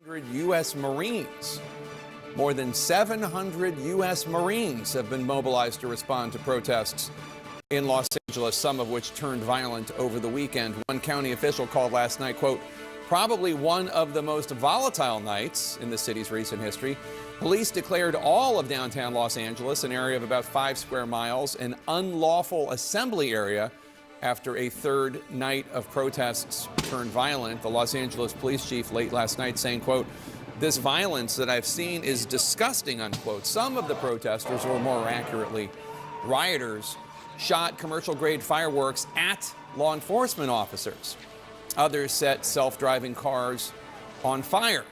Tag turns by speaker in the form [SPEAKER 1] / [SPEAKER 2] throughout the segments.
[SPEAKER 1] U.S. Marines. More than 700 U.S. Marines have been mobilized to respond to protests in Los Angeles, some of which turned violent over the weekend. One county official called last night, quote, probably one of the most volatile nights in the city's recent history. Police declared all of downtown Los Angeles, an area of about 5 square miles, an unlawful assembly area after a third night of protests turned violent. The Los Angeles police chief late last night saying, quote, this violence that I've seen is disgusting, unquote. Some of the protesters, or more accurately, rioters, shot commercial-grade fireworks at law enforcement officers. Others set self-driving cars on fire.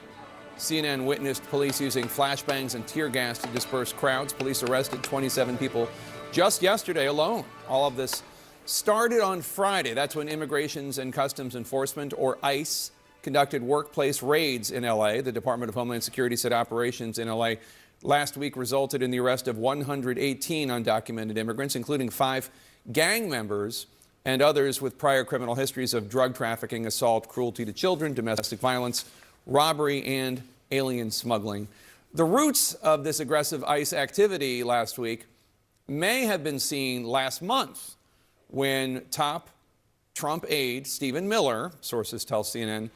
[SPEAKER 1] CNN witnessed police using flashbangs and tear gas to disperse crowds. Police arrested 27 people just yesterday alone. All of this started on Friday. That's when Immigrations and Customs Enforcement, or ICE, conducted workplace raids in L.A. The Department of Homeland Security said operations in L.A. last week resulted in the arrest of 118 undocumented immigrants, including 5 gang members and others with prior criminal histories of drug trafficking, assault, cruelty to children, domestic violence, robbery, and alien smuggling. The roots of this aggressive ICE activity last week may have been seen last month when top Trump aide Stephen Miller, sources tell CNN,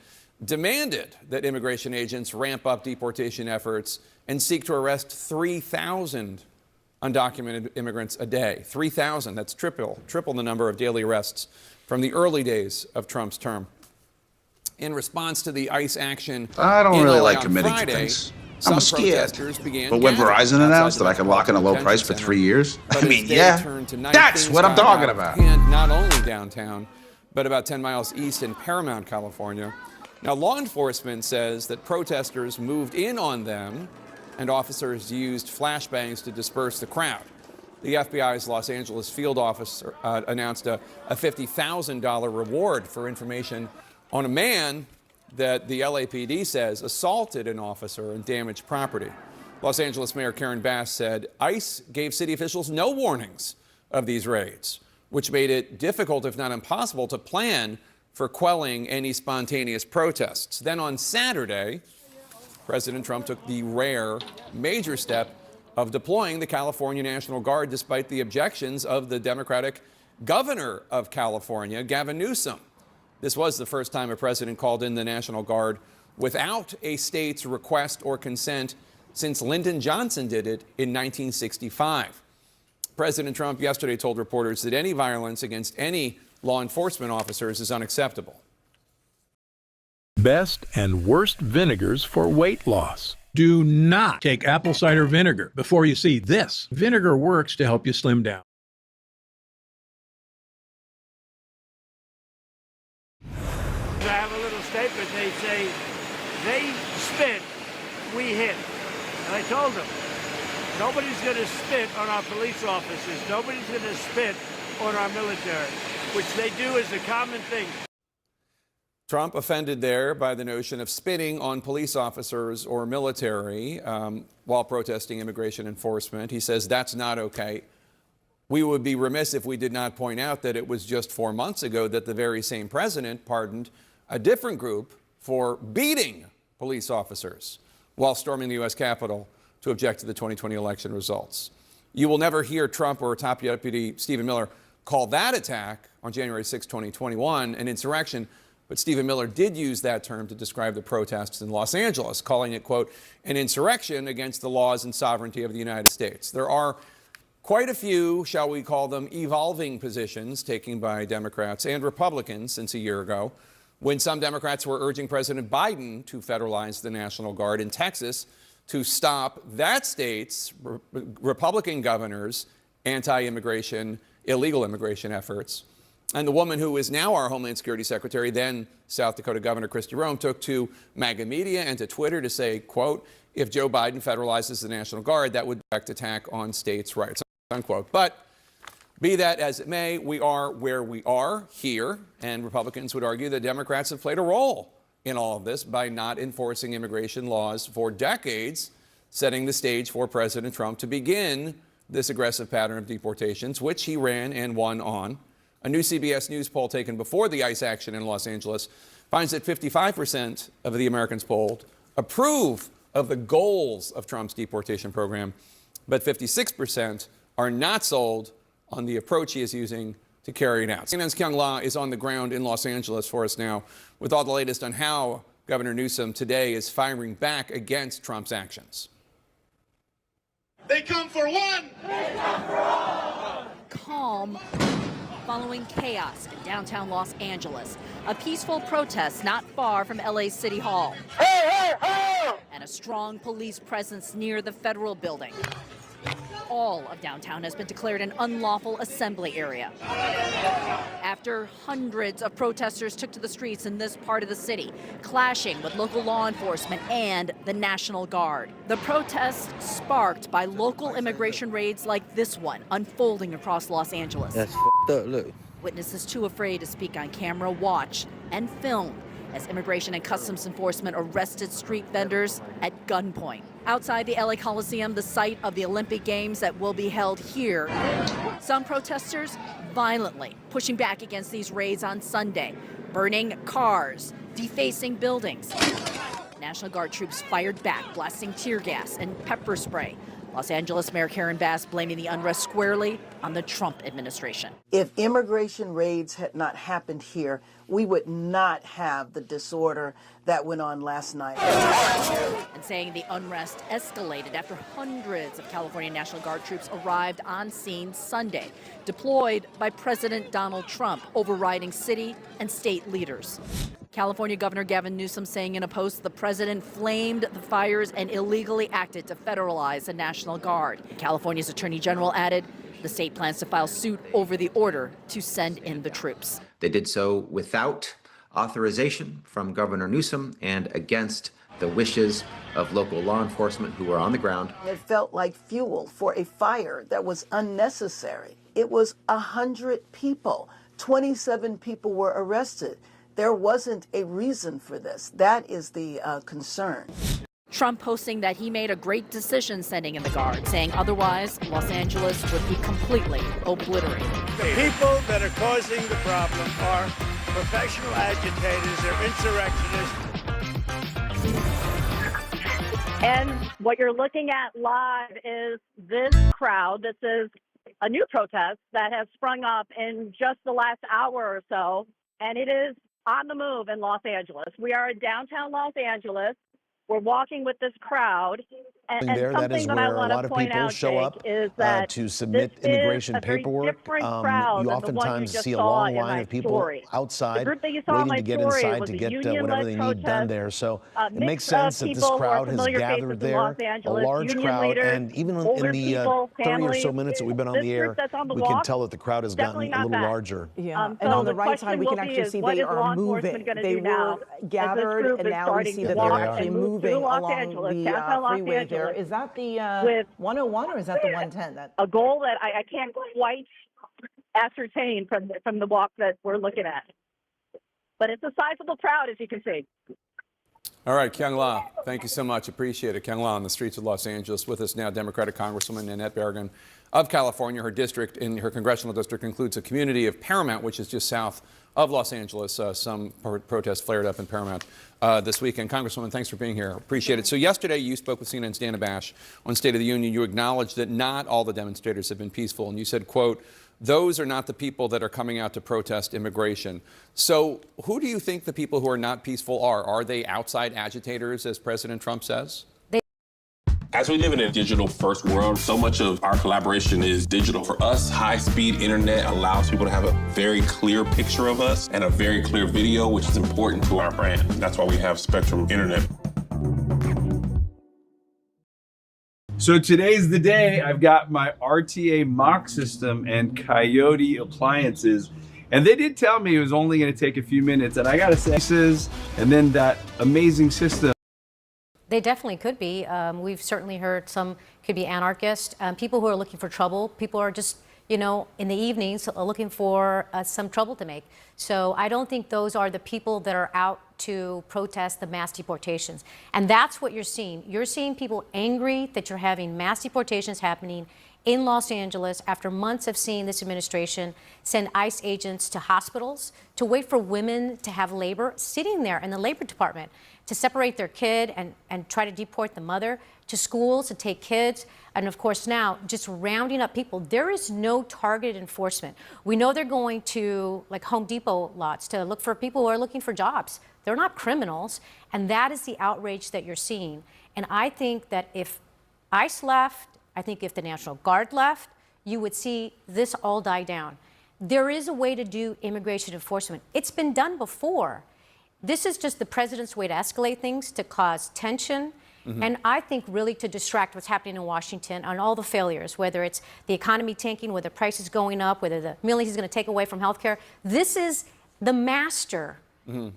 [SPEAKER 1] demanded that immigration agents ramp up deportation efforts and seek to arrest 3,000 undocumented immigrants a day. 3,000, that's triple the number of daily arrests from the early days of Trump's term. In response to the ICE action,
[SPEAKER 2] I don't really like committing
[SPEAKER 1] Friday,
[SPEAKER 2] to things.
[SPEAKER 1] some
[SPEAKER 2] I'm scared.
[SPEAKER 1] protesters began
[SPEAKER 2] But when Verizon announced that I could lock in a low price for 3 years, I mean, yeah, that's what I'm talking about.
[SPEAKER 1] And not only downtown, but about 10 miles east in Paramount, California. Now, law enforcement says that protesters moved in on them and officers used flashbangs to disperse the crowd. The FBI's Los Angeles field office announced a $50,000 reward for information on a man that the LAPD says assaulted an officer and damaged property. Los Angeles Mayor Karen Bass said ICE gave city officials no warnings of these raids, which made it difficult, if not impossible, to plan for quelling any spontaneous protests. Then on Saturday, President Trump took the rare, major step of deploying the California National Guard despite the objections of the Democratic governor of California, Gavin Newsom. This was the first time a president called in the National Guard without a state's request or consent since Lyndon Johnson did it in 1965. President Trump yesterday told reporters that any violence against any law enforcement officers is unacceptable.
[SPEAKER 3] Best and worst vinegars for weight loss.
[SPEAKER 4] Do not take apple cider vinegar before you see this. Vinegar works to help you slim down.
[SPEAKER 5] I have a little statement. They say, they spit, we hit. And I told them, nobody's going to spit on our police officers. Nobody's going to spit on our military, which they do as a common thing.
[SPEAKER 1] Trump offended there by the notion of spitting on police officers or military while protesting immigration enforcement. He says that's not okay. We would be remiss if we did not point out that it was just 4 months ago that the very same president pardoned a different group for beating police officers while storming the U.S. Capitol to object to the 2020 election results. You will never hear Trump or top deputy Stephen Miller call that attack on January 6, 2021 an insurrection. But Stephen Miller did use that term to describe the protests in Los Angeles, calling it, quote, an insurrection against the laws and sovereignty of the United States. There are quite a few, shall we call them, evolving positions taken by Democrats and Republicans since a year ago, when some Democrats were urging President Biden to federalize the National Guard in Texas to stop that state's Republican governor's anti-immigration, illegal immigration efforts. And the woman who is now our Homeland Security Secretary, then South Dakota Governor Kristi Rome, took to MAGA media and to Twitter to say, quote, if Joe Biden federalizes the National Guard, that would direct attack on states' rights, unquote. But be that as it may, we are where we are here, and Republicans would argue that Democrats have played a role in all of this by not enforcing immigration laws for decades, setting the stage for President Trump to begin this aggressive pattern of deportations, which he ran and won on. A new CBS News poll taken before the ICE action in Los Angeles finds that 55% of the Americans polled approve of the goals of Trump's deportation program, but 56% are not sold on the approach he is using to carry it out. CNN's Kyung La is on the ground in Los Angeles for us now with all the latest on how Governor Newsom today is firing back against Trump's actions.
[SPEAKER 6] They come for one. They come for all.
[SPEAKER 7] Calm following chaos in downtown Los Angeles. A peaceful protest not far from LA's City Hall.
[SPEAKER 6] Hey, hey, hey!
[SPEAKER 7] And a strong police presence near the federal building. All of downtown has been declared an unlawful assembly area after hundreds of protesters took to the streets in this part of the city, clashing with local law enforcement and the National Guard. The protests sparked by local immigration raids like this one unfolding across Los Angeles.
[SPEAKER 8] That's f***ed up, look.
[SPEAKER 7] Witnesses too afraid to speak on camera watch and film as Immigration and Customs Enforcement arrested street vendors at gunpoint. Outside the LA Coliseum, the site of the Olympic Games that will be held here, some protesters violently pushing back against these raids on Sunday, burning cars, defacing buildings. National Guard troops fired back, blasting tear gas and pepper spray. Los Angeles Mayor Karen Bass blaming the unrest squarely on the Trump administration.
[SPEAKER 9] If immigration raids had not happened here, we would not have the disorder that went on last night.
[SPEAKER 7] And saying the unrest escalated after hundreds of California National Guard troops arrived on scene Sunday, deployed by President Donald Trump, overriding city and state leaders. California Governor Gavin Newsom saying in a post the president flamed the fires and illegally acted to federalize the National Guard. California's Attorney General added the state plans to file suit over the order to send in the troops.
[SPEAKER 10] They did so without authorization from Governor Newsom and against the wishes of local law enforcement who were on the ground.
[SPEAKER 9] It felt like fuel for a fire that was unnecessary. It was 100 people. 27 people were arrested. There wasn't a reason for this. That is the concern.
[SPEAKER 7] Trump posting that he made a great decision sending in the Guard, saying otherwise Los Angeles would be completely obliterated.
[SPEAKER 5] The people that are causing the problem are professional agitators, they're insurrectionists.
[SPEAKER 11] And what you're looking at live is this crowd. This is a new protest that has sprung up in just the last hour or so, and it is on the move in Los Angeles. We are in downtown Los Angeles. We're walking with this crowd, and
[SPEAKER 12] that is where a lot of people show up to submit immigration paperwork. You oftentimes see a long line of people outside waiting to get inside to get whatever they need done there. So it makes sense that this crowd has gathered there, a large crowd, and even in the 30 or so minutes that we've been on the air, we can tell that the crowd has gotten a little larger.
[SPEAKER 9] Yeah, and on the right side, we can actually see they are moving. They were gathered, and now we see that they're actually moving along the freeway there. Is that the 101 or is that the 110?
[SPEAKER 11] A goal that I can't quite ascertain from the walk that we're looking at. But it's a sizable crowd, as you can see.
[SPEAKER 1] All right, Kyung La, thank you so much. Appreciate it. Kyung La on the streets of Los Angeles. With us now, Democratic Congresswoman Nanette Berrigan of California. Her district, in her congressional district, includes a community of Paramount, which is just south of Los Angeles. Some protests flared up in Paramount this weekend. Congresswoman, thanks for being here. Appreciate it. So yesterday you spoke with CNN's Dana Bash on State of the Union. You acknowledged that not all the demonstrators have been peaceful. And you said, quote, those are not the people that are coming out to protest immigration. So who do you think the people who are not peaceful are? Are they outside agitators, as President Trump says?
[SPEAKER 13] As we live in a digital-first world, so much of our collaboration is digital. For us, high-speed internet allows people to have a very clear picture of us and a very clear video, which is important to our brand. That's why we have Spectrum Internet.
[SPEAKER 14] So today's the day. I've got my RTA mock system and Coyote appliances. And they did tell me it was only going to take a few minutes. And I got to say, and then that amazing system.
[SPEAKER 15] They definitely could be. We've certainly heard some could be anarchists, people who are looking for trouble. People are just, in the evenings looking for some trouble to make. So I don't think those are the people that are out to protest the mass deportations. And that's what you're seeing. You're seeing people angry that you're having mass deportations happening in Los Angeles after months of seeing this administration send ICE agents to hospitals to wait for women to have labor, sitting there in the Labor Department to separate their kid and try to deport the mother, to schools to take kids, and of course now just rounding up people. There is no targeted enforcement. We know they're going to like Home Depot lots to look for people who are looking for jobs. They're not criminals, and that is the outrage that you're seeing. And I think that if ICE left, I think if the National Guard left, you would see this all die down. There is a way to do immigration enforcement. It's been done before. This is just the president's way to escalate things, to cause tension, and I think really to distract what's happening in Washington on all the failures, whether it's the economy tanking, whether prices going up, whether the millions he's going to take away from healthcare. This is the master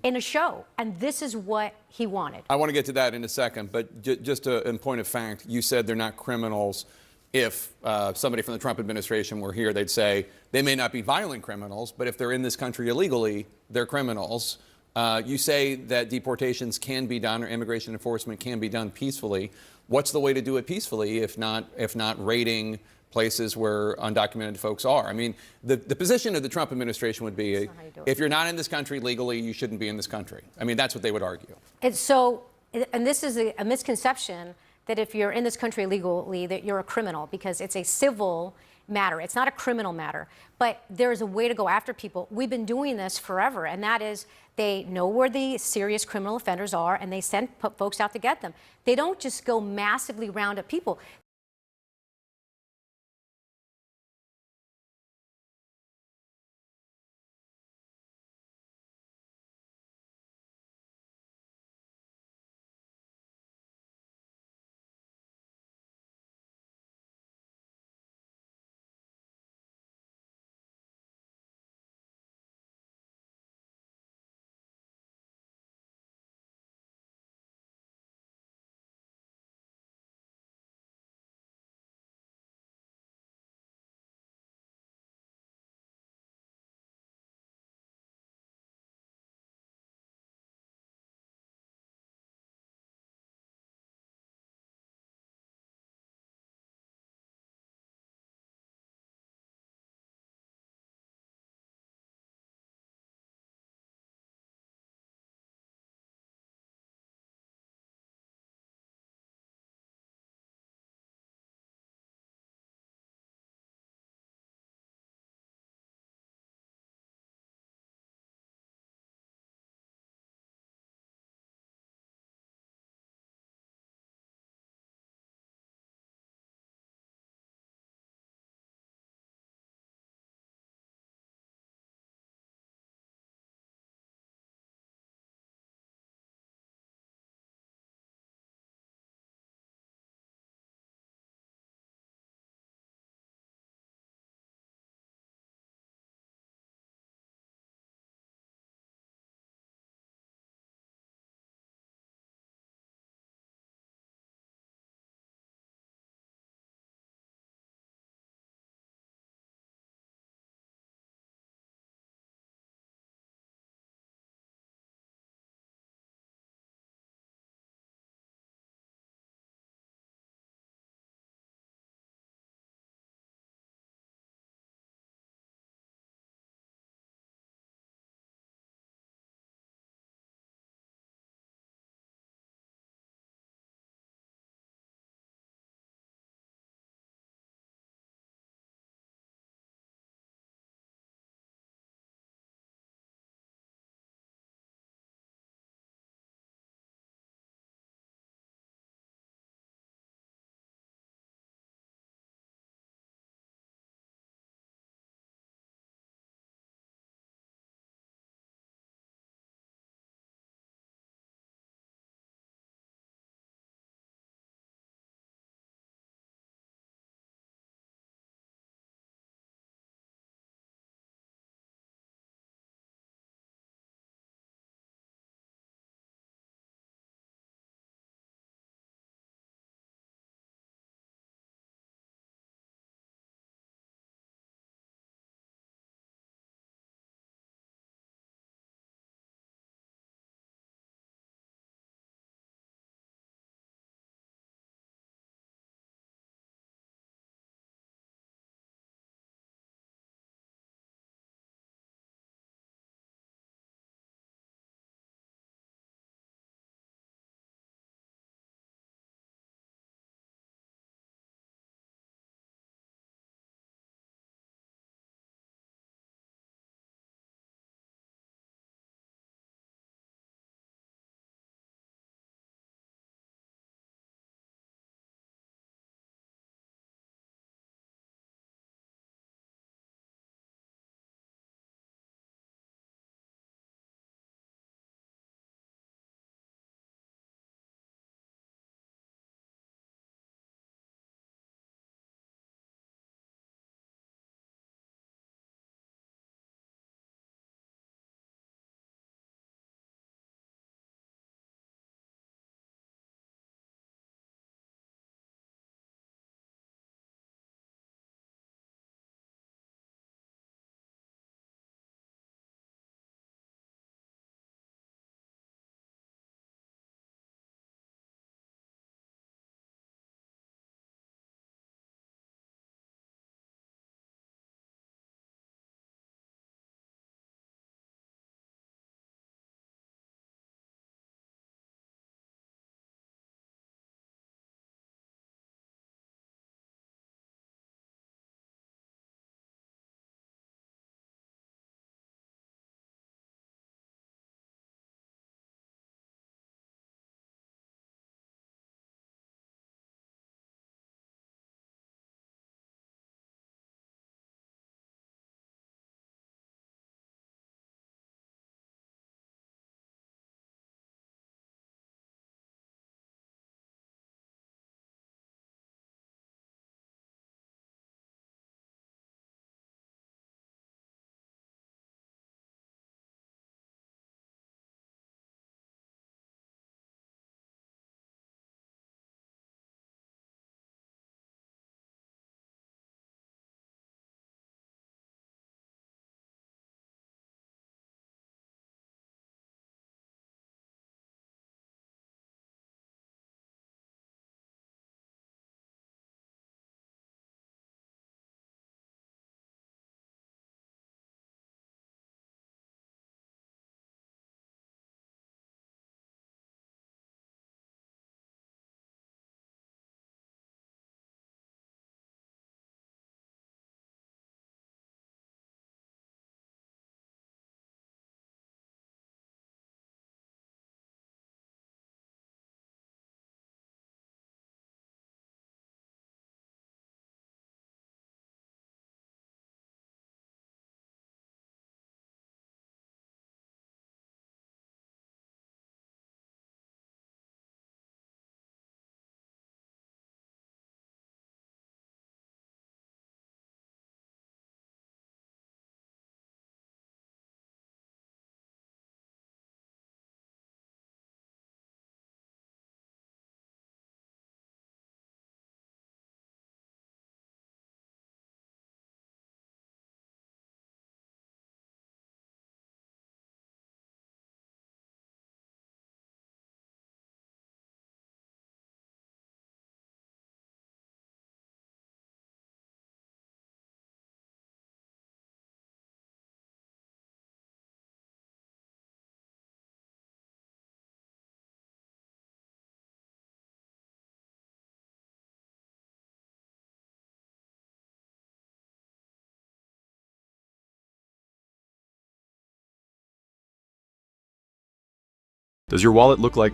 [SPEAKER 15] in a show, and this is what he wanted.
[SPEAKER 1] I want to get to that in a second, but just in point of fact, you said they're not criminals. If somebody from the Trump administration were here, they'd say they may not be violent criminals, but if they're in this country illegally, they're criminals. You say that deportations can be done or immigration enforcement can be done peacefully. What's the way to do it peacefully if not raiding places where undocumented folks are? I mean, the position of the Trump administration would be if you're not in this country legally, you shouldn't be in this country. I mean, that's what they would argue.
[SPEAKER 15] And so, and this is a misconception that if you're in this country legally, that you're a criminal, because it's a civil matter. It's not a criminal matter, but there's a way to go after people. We've been doing this forever, and that is they know where the serious criminal offenders are, and they send folks out to get them. They don't just go massively round up people.
[SPEAKER 8] Does your wallet look like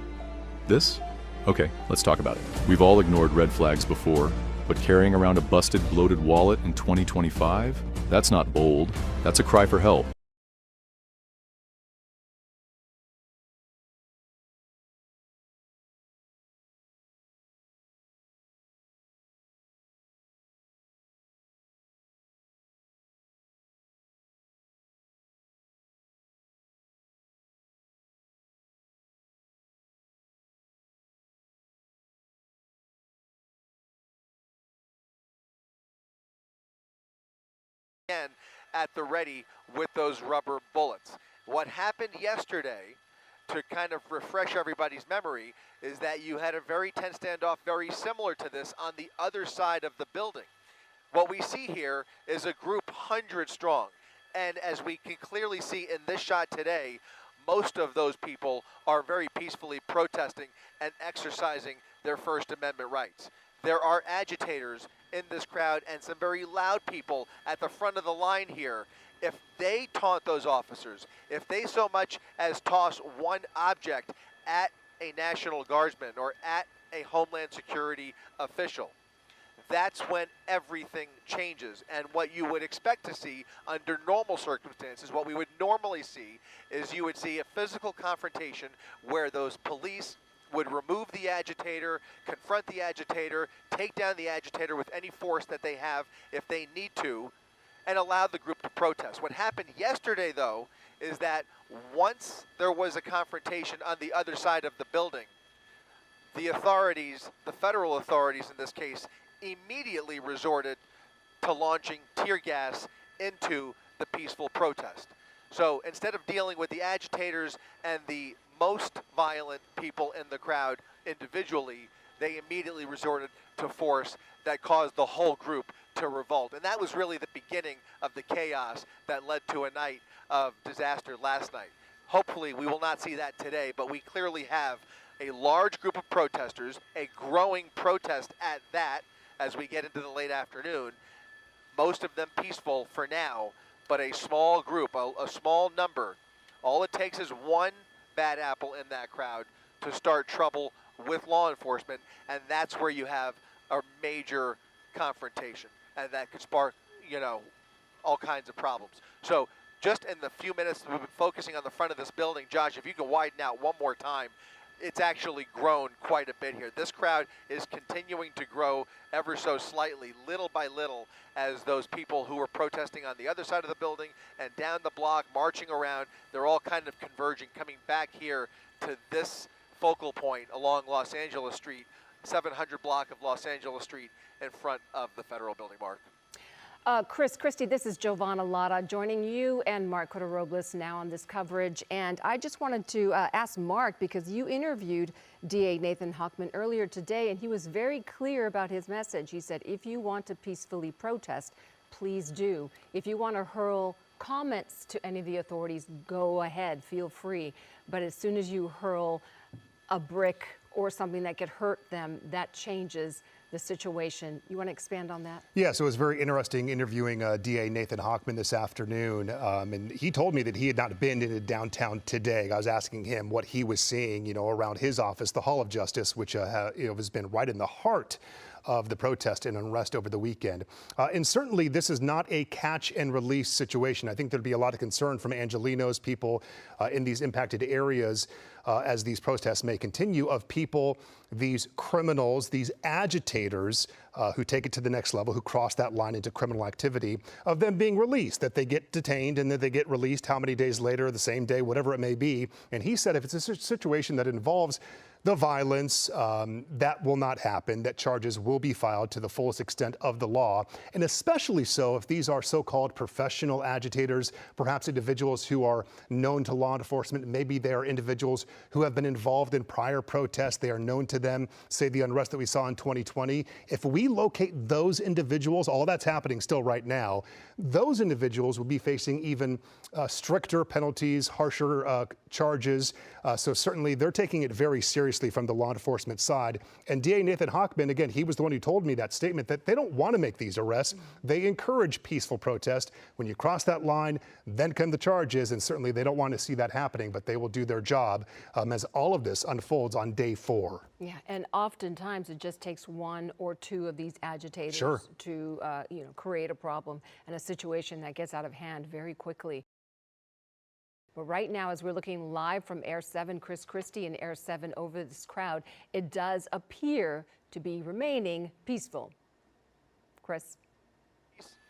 [SPEAKER 8] this? Okay, let's talk about it. We've all ignored red flags before, but carrying around a busted, bloated wallet in 2025? That's not bold. That's a cry for help.
[SPEAKER 16] At the ready with those rubber bullets. What happened yesterday, to kind of refresh everybody's memory, is that you had a very tense standoff very similar to this on the other side of the building. What we see here is a group 100 strong, and as we can clearly see in this shot today, most of those people are very peacefully protesting and exercising their First Amendment rights. There are agitators in this crowd and some very loud people at the front of the line here. If they taunt those officers, if they so much as toss one object at a National Guardsman or at a Homeland Security official, that's when everything changes. And what you would expect to see under normal circumstances, what we would normally see, is you would see a physical confrontation where those police would remove the agitator, confront the agitator, take down the agitator with any force that they have if they need to, and allow the group to protest. What happened yesterday, though, is that once there was a confrontation on the other side of the building, the authorities, the federal authorities in this case, immediately resorted to launching tear gas into the peaceful protest. So instead of dealing with the agitators and the most violent people in the crowd individually, they immediately resorted to force that caused the whole group to revolt. And that was really the beginning of the chaos that led to a night of disaster last night. Hopefully we will not see that today, but we clearly have a large group of protesters, a growing protest at that, as we get into the late afternoon, most of them peaceful for now, but a small group, a small number. All it takes is one bad apple in that crowd to start trouble with law enforcement, and that's where you have a major confrontation, and that could spark, you know, all kinds of problems. So just in the few minutes we've been focusing on the front of this building, Josh, if you could widen out one more time, it's actually grown quite a bit here. This crowd is continuing to grow ever so slightly, little by little, as those people who were protesting on the other side of the building and down the block, marching around, they're all kind of converging, coming back here to this focal point along Los Angeles Street, 700 block of Los Angeles Street in front of the federal building, Mark.
[SPEAKER 17] Christy, this is Giovanna Latta joining you and Mark Cota-Robles now on this coverage. And I just wanted to ask Mark, because you interviewed DA Nathan Hochman earlier today, and he was very clear about his message. He said, if you want to peacefully protest, please do. If you want to hurl comments to any of the authorities, go ahead, feel free. But as soon as you hurl a brick or something that could hurt them, that changes the situation. You want to expand on that?
[SPEAKER 18] Yeah, so it was very interesting interviewing DA Nathan Hochman this afternoon. And he told me that he had not been into downtown today. I was asking him what he was seeing, you know, around his office, the Hall of Justice, which has been right in the heart of the protest and unrest over the weekend. And certainly this is not a catch and release situation. I think there'd be a lot of concern from Angelenos, people in these impacted areas as these protests may continue, of people, these criminals, these agitators who take it to the next level, who cross that line into criminal activity, of them being released, that they get detained and then they get released how many days later, the same day, whatever it may be. And he said if it's a situation that involves the violence, that will not happen, that charges will be filed to the fullest extent of the law, and especially so if these are so-called professional agitators, perhaps individuals who are known to law enforcement. Maybe they are individuals who have been involved in prior protests. They are known to them, say the unrest that we saw in 2020. If we locate those individuals, all that's happening still right now, those individuals will be facing even stricter penalties, harsher charges. So certainly they're taking it very seriously. seriously from the law enforcement side. And DA Nathan Hochman, again, he was the one who told me that statement that they don't want to make these arrests. They encourage peaceful protest. When you cross that line, then come the charges, and certainly they don't want to see that happening, but they will do their job as all of this unfolds on day 4.
[SPEAKER 17] Yeah, and oftentimes it just takes one or two of these agitators to create a problem and a situation that gets out of hand very quickly. But right now, as we're looking live from Air 7, Chris Christie and Air 7 over this crowd, it does appear to be remaining peaceful. Chris?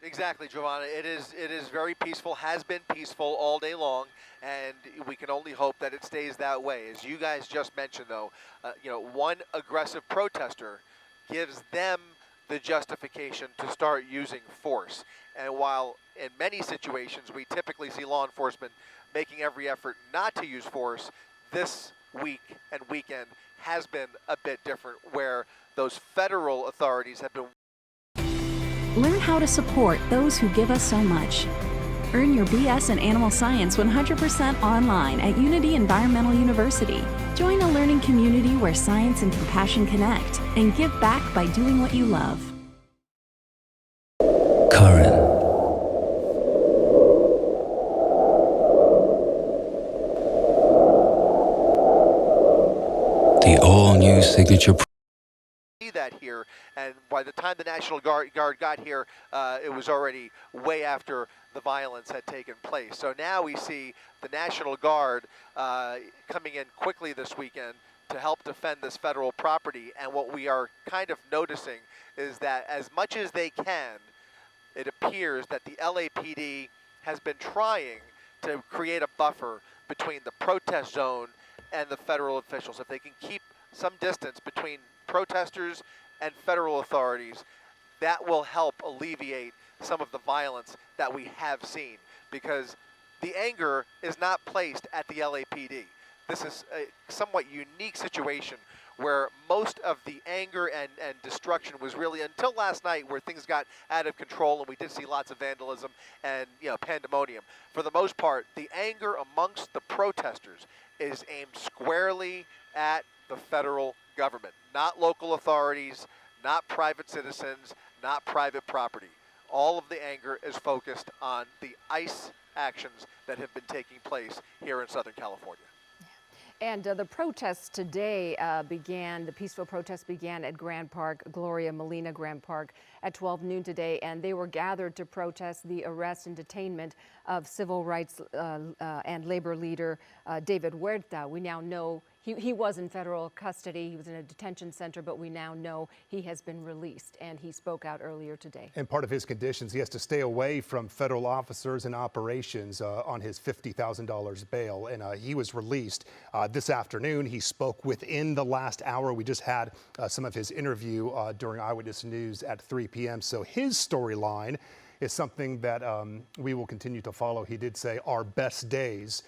[SPEAKER 16] Exactly, Giovanna. It is very peaceful, has been peaceful all day long, and we can only hope that it stays that way. As you guys just mentioned, though, one aggressive protester gives them the justification to start using force. And while in many situations we typically see law enforcement making every effort not to use force, this week and weekend has been a bit different, where those federal authorities have been.
[SPEAKER 19] Learn how to support those who give us so much. Earn your BS in Animal Science 100% online at Unity Environmental University. Join a learning community where science and compassion connect, and give back by doing what you love.
[SPEAKER 20] The all-new signature.
[SPEAKER 16] See that here, and by the time the National Guard got here, it was already way after the violence had taken place. So now we see the National Guard coming in quickly this weekend to help defend this federal property. And what we are kind of noticing is that as much as they can, it appears that the LAPD has been trying to create a buffer between the protest zone and the federal officials. If they can keep some distance between protesters and federal authorities, that will help alleviate some of the violence that we have seen, because the anger is not placed at the LAPD. This is a somewhat unique situation where most of the anger and destruction was really until last night, where things got out of control and we did see lots of vandalism and pandemonium. For the most part, the anger amongst the protesters is aimed squarely at the federal government, not local authorities, not private citizens, not private property. All of the anger is focused on the ICE actions that have been taking place here in Southern California.
[SPEAKER 17] And the protests today the peaceful protests began at Grand Park, Gloria Molina Grand Park, at 12 noon today, and they were gathered to protest the arrest and detainment of civil rights and labor leader David Huerta. We now know he was in federal custody. He was in a detention center, but we now know he has been released, and he spoke out earlier today.
[SPEAKER 18] And part of his conditions, he has to stay away from federal officers and operations on his $50,000 bail, and he was released this afternoon. He spoke within the last hour. We just had some of his interview during Eyewitness News at 3 p.m. So his storyline is something that we will continue to follow. He did say our best days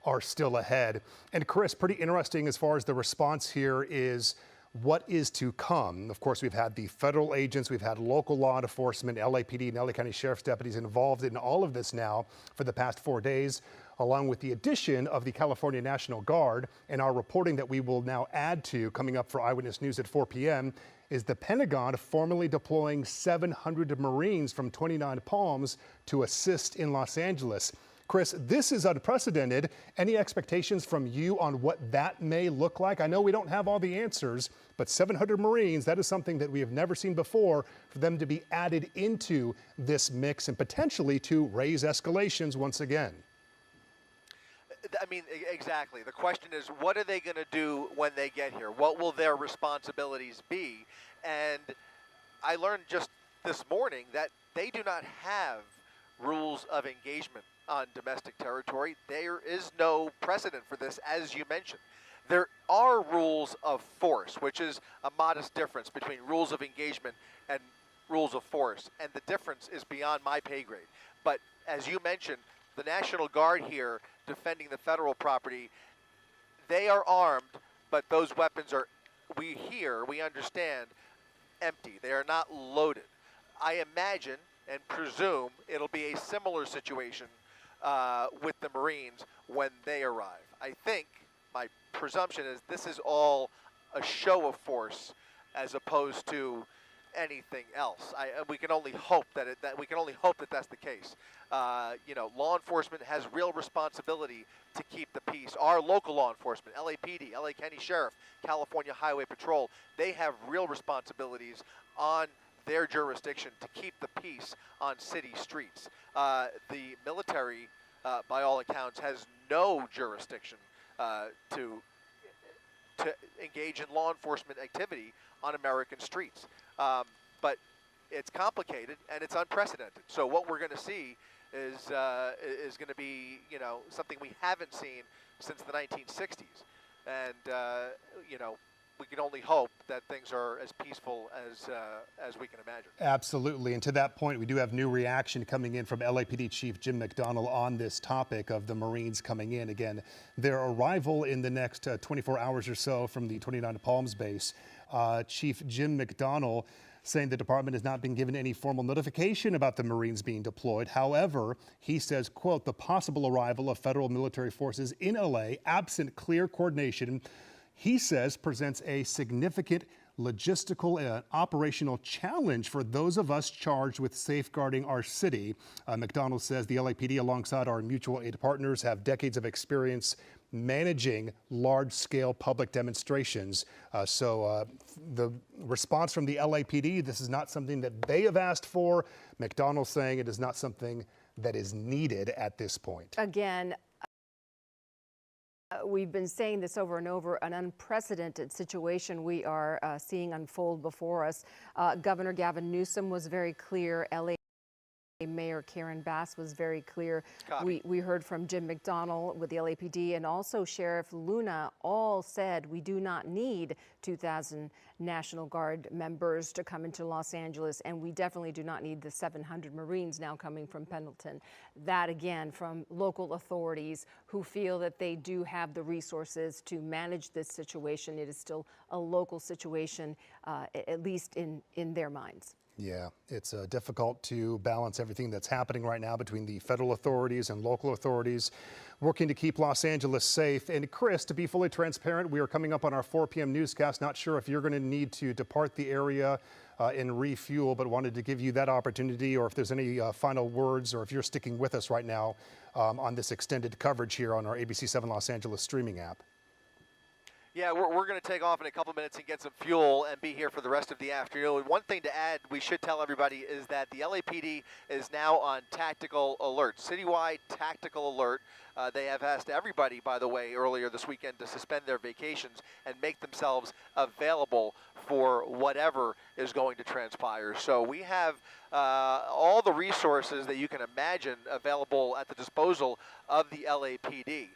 [SPEAKER 18] are still ahead. And Chris, pretty interesting as far as the response here is what is to come. Of course, we've had the federal agents, we've had local law enforcement, LAPD and LA County Sheriff's deputies involved in all of this now for the past 4 days, along with the addition of the California National Guard. And our reporting that we will now add to coming up for Eyewitness News at 4 p.m. is the Pentagon formally deploying 700 Marines from 29 Palms to assist in Los Angeles. Chris, this is unprecedented. Any expectations from you on what that may look like? I know we don't have all the answers, but 700 Marines, that is something that we have never seen before, for them to be added into this mix and potentially to raise escalations once again.
[SPEAKER 16] I mean, exactly. The question is, what are they going to do when they get here? What will their responsibilities be? And I learned just this morning that they do not have rules of engagement on domestic territory. There is no precedent for this, as you mentioned. There are rules of force, which is a modest difference between rules of engagement and rules of force, and the difference is beyond my pay grade. But as you mentioned, the National Guard here defending the federal property, they are armed, but those weapons are, we understand, empty. They are not loaded. I imagine and presume it'll be a similar situation with the Marines when they arrive. I think my presumption is this is all a show of force as opposed to anything else. We can only hope that that's the case. You know, law enforcement has real responsibility to keep the peace. Our local law enforcement, LAPD, LA County Sheriff, California Highway Patrol, they have real responsibilities on their jurisdiction to keep the peace on city streets. The military, by all accounts, has no jurisdiction to engage in law enforcement activity on American streets. But it's complicated and it's unprecedented. So what we're going to see is going to be, you know, something we haven't seen since the 1960s. And, you know, we can only hope that things are as peaceful as we can imagine.
[SPEAKER 18] Absolutely. And to that point, we do have new reaction coming in from LAPD Chief Jim McDonnell on this topic of the Marines coming in. Again, their arrival in the next 24 hours or so from the 29 Palms base. Chief Jim McDonnell saying the department has not been given any formal notification about the Marines being deployed. However, he says, quote, the possible arrival of federal military forces in LA, absent clear coordination, he says presents a significant logistical and operational challenge for those of us charged with safeguarding our city. McDonnell says the LAPD, alongside our mutual aid partners, have decades of experience managing large-scale public demonstrations. So the response from the LAPD, this is not something that they have asked for. McDonnell saying it is not something that is needed at this point.
[SPEAKER 17] Again, we've been saying this over and over, an unprecedented situation we are seeing unfold before us. Governor Gavin Newsom was very clear. LA Mayor Karen Bass was very clear. We heard from Jim McDonnell with the LAPD, and also Sheriff Luna all said we do not need 2,000 National Guard members to come into Los Angeles, and we definitely do not need the 700 Marines now coming from Pendleton. That, again, from local authorities who feel that they do have the resources to manage this situation. It is still a local situation, at least in their minds.
[SPEAKER 18] Yeah, it's difficult to balance everything that's happening right now between the federal authorities and local authorities working to keep Los Angeles safe. And Chris, to be fully transparent, we are coming up on our 4 p.m. newscast. Not sure if you're going to need to depart the area and refuel, but wanted to give you that opportunity, or if there's any final words, or if you're sticking with us right now on this extended coverage here on our ABC7 Los Angeles streaming app.
[SPEAKER 16] Yeah, we're going to take off in a couple minutes and get some fuel and be here for the rest of the afternoon. One thing to add, we should tell everybody, is that the LAPD is now on tactical alert, citywide tactical alert. They have asked everybody, by the way, earlier this weekend to suspend their vacations and make themselves available for whatever is going to transpire. So we have all the resources that you can imagine available at the disposal of the LAPD.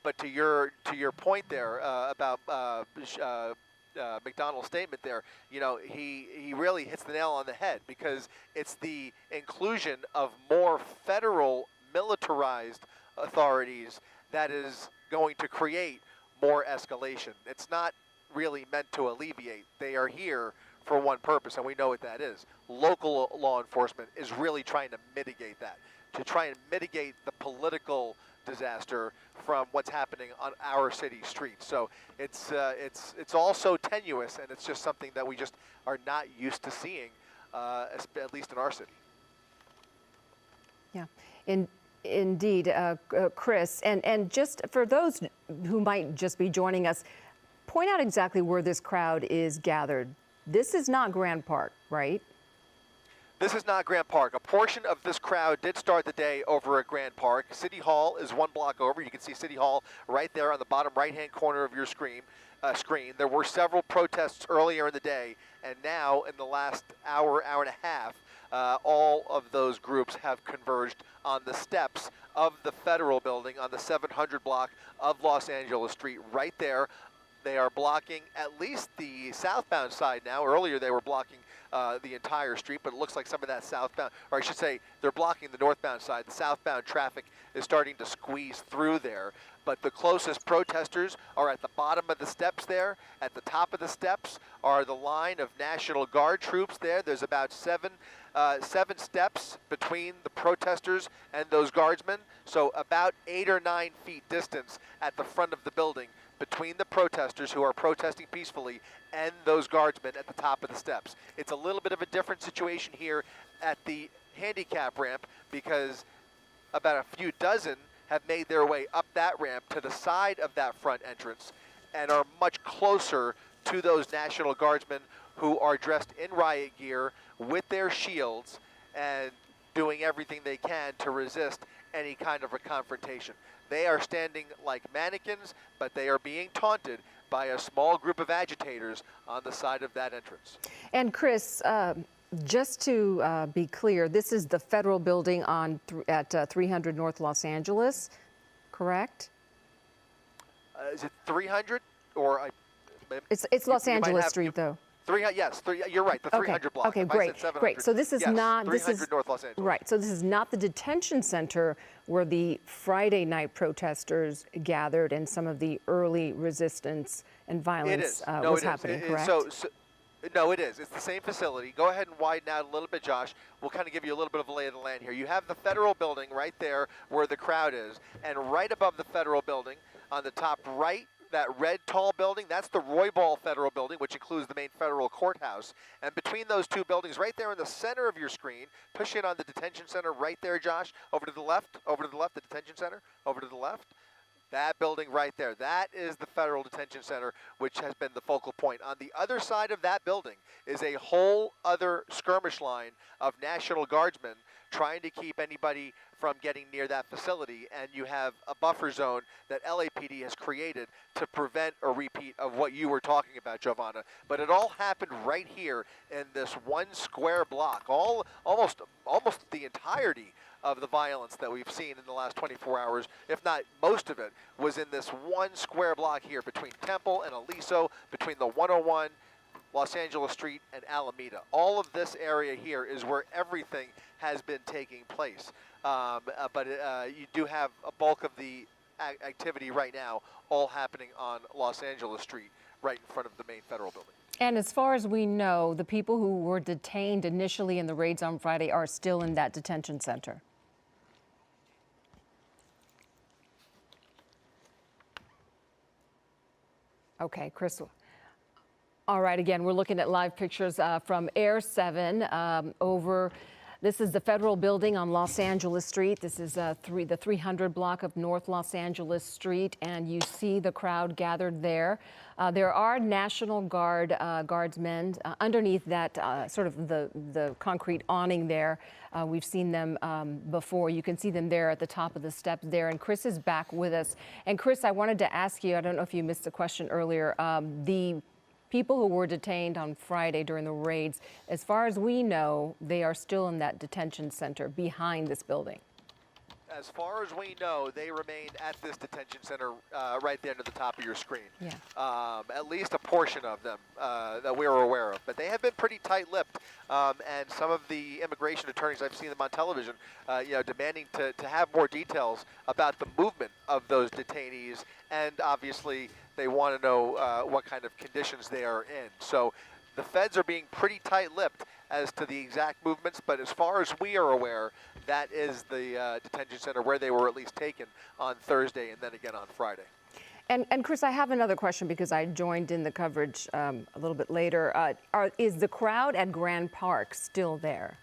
[SPEAKER 16] But to your point there about McDonnell's statement there, you know, he really hits the nail on the head, because it's the inclusion of more federal militarized authorities that is going to create more escalation. It's not really meant to alleviate. They are here for one purpose, and we know what that is. Local law enforcement is really trying to mitigate that, to try and mitigate the political disaster from what's happening on our city streets. So it's all so tenuous, and it's just something that we just are not used to seeing, at least in our city.
[SPEAKER 17] Yeah, indeed, Chris. And just for those who might just be joining us, point out exactly where this crowd is gathered. This is not Grand Park, right?
[SPEAKER 16] This is not Grand Park. A portion of this crowd did start the day over at Grand Park. City Hall is one block over. You can see City Hall right there on the bottom right-hand corner of your screen. There were several protests earlier in the day, and now in the last hour, hour and a half, all of those groups have converged on the steps of the federal building on the 700 block of Los Angeles Street right there. They are blocking at least the southbound side now. Earlier they were blocking the entire street, but it looks like some of that southbound, or I should say, they're blocking the northbound side. The southbound traffic is starting to squeeze through there, but the closest protesters are at the bottom of the steps there. At the top of the steps are the line of National Guard troops there. There's about seven steps between the protesters and those guardsmen, so about 8 or 9 feet distance at the front of the building between the protesters who are protesting peacefully and those guardsmen at the top of the steps. It's a little bit of a different situation here at the handicap ramp because about a few dozen have made their way up that ramp to the side of that front entrance and are much closer to those National Guardsmen who are dressed in riot gear with their shields and doing everything they can to resist any kind of a confrontation. They are standing like mannequins, but they are being taunted by a small group of agitators on the side of that entrance.
[SPEAKER 17] And Chris, just to be clear, this is the federal building at 300 North Los Angeles, correct?
[SPEAKER 16] Is it 300 or?
[SPEAKER 17] It's Los Angeles Street, though.
[SPEAKER 16] You're right. The 300 block.
[SPEAKER 17] Okay, great. So this is not
[SPEAKER 16] 300 North Los Angeles.
[SPEAKER 17] Right. So this is not the detention center where the Friday night protesters gathered and some of the early resistance and violence was happening. Correct.
[SPEAKER 16] No, it is. It's the same facility. Go ahead and widen out a little bit, Josh. We'll kind of give you a little bit of a lay of the land here. You have the federal building right there where the crowd is, and right above the federal building on the top right, that red tall building, that's the Roybal Federal Building, which includes the main federal courthouse. And between those two buildings, right there in the center of your screen, push in on the detention center right there, Josh, over to the left, the detention center, over to the left. That building right there, that is the Federal Detention Center, which has been the focal point. On the other side of that building is a whole other skirmish line of National Guardsmen trying to keep anybody from getting near that facility, and you have a buffer zone that LAPD has created to prevent a repeat of what you were talking about, Giovanna. But it all happened right here in this one square block. Almost the entirety of the violence that we've seen in the last 24 hours, if not most of it, was in this one square block here between Temple and Aliso, between the 101, Los Angeles Street, and Alameda. All of this area here is where everything has been taking place. But you do have a bulk of the activity right now all happening on Los Angeles Street, right in front of the main federal building.
[SPEAKER 17] And as far as we know, the people who were detained initially in the raids on Friday are still in that detention center. Okay, Chris. All right, again, we're looking at live pictures from Air 7 over. This is the federal building on Los Angeles Street. This is the 300 block of North Los Angeles Street, and you see the crowd gathered there. There are National Guardsmen underneath that sort of the concrete awning there. We've seen them before. You can see them there at the top of the steps there. And Chris is back with us. And Chris, I wanted to ask you, I don't know if you missed the question earlier, the people who were detained on Friday during the raids, as far as we know, they are still in that detention center behind this building.
[SPEAKER 16] As far as we know, they remain at this detention center right there at the top of your screen.
[SPEAKER 17] Yeah.
[SPEAKER 16] At least a portion of them that we are aware of. But they have been pretty tight-lipped, and some of the immigration attorneys, I've seen them on television, demanding to have more details about the movement of those detainees, and obviously they want to know what kind of conditions they are in. So the feds are being pretty tight-lipped as to the exact movements, but as far as we are aware, that is the detention center where they were at least taken on Thursday and then again on Friday.
[SPEAKER 17] And Chris, I have another question because I joined in the coverage a little bit later. Is the crowd at Grand Park still there?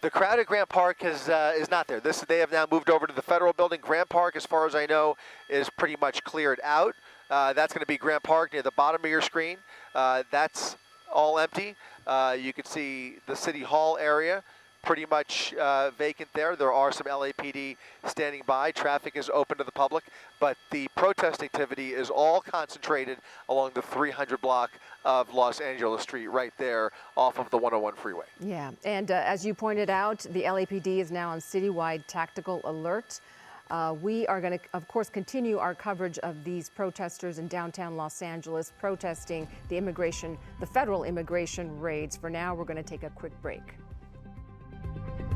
[SPEAKER 16] The crowd at Grant Park is not there. They have now moved over to the federal building. Grant Park, as far as I know, is pretty much cleared out. That's going to be Grant Park near the bottom of your screen. That's all empty. You can see the City Hall area pretty much vacant there. There are some LAPD standing by. Traffic is open to the public, but the protest activity is all concentrated along the 300 block of Los Angeles Street right there off of the 101 freeway.
[SPEAKER 17] Yeah, and as you pointed out, the LAPD is now on citywide tactical alert. We are going to, of course, continue our coverage of these protesters in downtown Los Angeles protesting the federal immigration raids. For now, we're going to take a quick break.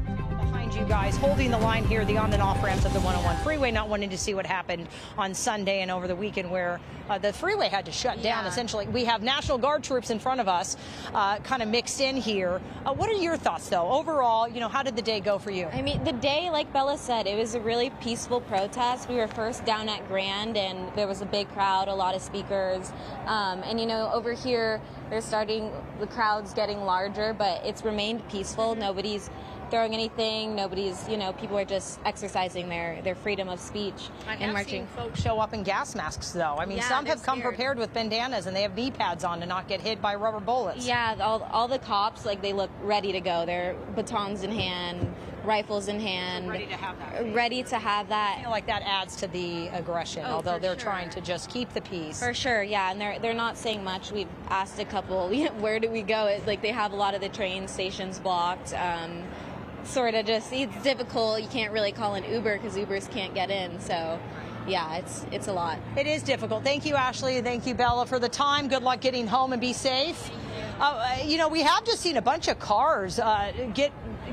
[SPEAKER 15] Behind you.
[SPEAKER 21] you guys holding the line here, the on and off ramps of the 101 freeway, not wanting to see what happened on Sunday and over the weekend where the freeway had to shut down. Essentially, we have National Guard troops in front of us, kind of mixed in here. What are your thoughts, though? Overall, you know, how did the day go for you?
[SPEAKER 22] I mean, the day, like Bella said, it was a really peaceful protest. We were first down at Grand, and there was a big crowd, a lot of speakers. And, you know, over here, the crowd's getting larger, but it's remained peaceful. Nobody's throwing anything. Nobody's, you know, people are just exercising their freedom of speech and marching.
[SPEAKER 21] Folks show up in gas masks, though. I mean, some have come prepared with bandanas, and they have knee pads on to not get hit by rubber bullets.
[SPEAKER 22] Yeah, all the cops, like, they look ready to go. They're batons in hand, rifles in hand.
[SPEAKER 21] Ready to have that.
[SPEAKER 22] Ready to have that.
[SPEAKER 21] I feel like that adds to the aggression, although they're trying to just keep the peace.
[SPEAKER 22] For sure, yeah, and they're not saying much. We've asked a couple, where do we go? It's like they have a lot of the train stations blocked. Sort of just, it's difficult. You can't really call an Uber because Ubers can't get in. So, yeah, it's a lot.
[SPEAKER 21] It is difficult. Thank you, Ashley. Thank you, Bella, for the time. Good luck getting home and be safe. You know, we have just seen a bunch of cars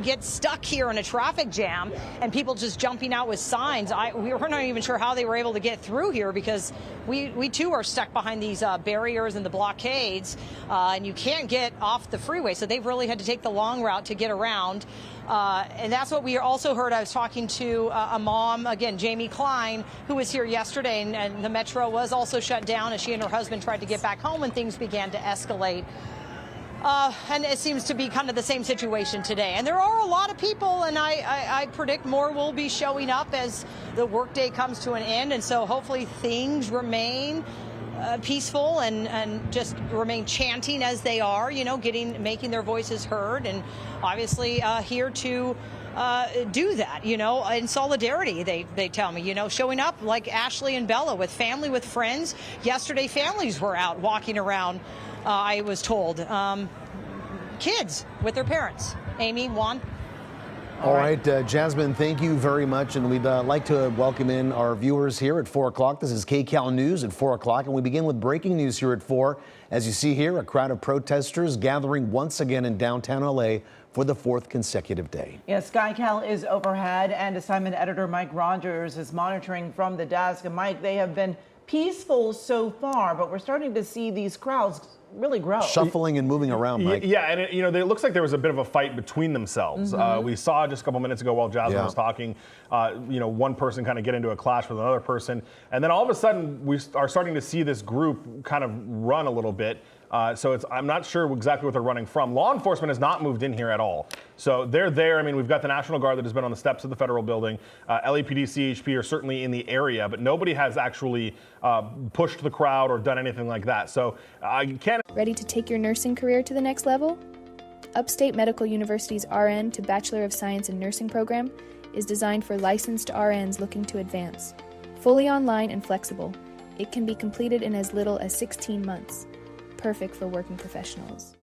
[SPEAKER 21] get stuck here in a traffic jam, and people just jumping out with signs. We're not even sure how they were able to get through here, because we too are stuck behind these barriers and the blockades, and you can't get off the freeway. So they've really had to take the long route to get around. And that's what we also heard. I was talking to a mom, again, Jamie Klein, who was here yesterday, and the metro was also shut down as she and her husband tried to get back home when things began to escalate. And it seems to be kind of the same situation today. And there are a lot of people, and I predict more will be showing up as the workday comes to an end. And so hopefully things remain peaceful and just remain chanting as they are, you know, making their voices heard, and obviously here to do that, you know, in solidarity, they tell me, you know, showing up like Ashley and Bella with family, with friends. Yesterday, families were out walking around, I was told, kids with their parents. Amy, Juan?
[SPEAKER 12] All right, Jasmine, thank you very much. And we'd like to welcome in our viewers here at 4 o'clock. This is KCAL News at 4 o'clock. And we begin with breaking news here at 4. As you see here, a crowd of protesters gathering once again in downtown LA for the 4th consecutive day.
[SPEAKER 23] Yes, SkyCal is overhead, and assignment editor Mike Rogers is monitoring from the desk. And Mike, they have been peaceful so far, but we're starting to see these crowds really grow.
[SPEAKER 12] Shuffling and moving around, Mike.
[SPEAKER 24] Yeah, and it looks like there was a bit of a fight between themselves. We saw just a couple minutes ago while Jasmine was talking, one person kind of get into a clash with another person, and then all of a sudden we are starting to see this group kind of run a little bit. So I'm not sure exactly what they're running from. Law enforcement has not moved in here at all. So they're there. I mean, we've got the National Guard that has been on the steps of the federal building. LAPD, CHP are certainly in the area, but nobody has actually pushed the crowd or done anything like that. So I can't.
[SPEAKER 25] Ready to take your nursing career to the next level? Upstate Medical University's RN to Bachelor of Science in Nursing program is designed for licensed RNs looking to advance. Fully online and flexible, it can be completed in as little as 16 months. Perfect for working professionals.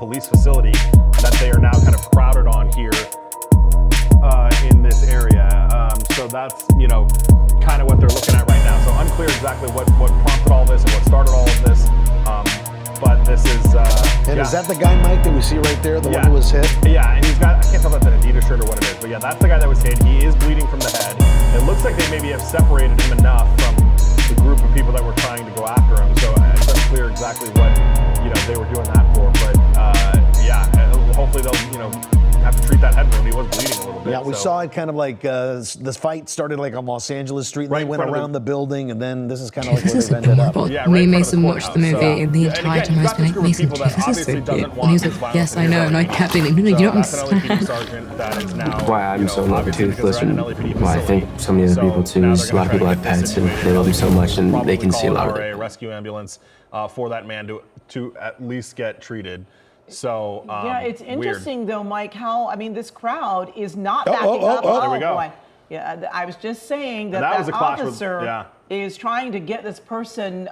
[SPEAKER 24] police facility that they are now kind of crowded on here in this area. So that's, what prompted all this and what started all of this. But this is.
[SPEAKER 12] And is that the guy, Mike, that we see right there, the one who was hit?
[SPEAKER 24] Yeah, and he's got, I can't tell if that's an Adidas shirt or what it is, but yeah, that's the guy that was hit. He is bleeding from the head. It looks like they maybe have separated him enough from the group of people that were trying to go after him. So it's unclear exactly what, they were doing that for. But hopefully they'll, have to treat that head wound. He was bleeding a little bit.
[SPEAKER 12] Yeah, we saw it kind of like this fight started like on Los Angeles Street, and they went around the building, and then this is kind of like where they've ended up.
[SPEAKER 2] Me Mason watched the movie, and the entire time I was like, Mason, this is so cute. And he was like, yes, I know. And I kept being like, no, you don't understand.
[SPEAKER 3] Why I'm so in love with Toothless, and why I think so many other people too, is a lot of people have pets, and they love them so much, and they can see a lot of it.
[SPEAKER 24] A rescue ambulance for that man to at least get treated. So
[SPEAKER 23] yeah, it's interesting though, Mike, how this crowd is not backing up.
[SPEAKER 24] There we go.
[SPEAKER 23] Boy. Yeah, I was just saying that
[SPEAKER 24] that
[SPEAKER 23] officer is trying to get this person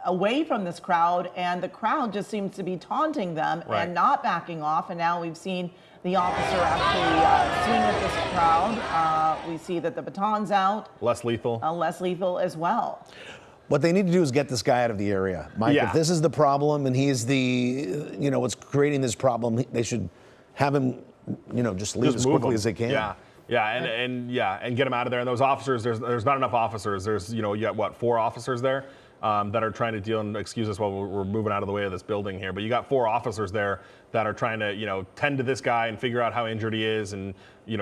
[SPEAKER 23] away from this crowd, and the crowd just seems to be taunting them and not backing off. And now we've seen the officer actually swing at this crowd. We see that the baton's out.
[SPEAKER 24] Less lethal.
[SPEAKER 23] Less lethal as well.
[SPEAKER 12] What they need to do is get this guy out of the area, Mike. If this is the problem and he's the, what's creating this problem, they should have him, just leave as quickly as they can.
[SPEAKER 24] And get him out of there. And those officers, there's not enough officers. There's, you got 4 officers there that are trying to deal, and excuse us while we're moving out of the way of this building here, but you got 4 officers there that are trying to, tend to this guy and figure out how injured he is, and,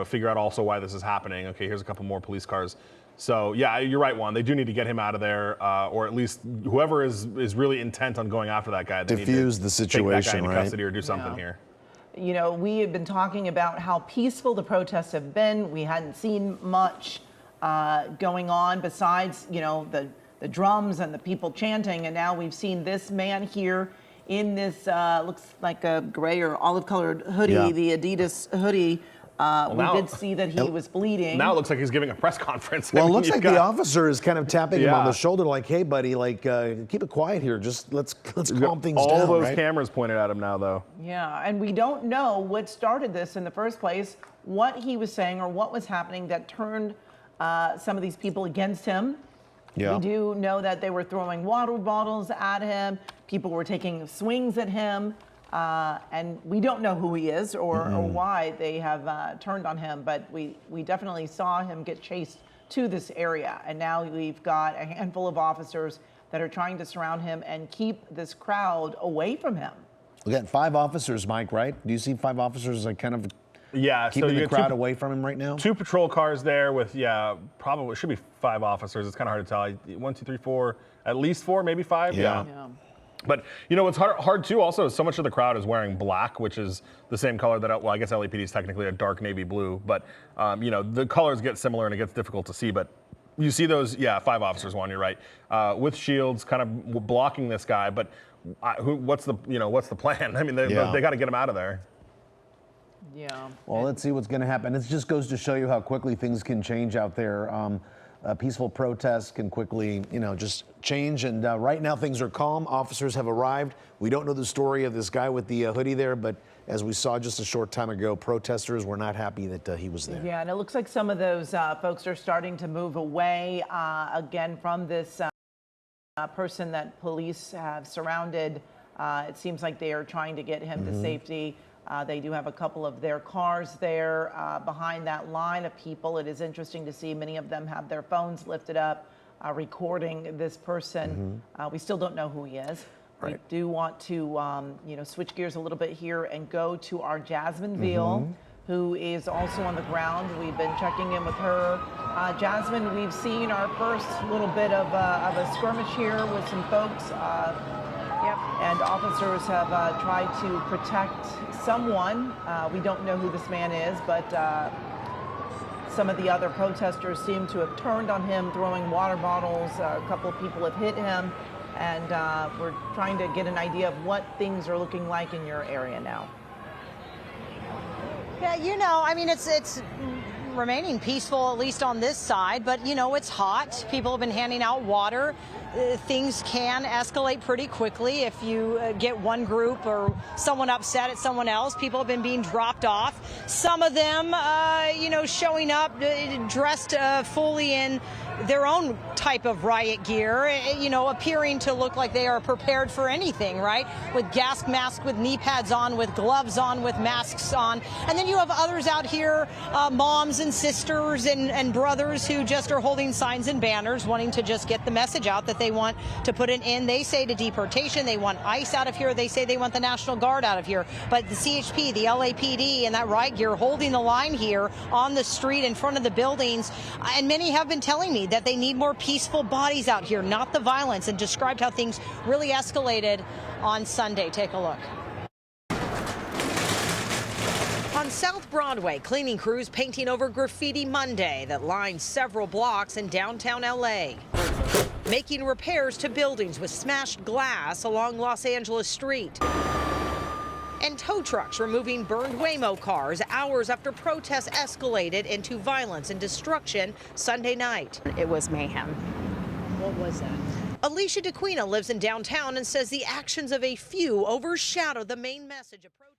[SPEAKER 24] figure out also why this is happening. Okay, here's a couple more police cars. So yeah, you're right, Juan. They do need to get him out of there, or at least whoever is really intent on going after that guy. They
[SPEAKER 12] diffuse the situation,
[SPEAKER 24] take that guy into custody or do something here.
[SPEAKER 23] We have been talking about how peaceful the protests have been. We hadn't seen much going on besides, the drums and the people chanting, and now we've seen this man here in this looks like a gray or olive-colored hoodie, the Adidas hoodie. We did see that he was bleeding.
[SPEAKER 24] Now it looks like he's giving a press conference.
[SPEAKER 12] Well, it looks like the officer is kind of tapping him on the shoulder, like, "Hey, buddy, like, keep it quiet here. Just let's calm things down."
[SPEAKER 24] All those cameras pointed at him now, though.
[SPEAKER 23] Yeah, and we don't know what started this in the first place, what he was saying or what was happening that turned some of these people against him. We do know that they were throwing water bottles at him. People were taking swings at him. And we don't know who he is or why they have turned on him, but we definitely saw him get chased to this area. And now we've got a handful of officers that are trying to surround him and keep this crowd away from him.
[SPEAKER 12] We got 5 officers, Mike, right? Do you see 5 officers like kind of keeping the crowd away from him right now?
[SPEAKER 24] 2 patrol cars there with, probably should be 5 officers. It's kind of hard to tell. 1, 2, 3, 4, at least 4, maybe 5. Yeah. But, what's hard too also is so much of the crowd is wearing black, which is the same color that, I guess LAPD is technically a dark navy blue, but, the colors get similar and it gets difficult to see. But you see those, 5 officers, Juan, you're right, with shields kind of blocking this guy. But what's the plan? I mean, they got to get him out of there.
[SPEAKER 23] Yeah.
[SPEAKER 12] Well, let's see what's going to happen. It just goes to show you how quickly things can change out there. Peaceful protests can quickly, just change. And right now things are calm. Officers have arrived. We don't know the story of this guy with the hoodie there, but as we saw just a short time ago, protesters were not happy that he was there.
[SPEAKER 23] Yeah, and it looks like some of those folks are starting to move away again from this person that police have surrounded. It seems like they are trying to get him to safety. They do have a couple of their cars there behind that line of people. It is interesting to see many of them have their phones lifted up, recording this person. We still don't know who he is. Right. We do want to, switch gears a little bit here and go to our Jasmine Veal, who is also on the ground. We've been checking in with her. Jasmine, we've seen our first little bit of a skirmish here with some folks. And officers have tried to protect someone. We don't know who this man is, but some of the other protesters seem to have turned on him, throwing water bottles. A couple of people have hit him, and we're trying to get an idea of what things are looking like in your area now.
[SPEAKER 21] Yeah, it's remaining peaceful, at least on this side, but it's hot. People have been handing out water. Things can escalate pretty quickly if you get one group or someone upset at someone else. People have been being dropped off. Some of them, showing up dressed fully in their own type of riot gear, you know, appearing to look like they are prepared for anything, right? With gas masks, with knee pads on, with gloves on, with masks on. And then you have others out here, moms and sisters and brothers who just are holding signs and banners, wanting to just get the message out that they want to put an end, they say, to deportation. They want ICE out of here. They say they want the National Guard out of here. But the CHP, the LAPD, and that riot gear holding the line here on the street in front of the buildings. And many have been telling me that they need more peaceful bodies out here, not the violence, and described how things really escalated on Sunday. Take a look. On South Broadway, cleaning crews painting over graffiti Monday that lined several blocks in downtown LA. Making repairs to buildings with smashed glass along Los Angeles Street. And tow trucks removing burned Waymo cars hours after protests escalated into violence and destruction Sunday night.
[SPEAKER 4] It was mayhem.
[SPEAKER 21] What was that? Alicia DeQuina lives in downtown and says the actions of a few overshadow the main message of protest.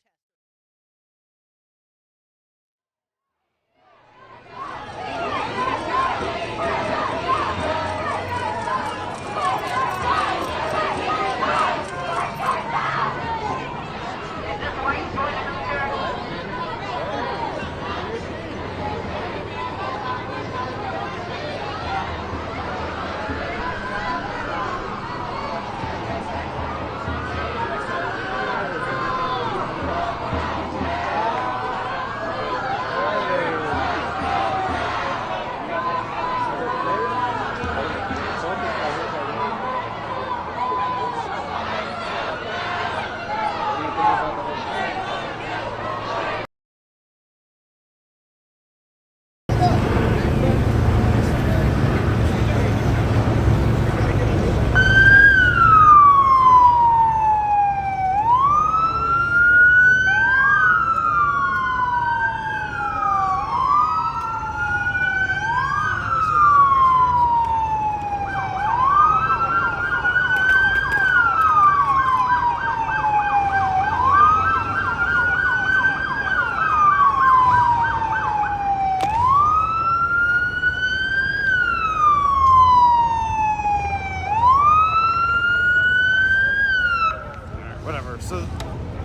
[SPEAKER 5] So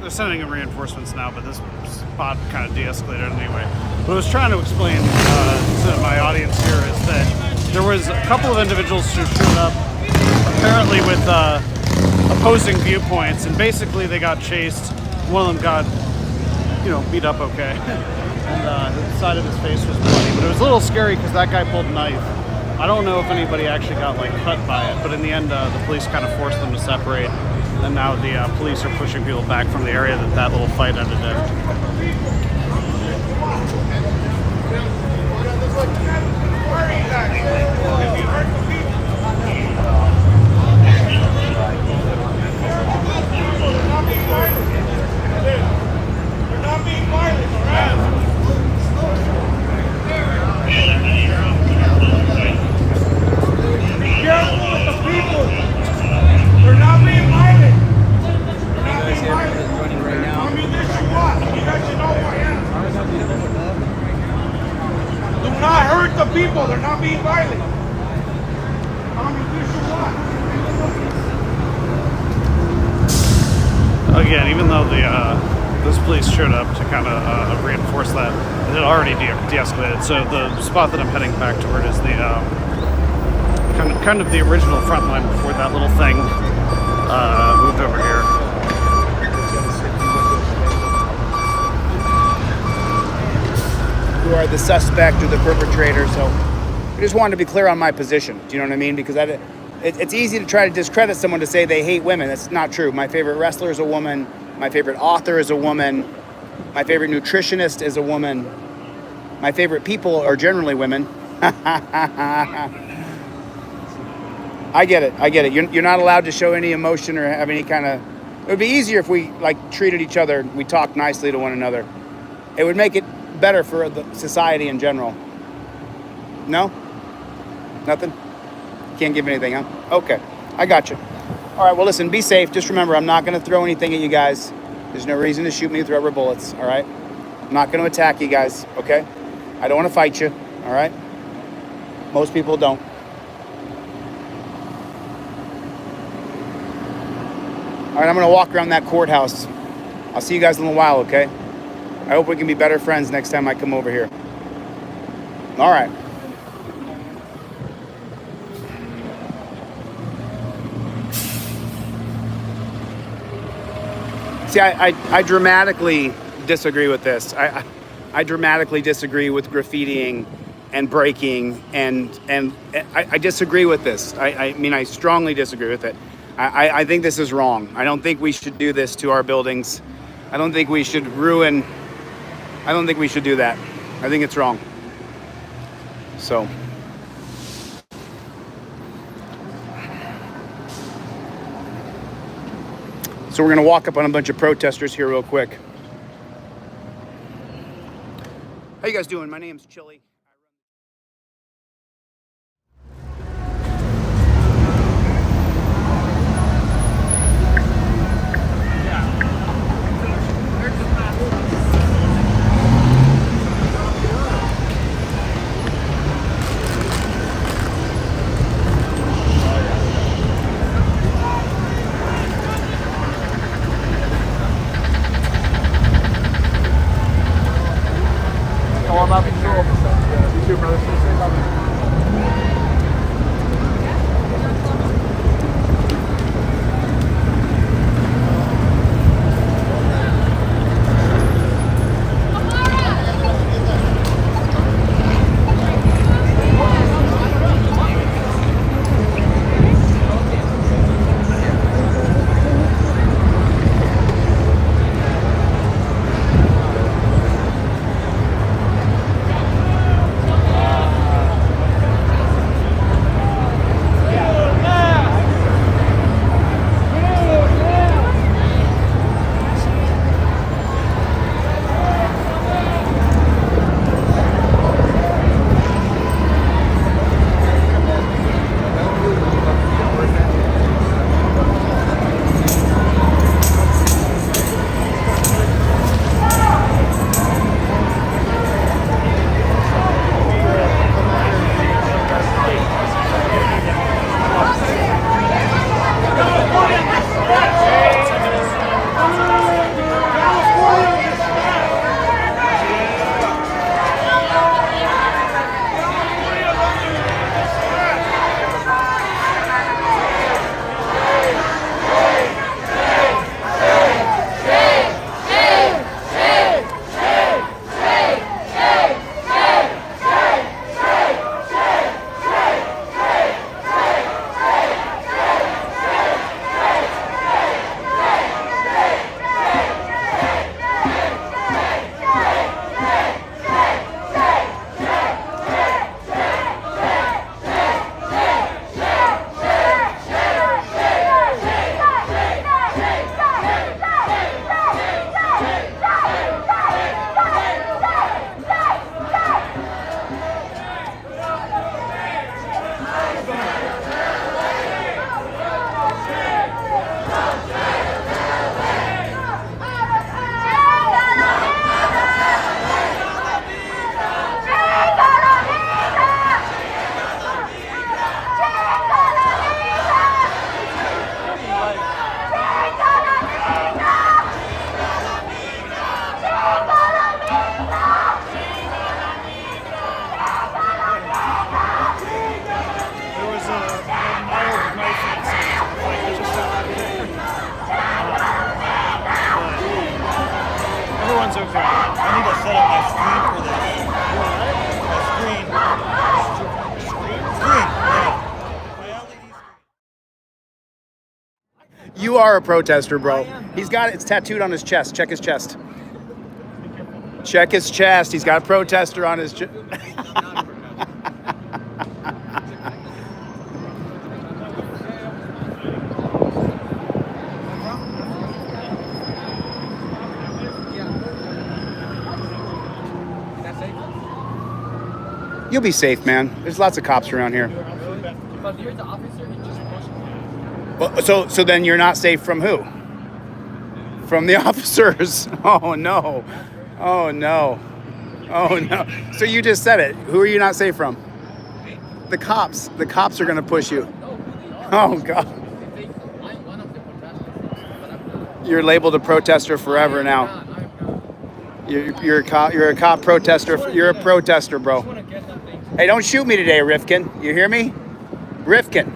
[SPEAKER 5] they're sending in reinforcements now, but this spot kind of de-escalated anyway. What I was trying to explain to my audience here is that there was a couple of individuals who showed up apparently with opposing viewpoints, and basically they got chased. One of them got, beat up okay. And the side of his face was bloody, but it was a little scary because that guy pulled a knife. I don't know if anybody actually got cut by it, but in the end the police kind of forced them to separate. And now the police are pushing people back from the area that little fight ended in.
[SPEAKER 6] People, they're not being violent.
[SPEAKER 5] Again, even though those police showed up to kind of reinforce that, it had already de-escalated. So the spot that I'm heading back toward is the kind of the original front line before that little thing moved over here.
[SPEAKER 7] Who are the suspect or the perpetrator. So I just wanted to be clear on my position. Do you know what I mean? Because it's easy to try to discredit someone to say they hate women. That's not true. My favorite wrestler is a woman. My favorite author is a woman. My favorite nutritionist is a woman. My favorite people are generally women. I get it. You're not allowed to show any emotion or have any kind of... It would be easier if we treated each other, we talked nicely to one another. It would make it better for the society in general. No? Nothing? Can't give anything, huh? Okay, I got you. All right, well, listen, be safe. Just remember, I'm not going to throw anything at you guys. There's no reason to shoot me with rubber bullets, all right? I'm not going to attack you guys, okay? I don't want to fight you, all right? Most people don't. All right, I'm gonna walk around that courthouse. I'll see you guys in a little while, okay? I hope we can be better friends next time I come over here. All right. See, I dramatically disagree with this. I dramatically disagree with graffitiing and breaking, and I disagree with this. I mean, I strongly disagree with it. I think this is wrong. I don't think we should do this to our buildings. I don't think we should ruin. I don't think we should do that. I think it's wrong. So. So we're gonna walk up on a bunch of protesters here real quick. How you guys doing? My name's Chili. All about control. You too, brother. You are a protester, bro. He's got it. It's tattooed on his chest. Check his chest. Check his chest. He's got a protester on his chest. You'll be safe, man. There's lots of cops around here.
[SPEAKER 4] But you're the officer.
[SPEAKER 7] Well, so then you're not safe from who? From the officers. Oh no. Oh no. Oh no. So you just said it. Who are you not safe from? The cops. The cops are going to push you. Oh God. You're labeled a protester forever now. You're a cop. You're a cop protester. You're a protester, bro. Hey, don't shoot me today, Rifkin. You hear me? Rifkin.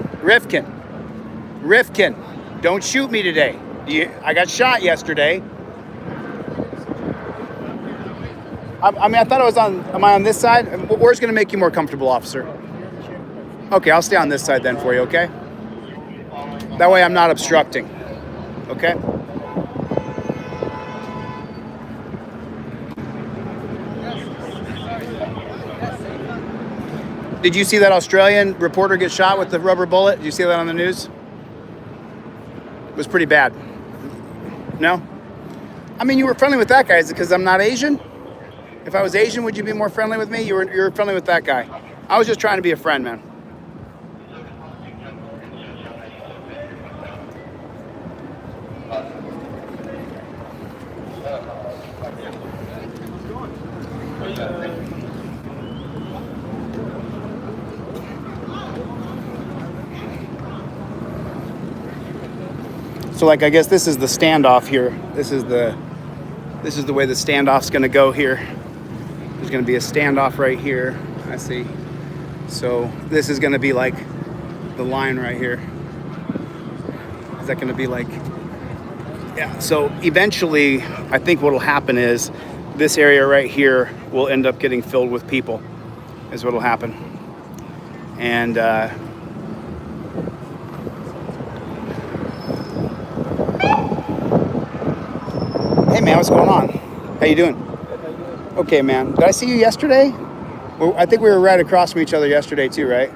[SPEAKER 7] Don't shoot me today. I got shot yesterday. I mean, I thought I was on. Am I on this side? Where's going to make you more comfortable, officer? Okay, I'll stay on this side then for you. Okay. That way I'm not obstructing. Okay. Did you see that Australian reporter get shot with the rubber bullet? Did you see that on the news? It was pretty bad. No? I mean, you were friendly with that guy. Is it because I'm not Asian? If I was Asian, would you be more friendly with me? You're friendly with that guy. I was just trying to be a friend, man. So like, I guess this is the standoff here. This is the way the standoff's gonna go here. There's gonna be a standoff right here. I see. So this is gonna be like the line right here. Is that gonna be like, yeah. So eventually, I think what'll happen is this area right here will end up getting filled with people, is what'll happen. And hey man, what's going on? How you doing? Okay, man. Did I see you yesterday? Well, I think we were right across from each other yesterday too, right?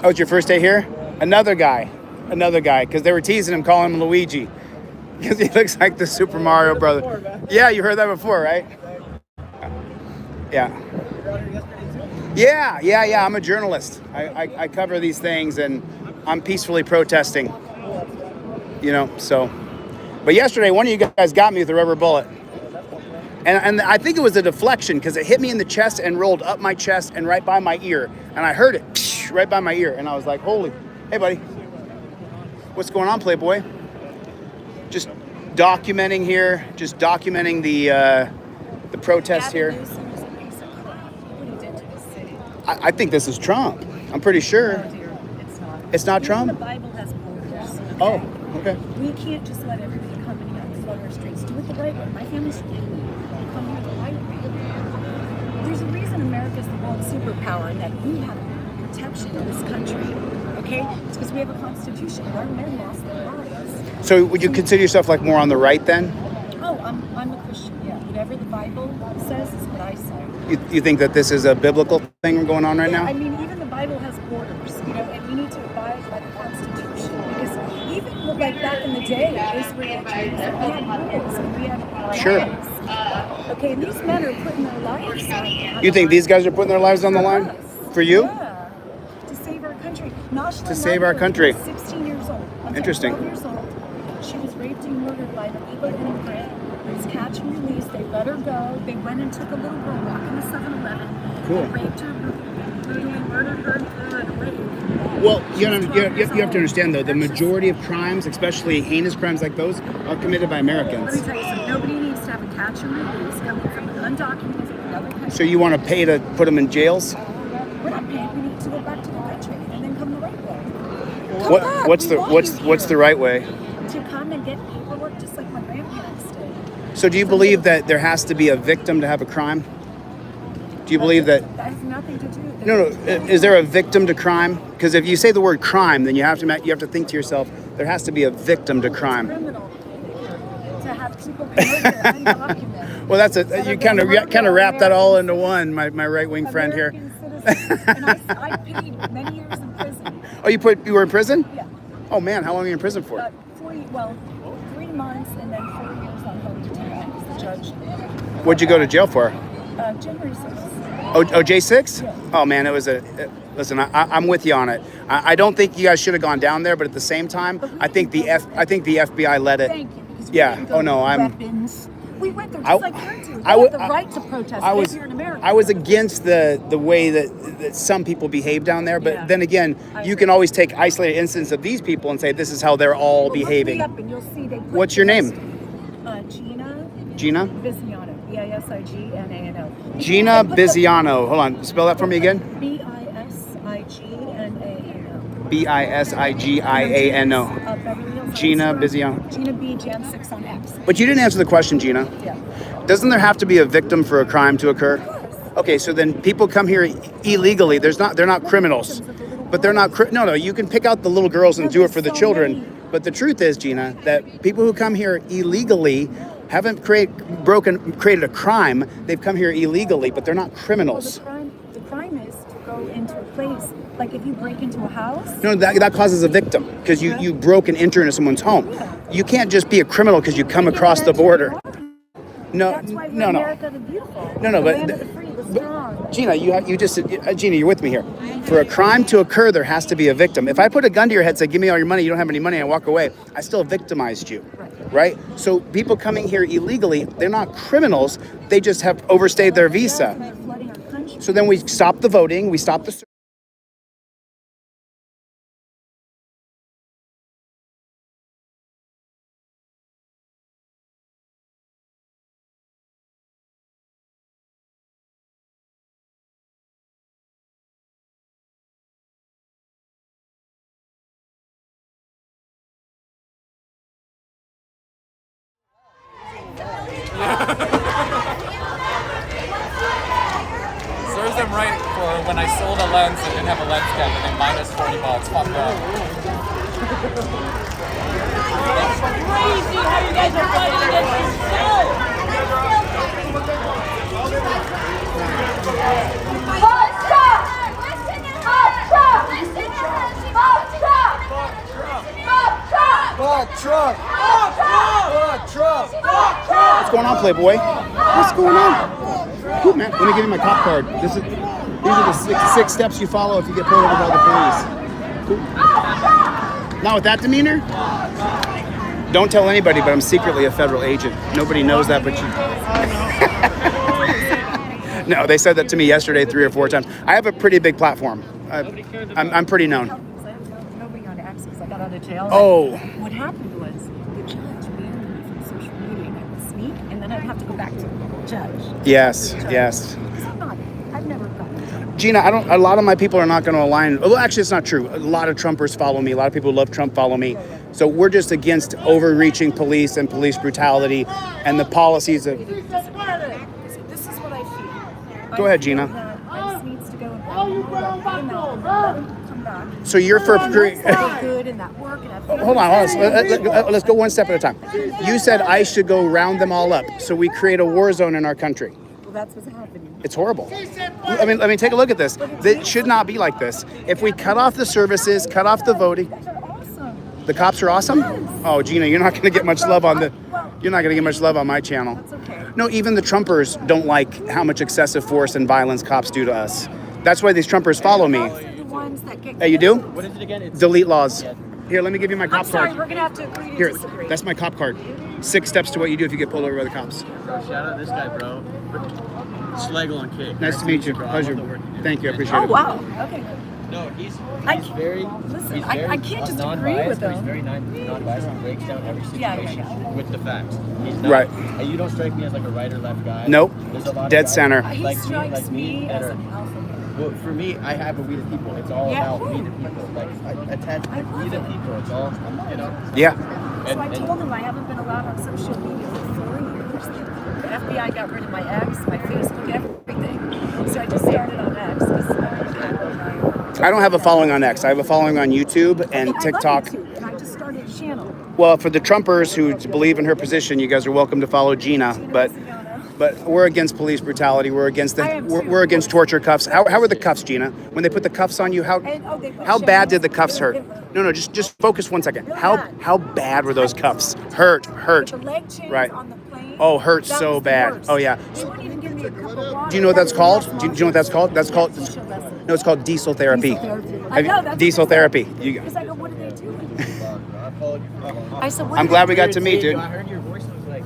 [SPEAKER 7] Oh, it's your first day here? Another guy, because they were teasing him, calling him Luigi, because he looks like the Super Mario brother. Yeah, you heard that before, right? Yeah. Yeah. I'm a journalist. I cover these things, and I'm peacefully protesting. You know, so. But yesterday, one of you guys got me with a rubber bullet. And I think it was a deflection because it hit me in the chest and rolled up my chest and right by my ear. And I heard it right by my ear. And I was like, holy, hey, buddy. What's going on, Playboy? Just documenting here, just documenting the protest here. I think this is Trump. I'm pretty sure.
[SPEAKER 6] No, dear, it's not.
[SPEAKER 7] It's not Trump?
[SPEAKER 6] The Bible has borders. Okay?
[SPEAKER 7] Oh, okay.
[SPEAKER 6] We can't just let everybody come and flood our streets. Do it the right way. My family's from Italy. Come here the right way. There's a reason America's the world superpower and that we have protection in this country. Okay? It's because we have a constitution. Our men lost their lives.
[SPEAKER 7] So would you consider yourself like more on the right then?
[SPEAKER 6] Oh, I'm a Christian, yeah. Whatever the Bible says is what I say.
[SPEAKER 7] You think that this is a biblical thing going on right now?
[SPEAKER 6] I mean, even the Bible has borders, you know, and we need to abide by the Constitution. Because even like back in the day, Israel, Jews, we had rules and we had
[SPEAKER 7] Sure.
[SPEAKER 6] lives. Okay, and these men are putting their lives on.
[SPEAKER 7] You think these guys are putting their lives on the line? For you?
[SPEAKER 6] Yeah, to save our country.
[SPEAKER 7] To save our country.
[SPEAKER 6] 16 years old. Okay,
[SPEAKER 7] Interesting.
[SPEAKER 6] 12 years old. She was raped and murdered by an illegal immigrant. It was catch and release. They let her go. They went and took a little girl walking to 7-Eleven.
[SPEAKER 7] Cool.
[SPEAKER 6] They raped her, brutally murdered her, and threw her in a lake.
[SPEAKER 7] Well, you have to understand though, the majority of crimes, especially heinous crimes like those, are committed by Americans.
[SPEAKER 6] Let me tell you something. Nobody needs to have a catch and release coming from an undocumented from another country.
[SPEAKER 7] So you want to pay to put them in jails?
[SPEAKER 6] We're not paying. We need to go back to the country and then come the right way. Come back.
[SPEAKER 7] What's
[SPEAKER 6] We want you
[SPEAKER 7] the
[SPEAKER 6] here.
[SPEAKER 7] right way?
[SPEAKER 6] To come and get paperwork just like my grandparents did.
[SPEAKER 7] So do you believe that there has to be a victim to have a crime? Do you believe that?
[SPEAKER 6] That has nothing to do with it.
[SPEAKER 7] No. Is there a victim to crime? Because if you say the word crime, then you have to think to yourself, there has to be a victim to crime.
[SPEAKER 6] Criminal to have people commit undocumented.
[SPEAKER 7] Well, you kind of wrap that all into one. My right wing friend here.
[SPEAKER 6] And I paid many years in prison.
[SPEAKER 7] Oh, you were in prison?
[SPEAKER 6] Yeah.
[SPEAKER 7] Oh man, how long were you in prison for?
[SPEAKER 6] 3 months and then 4 years on home detention because the judge.
[SPEAKER 7] What'd you go to jail for?
[SPEAKER 6] January 6th.
[SPEAKER 7] Oh, J6?
[SPEAKER 6] Yeah.
[SPEAKER 7] Oh man, it was listen, I'm with you on it. I don't think you guys should have gone down there, but at the same time, I think the FBI let it.
[SPEAKER 6] Thank you.
[SPEAKER 7] Yeah. Oh no,
[SPEAKER 6] weapons. We went there just like you're doing. They have the right to protest if you're in America.
[SPEAKER 7] I was against the way that some people behave down there, but then again, you can always take isolated instances of these people and say this is how they're all behaving.
[SPEAKER 6] Look me up and you'll see they put
[SPEAKER 7] What's your name?
[SPEAKER 6] Gina Biziano. Bisigano.
[SPEAKER 7] Gina Biziano. Hold on. Spell that for me again. Bisigano. Gina Biziano.
[SPEAKER 6] Gina B. Jan 6 on X.
[SPEAKER 7] But you didn't answer the question, Gina.
[SPEAKER 6] Yeah.
[SPEAKER 7] Doesn't there have to be a victim for a crime to occur? Okay, so then people come here illegally. They're not criminals. But they're not no, you can pick out the little girls and do it for the children. But the truth is, Gina, that people who come here illegally haven't created a crime. They've come here illegally, but they're not criminals.
[SPEAKER 6] Well, the crime is to go into a place, like if you break into a house.
[SPEAKER 7] No, that causes a victim because you broke and entered into someone's home. You can't just be a criminal because you come across the border. No,
[SPEAKER 6] That's why
[SPEAKER 7] no.
[SPEAKER 6] America the beautiful.
[SPEAKER 7] No,
[SPEAKER 6] the
[SPEAKER 7] but
[SPEAKER 6] land of the free, the strong.
[SPEAKER 7] Gina, Gina, you're with me here. For a crime to occur, there has to be a victim. If I put a gun to your head and say, give me all your money, you don't have any money, and I walk away, I still victimized you, right? So people coming here illegally, they're not criminals, they just have overstayed their visa. So then we stop the voting, we stop the...
[SPEAKER 4] Serves them right for when I sold a lens and didn't have a lens cap and then minus $40. Fuck that.
[SPEAKER 9] Crazy how you guys are fighting against yourself.
[SPEAKER 7] What's going on, Playboy? What's going on? Cool, man. Let me give you my cop card. These are the six steps you follow if you get pulled over by the police. Cool. Now with that demeanor, don't tell anybody, but I'm secretly a federal agent. Nobody knows that but you. No, they said that to me yesterday 3 or 4 times. I have a pretty big platform. I'm pretty known.
[SPEAKER 6] Nobody on X because I got out of jail.
[SPEAKER 7] Oh.
[SPEAKER 6] What happened was the judge banned me from social media and I would speak and then I'd have to go back to the judge.
[SPEAKER 7] Yes.
[SPEAKER 6] I've never gotten it.
[SPEAKER 7] Gina, a lot of my people are not going to align. Well, actually, it's not true. A lot of Trumpers follow me. A lot of people who love Trump follow me. So we're just against overreaching police and police brutality and the policies of...
[SPEAKER 6] This is what I feel.
[SPEAKER 7] Go ahead, Gina.
[SPEAKER 6] X needs to go and come back.
[SPEAKER 7] So you're for...
[SPEAKER 6] good in that work and
[SPEAKER 7] Hold on. Let's go one step at a time. You said I should go round them all up. So we create a war zone in our country.
[SPEAKER 6] Well, that's what's happening.
[SPEAKER 7] It's horrible. I mean, take a look at this. It should not be like this. If we cut off the services, cut off the voting... The cops are awesome? Oh, Gina, you're not going to get much love on my channel.
[SPEAKER 6] That's okay.
[SPEAKER 7] No, even the Trumpers don't like how much excessive force and violence cops do to us. That's why these Trumpers follow me. Hey, you do?
[SPEAKER 4] What is it again?
[SPEAKER 7] Delete laws. Here, let me give you my cop
[SPEAKER 6] sorry,
[SPEAKER 7] card.
[SPEAKER 6] we're going to have to agree to
[SPEAKER 7] Here,
[SPEAKER 6] disagree.
[SPEAKER 7] that's my cop card. 6 steps to what you do if you get pulled over by the cops.
[SPEAKER 4] Bro, shout out this guy, bro. Schlegel on kick.
[SPEAKER 7] Nice to meet you. Pleasure. Thank you. I appreciate it.
[SPEAKER 6] Oh, wow. Okay.
[SPEAKER 4] No, he's
[SPEAKER 6] very. Listen, I can't just agree with him.
[SPEAKER 4] He's very non-biased. He breaks down every situation with the facts. He's not,
[SPEAKER 7] right.
[SPEAKER 4] And you don't strike me as like a right or left guy.
[SPEAKER 7] Nope.
[SPEAKER 4] There's a lot
[SPEAKER 7] Dead
[SPEAKER 4] of
[SPEAKER 7] center.
[SPEAKER 6] He strikes me as an alpha male.
[SPEAKER 4] Well, for me, I have a we the people. It's all about we the people. Like attach we the people. It's all, you know.
[SPEAKER 7] Yeah.
[SPEAKER 6] So I told him I haven't been allowed on social media for 4 years. The FBI got rid of my X, my Facebook, everything. So I just started on X.
[SPEAKER 7] I don't have a following on X. I have a following on YouTube and TikTok.
[SPEAKER 6] I love YouTube, and I just started a channel.
[SPEAKER 7] Well, for the Trumpers who believe in her position, you guys are welcome to follow Gina. But we're against police brutality. We're against we're against torture cuffs. How are the cuffs, Gina? When they put the cuffs on you, how bad did the cuffs hurt? No, just focus 1 second. How bad were those cuffs? Hurt.
[SPEAKER 6] The leg chains
[SPEAKER 7] Right.
[SPEAKER 6] on the plane.
[SPEAKER 7] Oh, hurt so bad. Oh yeah.
[SPEAKER 6] They wouldn't even give me a cup of water.
[SPEAKER 7] Do you know what that's called? Do you know what that's called? No, it's called diesel therapy.
[SPEAKER 6] I know, that's
[SPEAKER 7] diesel
[SPEAKER 6] what they
[SPEAKER 7] therapy.
[SPEAKER 6] said. Because I go, what are they doing? I said, what
[SPEAKER 7] I'm
[SPEAKER 6] are
[SPEAKER 7] glad
[SPEAKER 6] they
[SPEAKER 7] we got to meet, dude.
[SPEAKER 4] I heard your voice was like,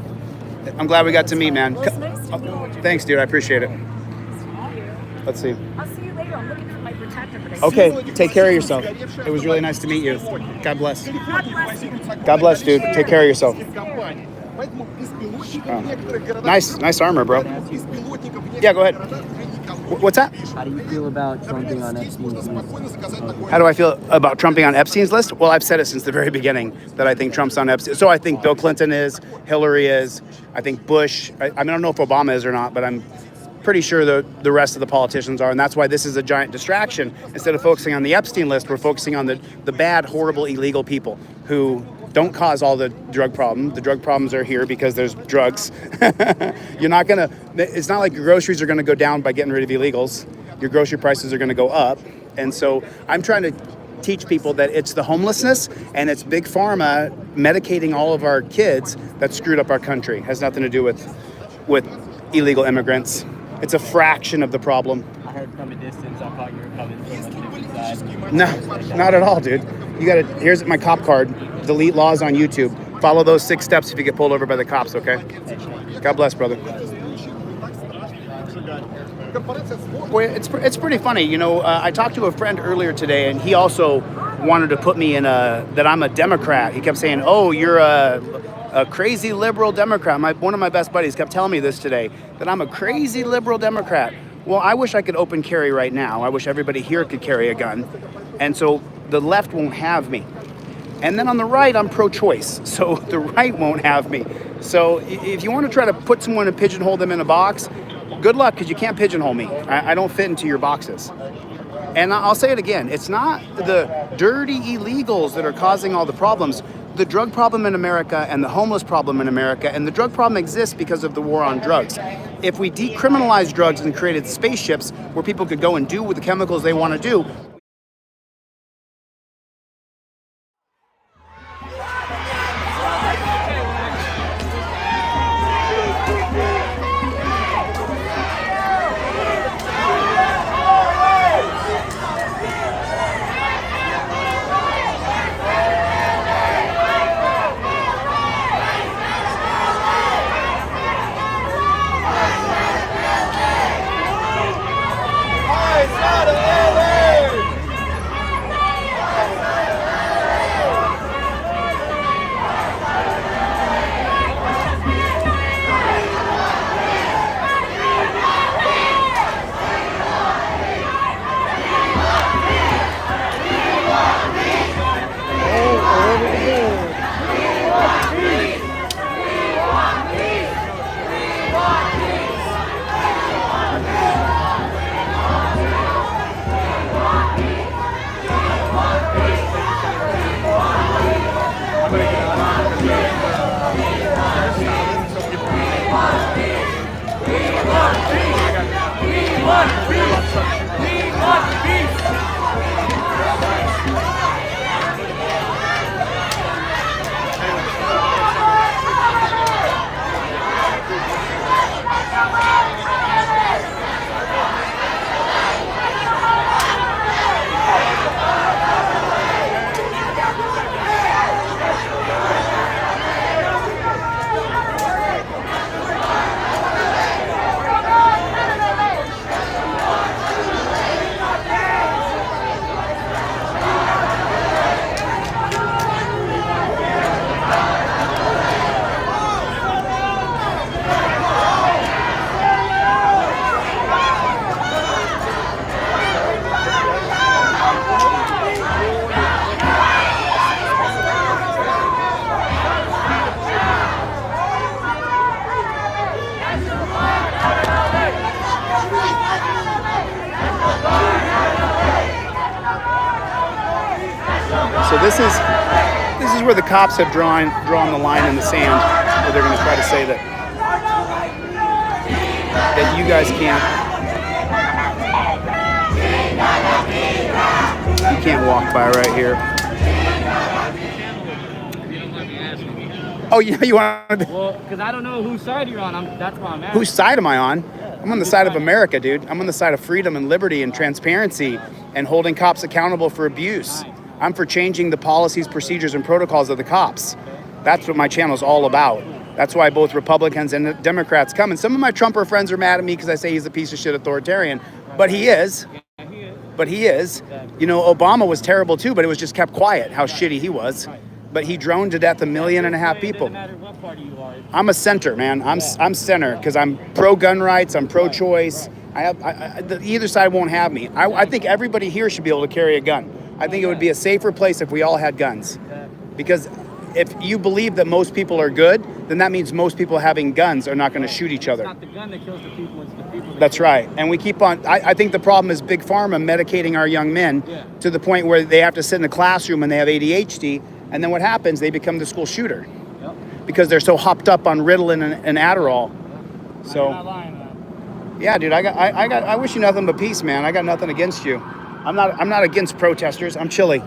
[SPEAKER 7] I'm glad we got to meet, man.
[SPEAKER 6] Well, it's nice to meet you.
[SPEAKER 7] Thanks, dude. I appreciate it. Let's see.
[SPEAKER 6] I'll see you later. I'm looking for my protector, but I see
[SPEAKER 7] Okay,
[SPEAKER 6] you.
[SPEAKER 7] take care of yourself. It was really nice to meet you. God bless.
[SPEAKER 6] God bless you.
[SPEAKER 7] God bless, dude. Take care of yourself. Nice armor, bro. Yeah, go ahead. What's that?
[SPEAKER 4] How do you feel about trumping on Epstein's list?
[SPEAKER 7] How do I feel about trumping on Epstein's list? Well, I've said it since the very beginning that I think Trump's on Epstein. So I think Bill Clinton is, Hillary is, I think Bush. I don't know if Obama is or not, but I'm pretty sure the rest of the politicians are, and that's why this is a giant distraction. Instead of focusing on the Epstein list, we're focusing on the bad, horrible, illegal people who don't cause all the drug problem. The drug problems are here because there's drugs. It's not like your groceries are gonna go down by getting rid of illegals. Your grocery prices are gonna go up. And so I'm trying to teach people that it's the homelessness and it's big pharma medicating all of our kids that screwed up our country. It has nothing to do with illegal immigrants. It's a fraction of the problem.
[SPEAKER 4] I heard from a distance, I thought you were coming from a different side.
[SPEAKER 7] No, not at all, dude. Here's my cop card. Delete laws on YouTube. Follow those 6 steps if you get pulled over by the cops, okay? God bless, brother. Well, it's pretty funny. You know, I talked to a friend earlier today, and he also wanted to put me in that I'm a Democrat. He kept saying, oh, you're a crazy liberal Democrat. One of my best buddies kept telling me this today, that I'm a crazy liberal Democrat. Well, I wish I could open carry right now. I wish everybody here could carry a gun. And so the left won't have me. And then on the right, I'm pro-choice. So the right won't have me. So if you want to try to put someone and pigeonhole them in a box, good luck, because you can't pigeonhole me. I don't fit into your boxes. And I'll say it again. It's not the dirty illegals that are causing all the problems. The drug problem in America and the homeless problem in America, and the drug problem exists because of the war on drugs. If we decriminalized drugs and created spaceships where people could go and do with the chemicals they want to do, So this is where the cops have drawn the line in the sand, where they're going to try to say that you guys can't walk by right here. Oh yeah, you want?
[SPEAKER 4] Well, because I don't know whose side you're on. That's why I'm asking.
[SPEAKER 7] Whose side am I on? I'm on the side of America, dude. I'm on the side of freedom and liberty and transparency and holding cops accountable for abuse. I'm for changing the policies, procedures, and protocols of the cops. That's what my channel is all about. That's why both Republicans and Democrats come. And some of my Trumper friends are mad at me because I say he's a piece of shit authoritarian. But he is. But he is. You know, Obama was terrible too, but it was just kept quiet how shitty he was. But he droned to death 1.5 million people. I'm a center, man. I'm center because I'm pro-gun rights. I'm pro-choice. Either side won't have me. I think everybody here should be able to carry a gun. I think it would be a safer place if we all had guns. Because if you believe that most people are good, then that means most people having guns are not going to shoot each other.
[SPEAKER 1] It's not the gun that kills the people, it's the people.
[SPEAKER 7] That's right. And we keep on, I think the problem is Big Pharma medicating our young men to the point where they have to sit in a classroom and they have ADHD. And then what happens? They become the school shooter because they're so hopped up on Ritalin and Adderall. So, yeah, dude, I wish you nothing but peace, man. I got nothing against you. I'm not against protesters. I'm chilly.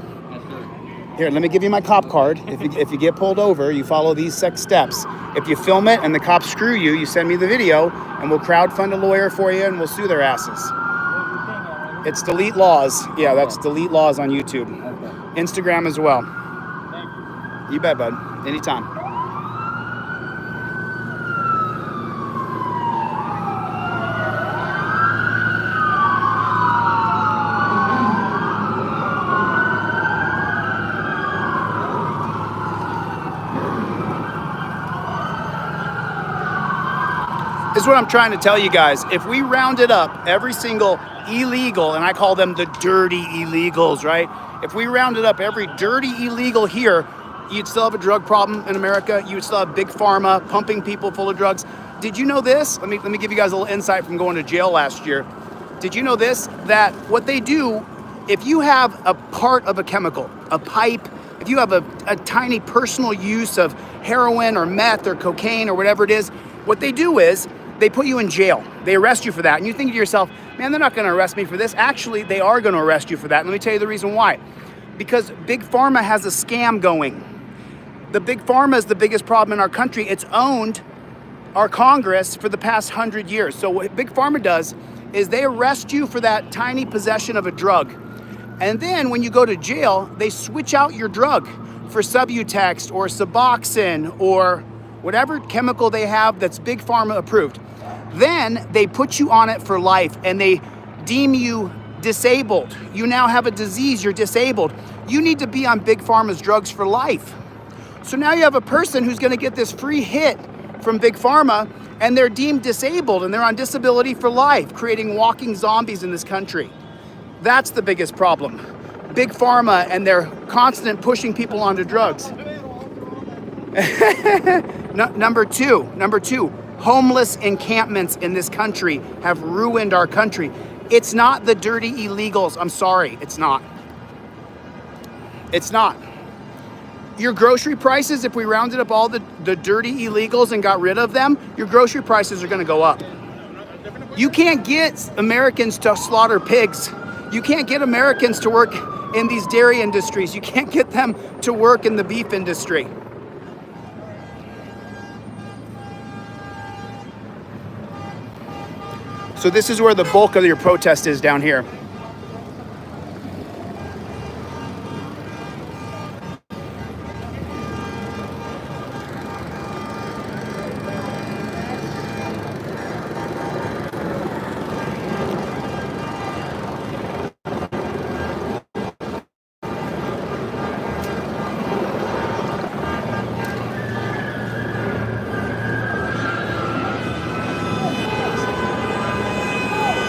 [SPEAKER 7] Here, let me give you my cop card. If you get pulled over, you follow these 6 steps. If you film it and the cops screw you, you send me the video and we'll crowdfund a lawyer for you and we'll sue their asses. It's Delete Laws. Yeah, that's Delete Laws on YouTube. Instagram as well. You bet, bud. Anytime. This is what I'm trying to tell you guys. If we rounded up every single illegal, and I call them the dirty illegals, right? If we rounded up every dirty illegal here, you'd still have a drug problem in America. You would still have Big Pharma pumping people full of drugs. Did you know this? Let me give you guys a little insight from going to jail last year. Did you know this? That what they do, if you have a part of a chemical, a pipe, if you have a tiny personal use of heroin or meth or cocaine or whatever it is, what they do is they put you in jail. They arrest you for that. And you think to yourself, man, they're not going to arrest me for this. Actually, they are going to arrest you for that. And let me tell you the reason why. Because Big Pharma has a scam going. The Big Pharma is the biggest problem in our country. It's owned our Congress for the past 100 years. So what Big Pharma does is they arrest you for that tiny possession of a drug. And then when you go to jail, they switch out your drug for Subutex or Suboxone or whatever chemical they have that's Big Pharma approved. Then they put you on it for life and they deem you disabled. You now have a disease, you're disabled. You need to be on Big Pharma's drugs for life. So now you have a person who's gonna get this free hit from Big Pharma and they're deemed disabled and they're on disability for life, creating walking zombies in this country. That's the biggest problem. Big Pharma and their constant pushing people onto drugs. Number two, homeless encampments in this country have ruined our country. It's not the dirty illegals. I'm sorry, it's not. It's not. Your grocery prices, if we rounded up all the dirty illegals and got rid of them, your grocery prices are gonna go up. You can't get Americans to slaughter pigs. You can't get Americans to work in these dairy industries. You can't get them to work in the beef industry. So this is where the bulk of your protest is down here.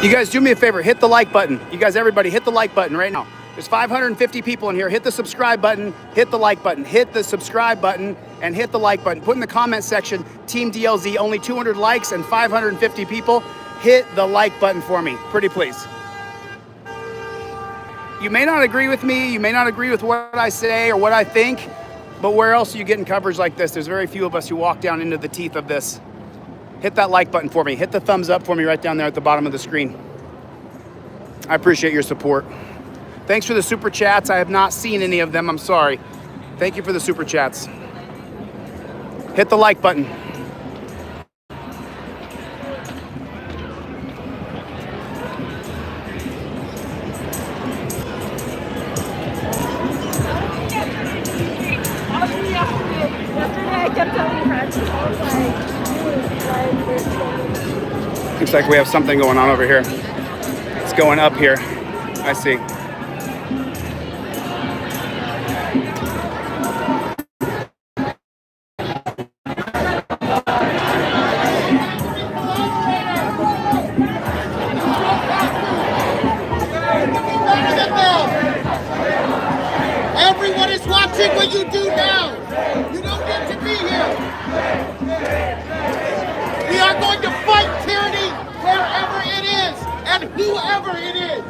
[SPEAKER 7] You guys do me a favor, hit the like button. You guys, everybody, hit the like button right now. There's 550 people in here. Hit the subscribe button, hit the like button, hit the subscribe button, and hit the like button. Put in the comment section, Team DLZ, only 200 likes and 550 people. Hit the like button for me, pretty please. You may not agree with me, you may not agree with what I say or what I think, but where else are you getting coverage like this? There's very few of us who walk down into the teeth of this. Hit that like button for me. Hit the thumbs up for me right down there at the bottom of the screen. I appreciate your support. Thanks for the super chats. I have not seen any of them. I'm sorry. Thank you for the super chats. Hit the like button.
[SPEAKER 6] Yesterday I kept telling friends.
[SPEAKER 7] Looks like we have something going on over here. It's going up here. I see.
[SPEAKER 8] Everyone is watching what you do now. You don't need to be here. We are going to fight tyranny wherever it is and whoever it is.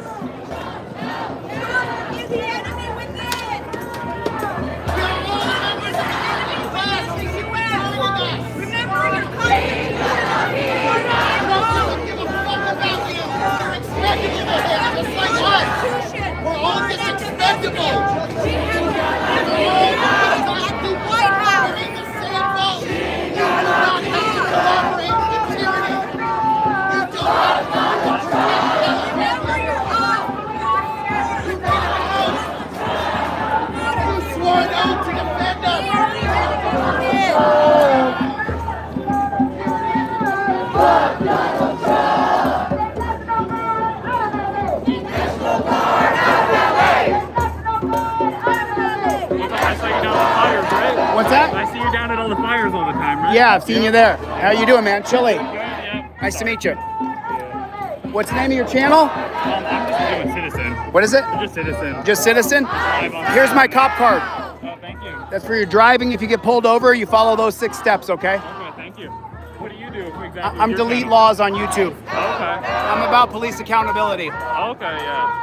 [SPEAKER 8] Is the enemy within? We are all members of the enemy class. The U.S. Remember your country. Don't give a fuck about you. You're expendable here, just like us. We're all just expendable.
[SPEAKER 7] What's that?
[SPEAKER 1] I see you down at all the fires all the time, right?
[SPEAKER 7] Yeah, I've seen you there. How you doing, man? Chilly. Nice to meet you. What's the name of your channel?
[SPEAKER 1] I'm just doing Citizen.
[SPEAKER 7] What is it?
[SPEAKER 1] Just Citizen.
[SPEAKER 7] Just Citizen? Here's my cop card.
[SPEAKER 1] Oh, thank you.
[SPEAKER 7] That's for your driving. If you get pulled over, you follow those 6 steps, okay?
[SPEAKER 1] Okay, thank you. What do you do exactly?
[SPEAKER 7] I'm Delete Laws on YouTube.
[SPEAKER 1] Okay.
[SPEAKER 7] I'm about police accountability.
[SPEAKER 1] Okay, yeah.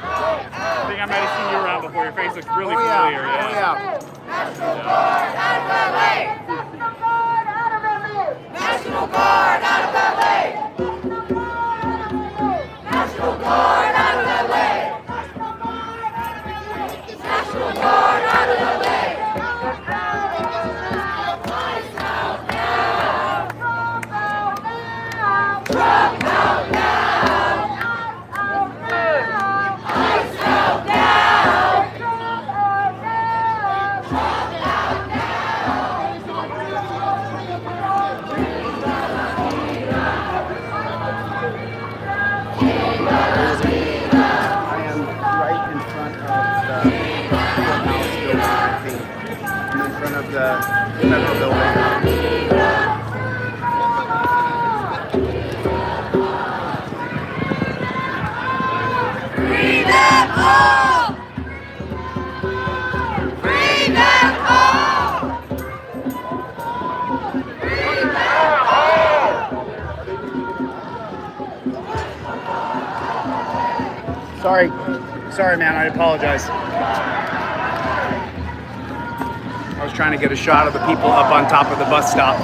[SPEAKER 1] I think I might have seen you around before. Your face looks really
[SPEAKER 7] Oh, yeah.
[SPEAKER 1] familiar. Yeah.
[SPEAKER 7] Oh, yeah.
[SPEAKER 8] National Guard out of LA! National Guard out of LA! National Guard out of LA! National Guard out of LA! Trump out now! Ice out now!
[SPEAKER 7] The federal building.
[SPEAKER 8] Free them all! Free them all! Free them all!
[SPEAKER 7] Sorry, man. I apologize. I was trying to get a shot of the people up on top of the bus stop.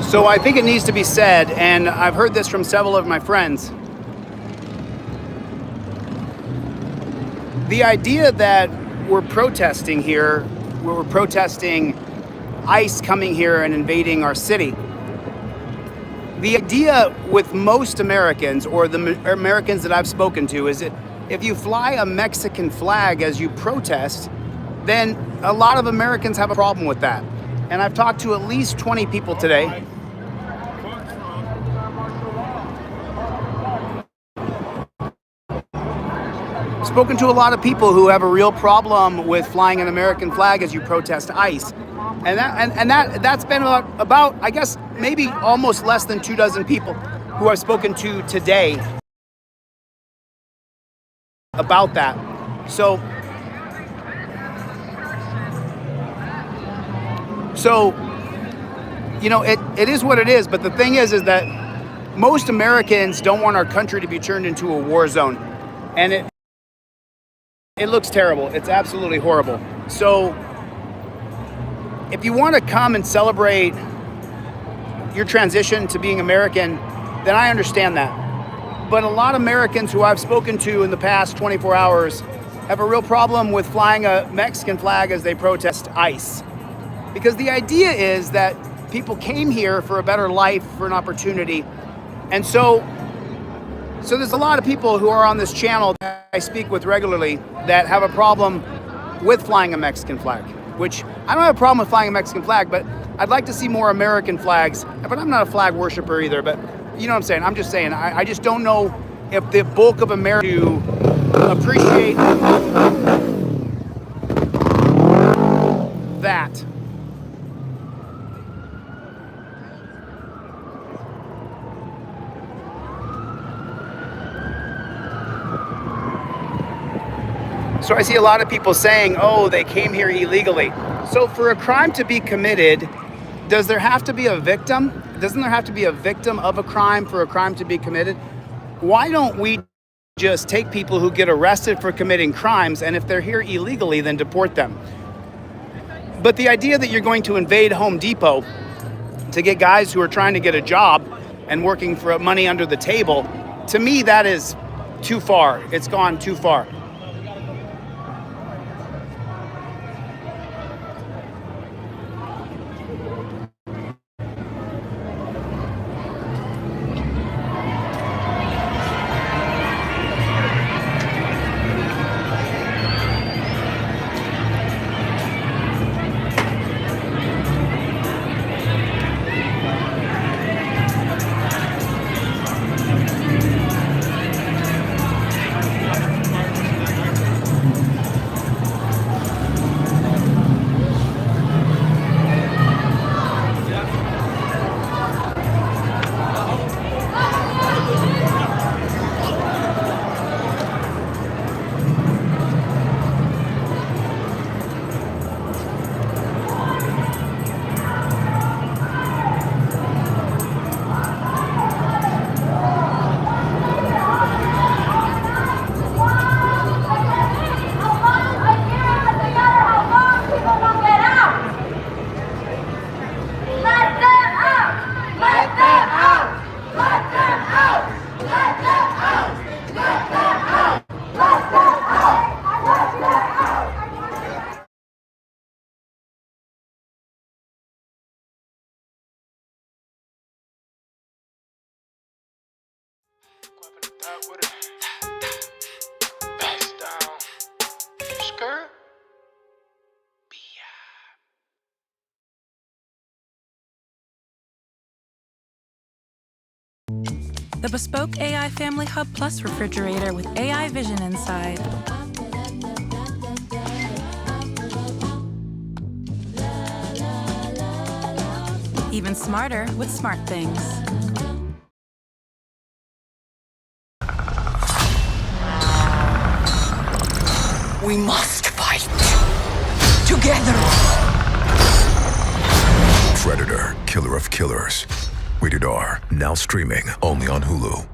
[SPEAKER 7] So I think it needs to be said, and I've heard this from several of my friends. The idea that we're protesting here, we're protesting ICE coming here and invading our city. The idea with most Americans, or the Americans that I've spoken to, is that if you fly a Mexican flag as you protest, then a lot of Americans have a problem with that. And I've talked to at least 20 people today. Spoken to a lot of people who have a real problem with flying an American flag as you protest ICE. And that's been about, I guess, maybe almost less than 24 people who I've spoken to today about that. So, you know, it is what it is, but the thing is that most Americans don't want our country to be turned into a war zone. And it looks terrible. It's absolutely horrible. So, if you want to come and celebrate your transition to being American, then I understand that. But a lot of Americans who I've spoken to in the past 24 hours have a real problem with flying a Mexican flag as they protest ICE. Because the idea is that people came here for a better life, for an opportunity. And so there's a lot of people who are on this channel that I speak with regularly that have a problem with flying a Mexican flag, which I don't have a problem with flying a Mexican flag, but I'd like to see more American flags. But I'm not a flag worshiper either, but you know what I'm saying? I'm just saying, I just don't know if the bulk of America appreciate that. So I see a lot of people saying, oh, they came here illegally. So for a crime to be committed, does there have to be a victim? Doesn't there have to be a victim of a crime for a crime to be committed? Why don't we just take people who get arrested for committing crimes, and if they're here illegally, then deport them? But the idea that you're going to invade Home Depot to get guys who are trying to get a job and working for money under the table, to me, that is too far. It's gone too far.
[SPEAKER 10] The bespoke AI Family Hub Plus refrigerator with AI Vision inside. Even smarter with smart things.
[SPEAKER 11] We must fight together.
[SPEAKER 13] Predator, Killer of Killers. Rated R, now streaming only on Hulu.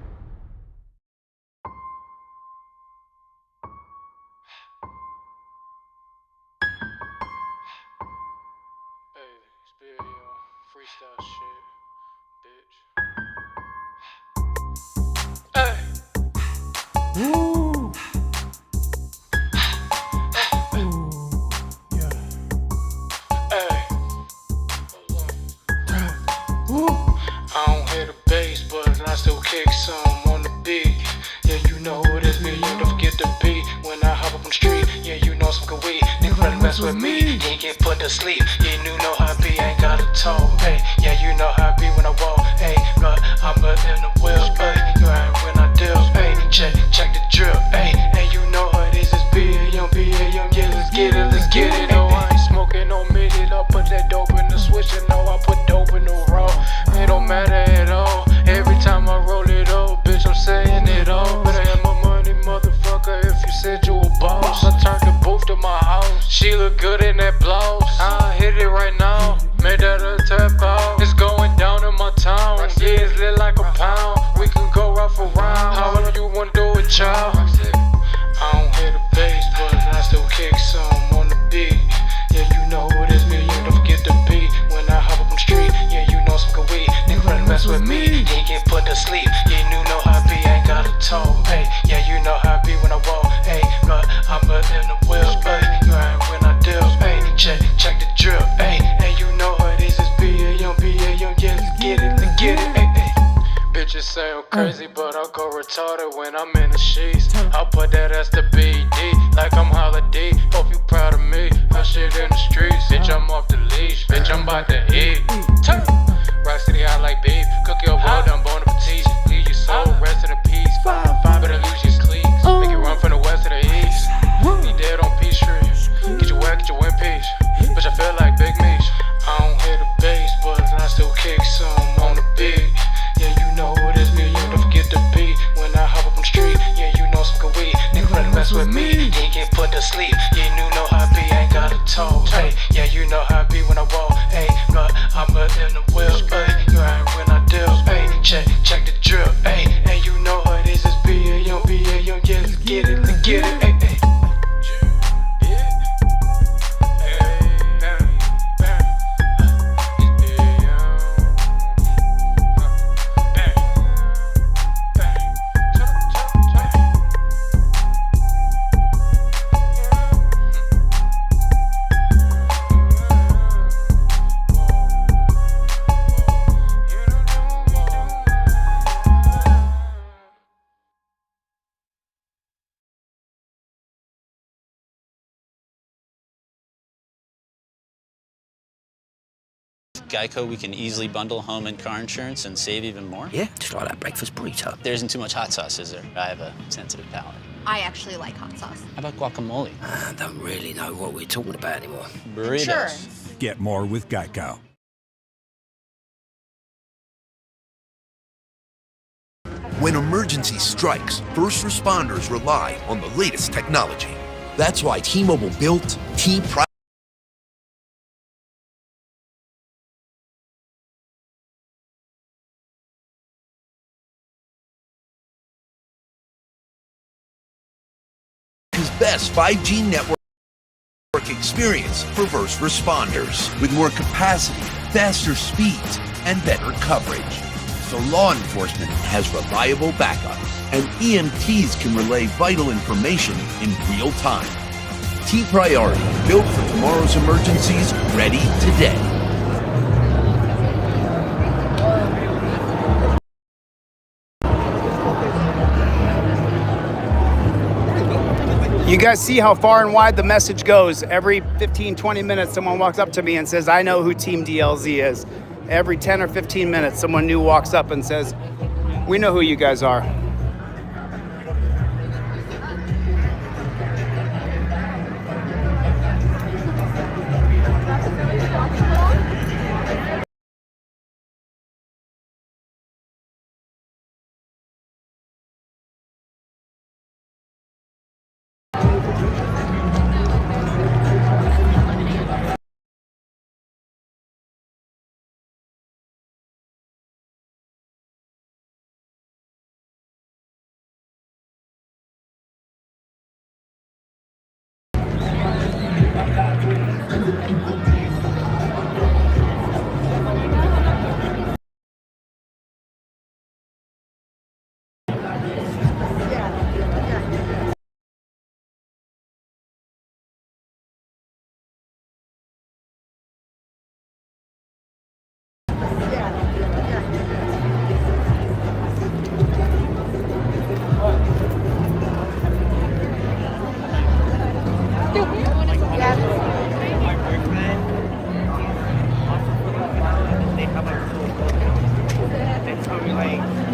[SPEAKER 14] Hey, freestyle shit. Woo!
[SPEAKER 16] I don't hear the bass, but I still kick some on the beat. Yeah, you know who it is, me. You don't forget the beat when I hop up on the street. Yeah, you know some good weed. Nigga really mess with me. You ain't get put to sleep. Yeah, you know how I be. I ain't got a toe. Hey, yeah, you know how I be when I walk. Hey, but I'm in the wheels. Hey, you ain't when I deal. Hey, check the drill. Hey, and you know how it is. It's young, yeah, let's get it, let's get it. No, I ain't smoking no minute. I put that dope in the switch, and no, I put dope in the raw. It don't matter at all. Every time I roll it up, bitch, I'm saying it all. Better have my money, motherfucker, if you said you a boss. I turned the booth to my house. She look good in that blouse. I hit it right now. Made that a tap out. It's going down in my town. Yeah, it's lit like a pound. We can go rough around. However you wanna do it, child. I don't hear the bass, but I still kick some on the beat. Yeah, you know who it is, me. You don't forget the beat when I hop up on the street. Yeah, you know some good weed. Nigga really mess with me. You ain't get put to sleep. Yeah, you know how I be. I ain't got a toe. Hey, yeah, you know how I be when I walk. Hey, but I'm in the wheels. Hey, you ain't when I deal. Hey, check the drill. Hey, and you know how it is. It's young, yeah, let's get it, let's get it. Hey, hey. Bitches say I'm crazy, but I'll go retarded when I'm in the sheets. I'll put that as the BD, like I'm Holiday. Hope you proud of me. I shit in the streets, bitch, I'm off the leash. Bitch, I'm about to eat. Rock City, I like beef. Cook your well done, Bon Appetit. Leave your soul, rest in peace. Five, better lose your cleats. Make it run from the west to the east. Be dead on P Street. Get your whack, get your win piece. Bitch, I feel like Big Meech. I don't hear the bass, but I still kick some on the beat. Yeah, you know who it is, me. You don't forget the beat when I hop up on the street. Yeah, you know some good weed. Nigga really mess with me. You ain't get put to sleep. Yeah, you know how I be. I ain't got a toe. Hey, yeah, you know how I be when I walk. Hey, but I'm in the wheels. Hey, you ain't when I deal. Hey, check the drill. Hey, and you know how it is. It's young, yeah, let's get it, let's get it. Hey, hey.
[SPEAKER 18] Geico, we can easily bundle home and car insurance and save even more.
[SPEAKER 19] Yeah, just like that breakfast burrito.
[SPEAKER 18] There isn't too much hot sauce, is there? I have a sensitive palate.
[SPEAKER 20] I actually like hot sauce.
[SPEAKER 18] How about guacamole?
[SPEAKER 19] I don't really know what we're talking about anymore.
[SPEAKER 18] Burritos.
[SPEAKER 20] Insurance.
[SPEAKER 26] Get more with Geico.
[SPEAKER 27] When emergency strikes, first responders rely on the latest technology. That's why T-Mobile built T-Prime. His best 5G network experience for first responders with more capacity, faster speeds, and better coverage. So law enforcement has reliable backup, and EMTs can relay vital information in real time. T-Priority, built for tomorrow's emergencies, ready today.
[SPEAKER 7] You guys see how far and wide the message goes. Every 15, 20 minutes, someone walks up to me and says, I know who Team DLZ is. Every 10 or 15 minutes, someone new walks up and says, we know who you guys are.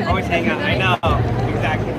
[SPEAKER 4] Always hang out. I know. Exactly.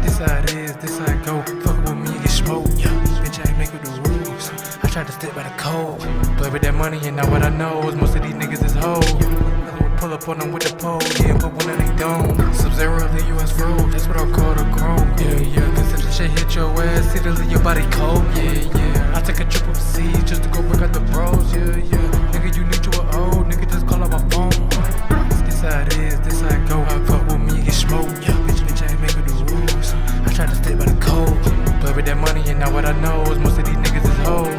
[SPEAKER 14] This how it is, this how it go. Fuck with me and get smoked. Bitch, I ain't make with the rules. I tried to stick by the code. Play with that money and now what I know is most of these niggas is hoes. Pull up on them with the pole, yeah, put one in they dome. Sub-Zero the US road, that's what I call the chrome. Yeah, cause if the shit hit your ass, it'll leave your body cold. Yeah. I take a trip overseas just to go break out the bros. Yeah. Nigga, you need you an old nigga, just call up my phone. This how it is, this how it go. I fuck with me and get smoked. Bitch, I ain't make with the rules. I try to stick by the code. Play with that money and now what I know is most of these niggas is hoes.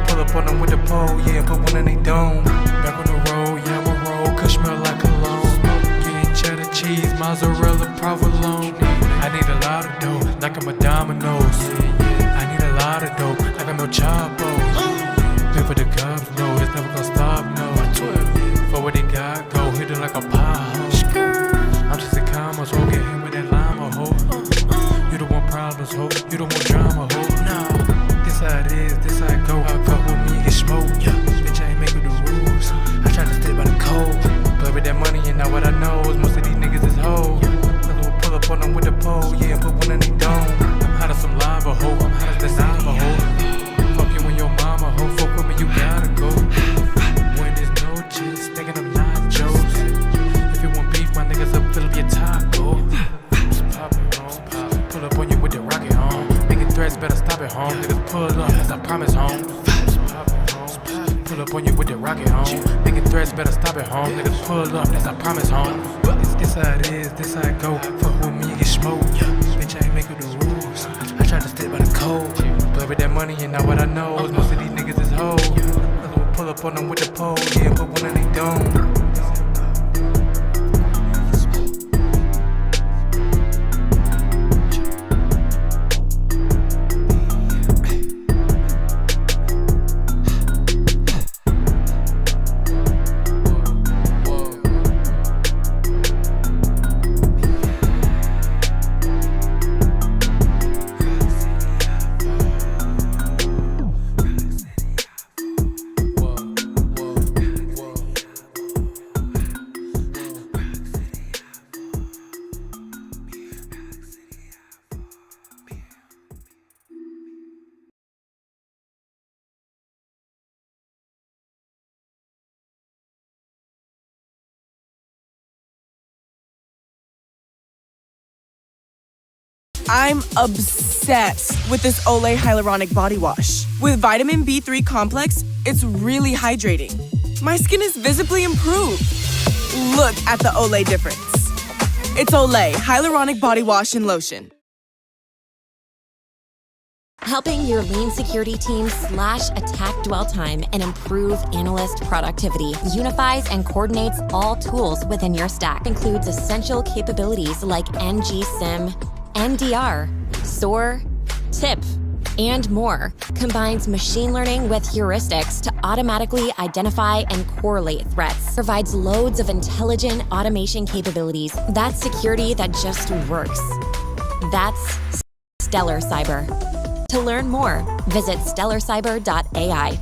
[SPEAKER 14] Pull up on them with the pole, yeah, put one in they dome. Back on the road, yeah, I'm a roll, cause smell like cologne. Getting cheddar cheese, mozzarella, provolone. I need a lot of dough, like I'm a Domino's. I need a lot of dough, like I'm no Chapos. Pay for the Cubs, no, it's never gonna stop, no. For what they got, go hit it like a pothole. I'm just a commas, ho, get hit with that llama, ho. You don't want problems, ho, you don't want drama, ho. Nah, this how it is, this how it go. I fuck with me and get smoked. Bitch, I ain't make with the rules. I try to stay by the code. Play with that money and now what I know is most of these niggas is hoes. Pull up on them with the pole, yeah, put one in they dome. I'm hot as some lava, ho, I'm hot as the lava, ho. Fuck you and your mama, ho, fuck with me, you gotta go. When there's no chicks, thinking of nachos. If you want beef, my niggas up, fill up your taco. Pull up on you with the rocket home. Making threats, better stop it home. Niggas pull up, as I promise home. Pull up on you with the rocket home. Making threats, better stop it home. Niggas pull up, as I promise home. This how it is, this how it go. Fuck with me and get smoked. Bitch, I ain't make with the rules. I try to stick by the code. Play with that money and now what I know is most of these niggas is hoes. Pull up on them with the pole, yeah, put one in they dome.
[SPEAKER 15] I'm obsessed with this Olay Hyaluronic Body Wash. With vitamin B3 complex, it's really hydrating. My skin is visibly improved. Look at the Olay difference. It's Olay Hyaluronic Body Wash and Lotion.
[SPEAKER 2] helping your lean security team slash attack dwell time and improve analyst productivity. Unifies and coordinates all tools within your stack. Includes essential capabilities like NG-SIM, NDR, SOAR, TIP, and more. Combines machine learning with heuristics to automatically identify and correlate threats. Provides loads of intelligent automation capabilities. That's security that just works. That's Stellar Cyber. To learn more, visit stellarcyber.ai.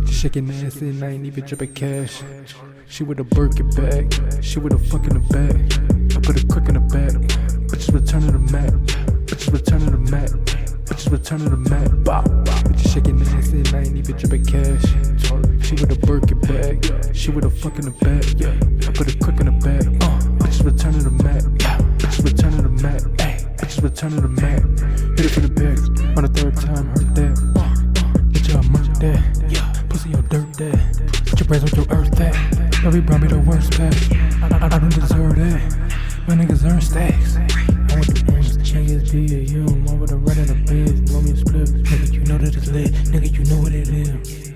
[SPEAKER 14] Shaking ass and I ain't even dripping cash. She with a Birkin bag, she with a fuck in the bag. I put a crook in the back. Bitches return to the mat. Bitches return to the mat. Bitches return to the mat. Bow. Bitches shaking ass and I ain't even dripping cash. She with a Birkin bag, she with a fuck in the bag. I put a crook in the bag. Bitches return to the mat. Bitches return to the mat. Bitches return to the mat. Hit it from the back. On the third time, heard that. Bitch, y'all murked that. Pussy your dirt that. Put your brains on your earth that. Baby brought me the worst pack. I don't deserve that. My niggas earn stacks. I want the M's, niggas be you. I'm over the red of the biz. Blow me a split. Nigga, you know that it's lit. Nigga, you know what it is.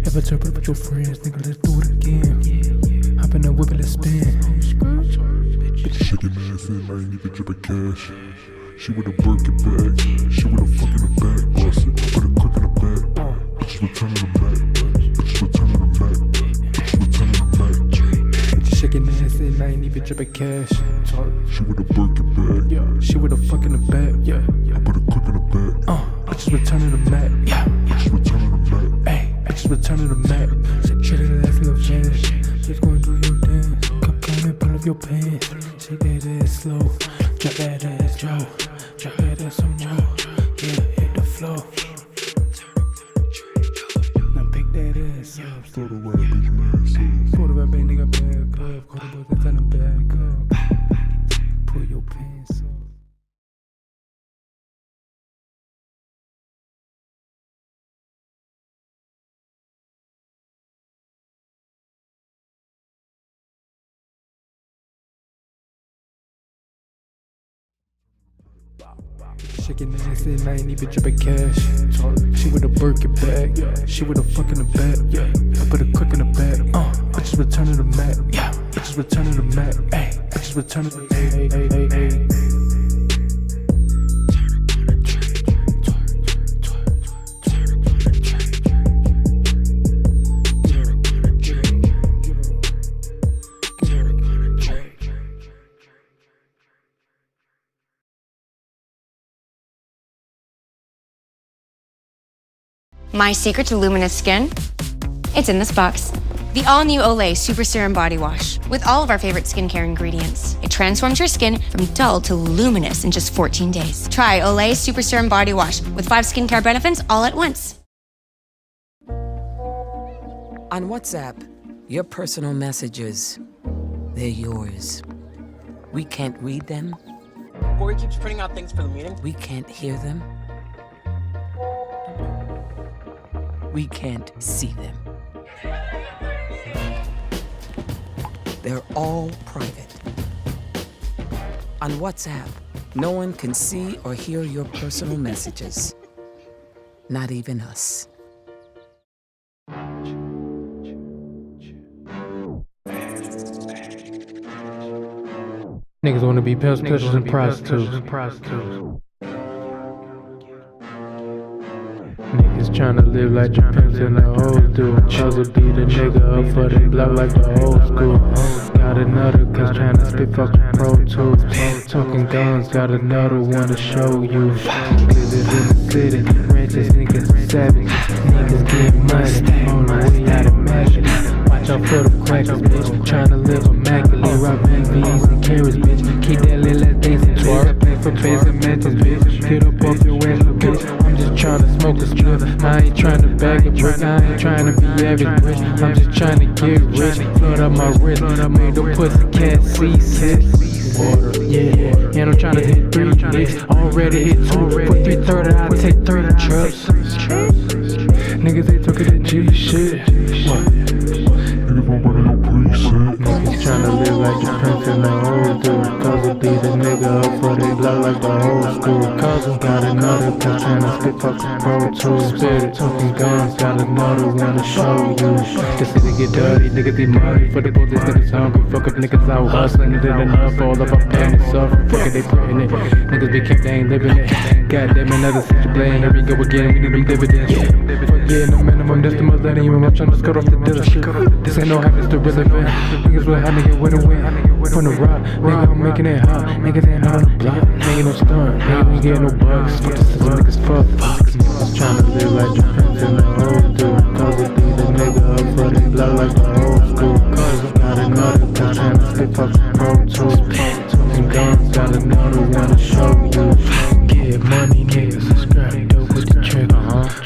[SPEAKER 14] If I turn up with your friends, nigga, let's do it again. Hop in the whip and let's spin.
[SPEAKER 3] Bitch shaking ass and I ain't even dripping cash. She with a Birkin bag, she with a fuck in the bag. Bust it, put a click in the bag. Bitches return to the back. Bitches return to the back. Bitches return to the back.
[SPEAKER 14] Bitch shaking ass and I ain't even dripping cash.
[SPEAKER 3] She with a Birkin bag,
[SPEAKER 14] she with a fuck in the bag.
[SPEAKER 3] I put a click in the bag.
[SPEAKER 14] Bitches return to the mat.
[SPEAKER 3] Bitches return to the mat.
[SPEAKER 14] Bitches return to the mat. Shake that ass little fast. Just going through your dance. Come down and pull up your pants. Shake that ass slow. Drop that ass low. Drop that ass some more. Yeah, hit the floor. Now pick that ass up.
[SPEAKER 3] Throw the right bitch man.
[SPEAKER 14] Pull the right back, nigga, back up. Call the boys that's on the back up. Pull your pants up. Shaking ass and I ain't even dripping cash. She with a Birkin bag, she with a fuck in the bag. I put a crook in the bag. Bitches return to the mat. Bitches return to the mat. Bitches return to the
[SPEAKER 17] My secret to luminous skin? It's in this box. The all-new Olay Super Serum Body Wash with all of our favorite skincare ingredients. It transforms your skin from dull to luminous in just 14 days. Try Olay Super Serum Body Wash with 5 skincare benefits all at once.
[SPEAKER 19] On WhatsApp, your personal messages, they're yours. We can't read them.
[SPEAKER 20] Corey keeps printing out things for the meeting.
[SPEAKER 19] We can't hear them. We can't see them. They're all private. On WhatsApp, no one can see or hear your personal messages. Not even us.
[SPEAKER 14] Niggas wanna be pimps, pushers, and prostitutes. Niggas tryna live like the pimps and the hoes do. Puzzle beat a nigga up for the block like the old school. Got another cause tryna spit fucking Pro Tools. Talking guns, got another one to show you. Glitters in the city, ranches, niggas savage. Niggas get money, on the way out of magic. Watch out for the crackers, bitch. Tryna live immaculate. Rock V's and carrots, bitch. Keep that little ass dancing, bitch. I play for basic mentals, bitch. tryna smoke a split. I ain't tryna bag a brick. I ain't tryna be average rich. I'm just tryna get rich. Flood up my wrist. Made the pussy cat see sip. Water, yeah. And I'm tryna hit 3 licks. Already hit 2. For 330, I take 3 trips. Niggas, they talking that G shit. What? Niggas tryna live like the prince in the old dude. Cause it beat a nigga up for they block like the old school. Cause I got another container, spit fucking pro tools. Spit it, talking guns, got another one to show you. This nigga get dirty, niggas be muddy. For the police, niggas hungry. Fuck up niggas out hustling. Did enough, all of our pain and suffering. Fuck it, they praying it. Niggas be kept, they ain't living it. Goddamn, another city playing. Here we go again, we need them dividends. Fuck yeah, no minimum, that's the millennium. I'm trying to cut off the dealer shit. This ain't no happens to relevant. Niggas will have nigga win a win. From the rock, nigga, I'm making it hot. Niggas ain't on the block. Nigga no stunt, nigga ain't getting no bucks. Fuck this niggas fuck. Niggas tryna live like the prince in the old dude. Cause it beat the nigga up for they block like the old school. Cause I got another container, spit fucking pro tools. Talking guns, got another one to show you. Get money, niggas, subscribe, dope with the trigger,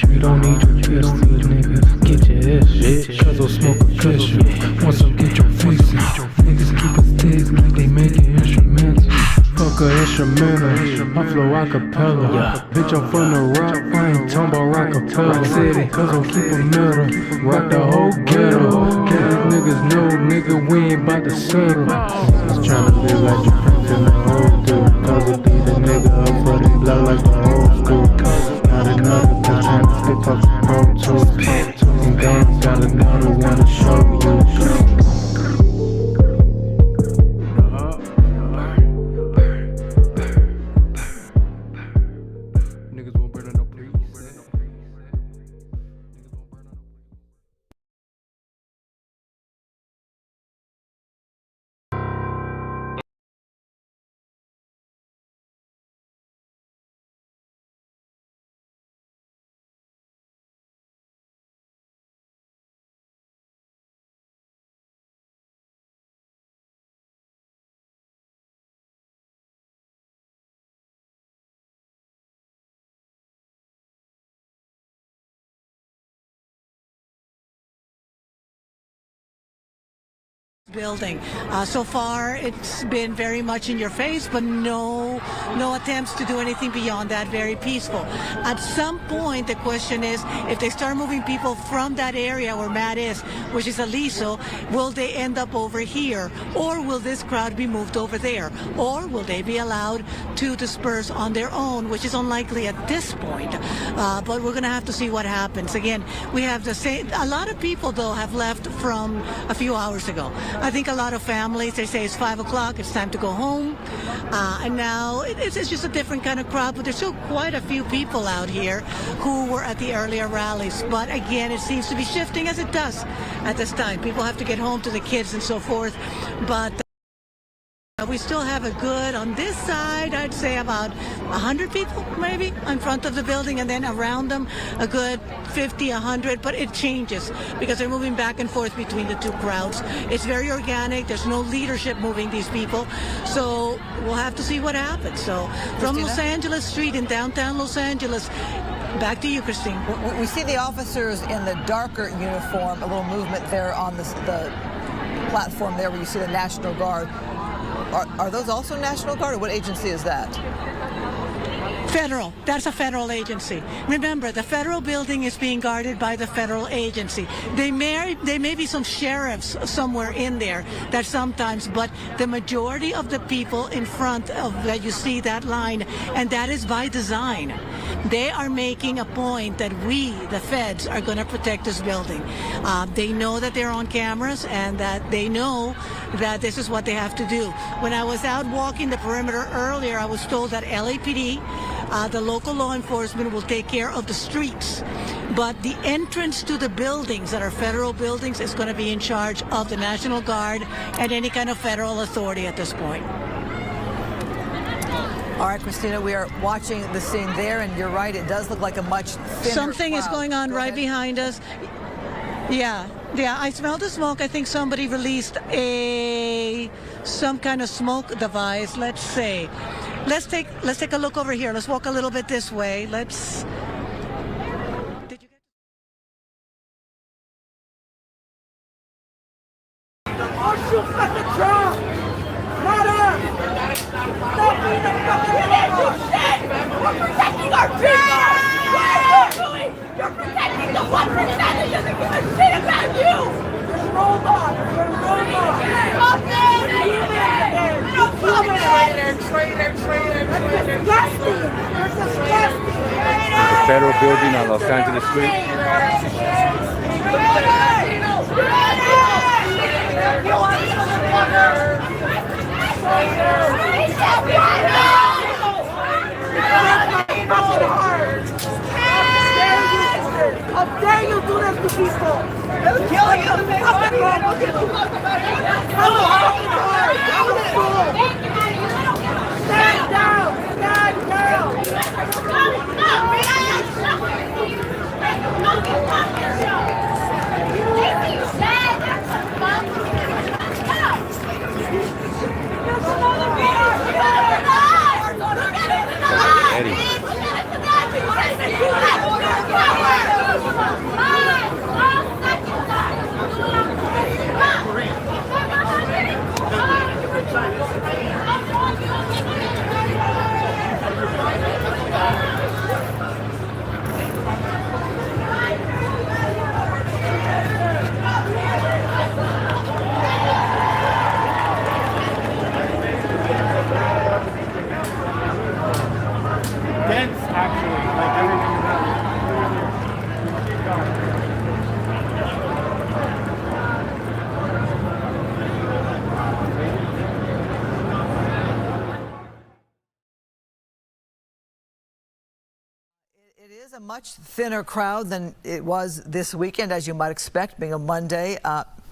[SPEAKER 14] We don't need your pistols, niggas. Get your ass shit. Cause I'll smoke official. Want some, get your face in. Niggas keep us sticks like they making instrumentals. Fuck a instrumental, I flow acapella. Bitch, I'm from the rock, I ain't talking about Rockefeller. Rock City, cause I'll keep a middle. Rock the whole ghetto. These niggas know, nigga, we ain't about to settle. Niggas tryna live like the prince in the old dude. Cause it beat the nigga up for they block like the old school. Cause got another container, spit fucking pro tools. Talking guns, got another one to show you.
[SPEAKER 12] Building. So far, it's been very much in your face, but no attempts to do anything beyond that. Very peaceful. At some point, the question is, if they start moving people from that area where Matt is, which is Aliso, will they end up over here, or will this crowd be moved over there, or will they be allowed to disperse on their own, which is unlikely at this point. But we're going to have to see what happens. Again, we have the same. A lot of people, though, have left from a few hours ago. I think a lot of families, they say it's 5 o'clock, it's time to go home. And now it's just a different kind of crowd, but there's still quite a few people out here who were at the earlier rallies. But again, it seems to be shifting as it does at this time. People have to get home to the kids and so forth. But we still have a good, on this side, I'd say about 100 people maybe in front of the building, and then around them a good 50, 100, but it changes because they're moving back and forth between the two crowds. It's very organic. There's no leadership moving these people. So we'll have to see what happens. So from Los Angeles Street in downtown Los Angeles, back to you, Christine.
[SPEAKER 21] We see the officers in the darker uniform, a little movement there on the platform there where you see the National Guard. Are those also National Guard, or what agency is that?
[SPEAKER 12] Federal. That's a federal agency. Remember, the federal building is being guarded by the federal agency. There may be some sheriffs somewhere in there that sometimes, but the majority of the people in front of that, you see that line, and that is by design. They are making a point that we, the feds, are going to protect this building. They know that they're on cameras and that they know that this is what they have to do. When I was out walking the perimeter earlier, I was told that LAPD, the local law enforcement, will take care of the streets. But the entrance to the buildings that are federal buildings is going to be in charge of the National Guard and any kind of federal authority at this point.
[SPEAKER 21] All right, Christina, we are watching the scene there, and you're right, it does look like a much thinner
[SPEAKER 12] Something
[SPEAKER 21] crowd.
[SPEAKER 12] is going on right behind us. Yeah, I smell the smoke. I think somebody released some kind of smoke device. Let's take a look over here. Let's walk a little bit this way.
[SPEAKER 8] shoot fucking Trump! Not us! Stop being a fucking idiot! We're protecting our people! What are you doing? You're protecting the 1% that doesn't give a shit about you! There's robots! There's robots! Stop this! That's disgusting! That's disgusting!
[SPEAKER 5] Federal building on Los Angeles Street.
[SPEAKER 8] How dare you do this to people? They'll kill you! Stand down! Stand down!
[SPEAKER 1] Dense, actually, like everything about
[SPEAKER 21] It is a much thinner crowd than it was this weekend, as you might expect, being a Monday.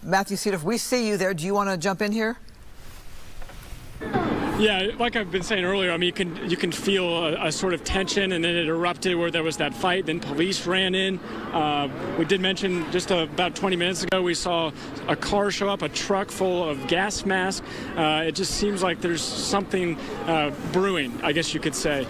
[SPEAKER 21] Matthew Cedar, if we see you there, do you want to jump in here?
[SPEAKER 9] Yeah, like I've been saying earlier, I mean, you can feel a sort of tension, and then it erupted where there was that fight. Then police ran in. We did mention just about 20 minutes ago we saw a car show up, a truck full of gas masks. It just seems like there's something brewing, I guess you could say.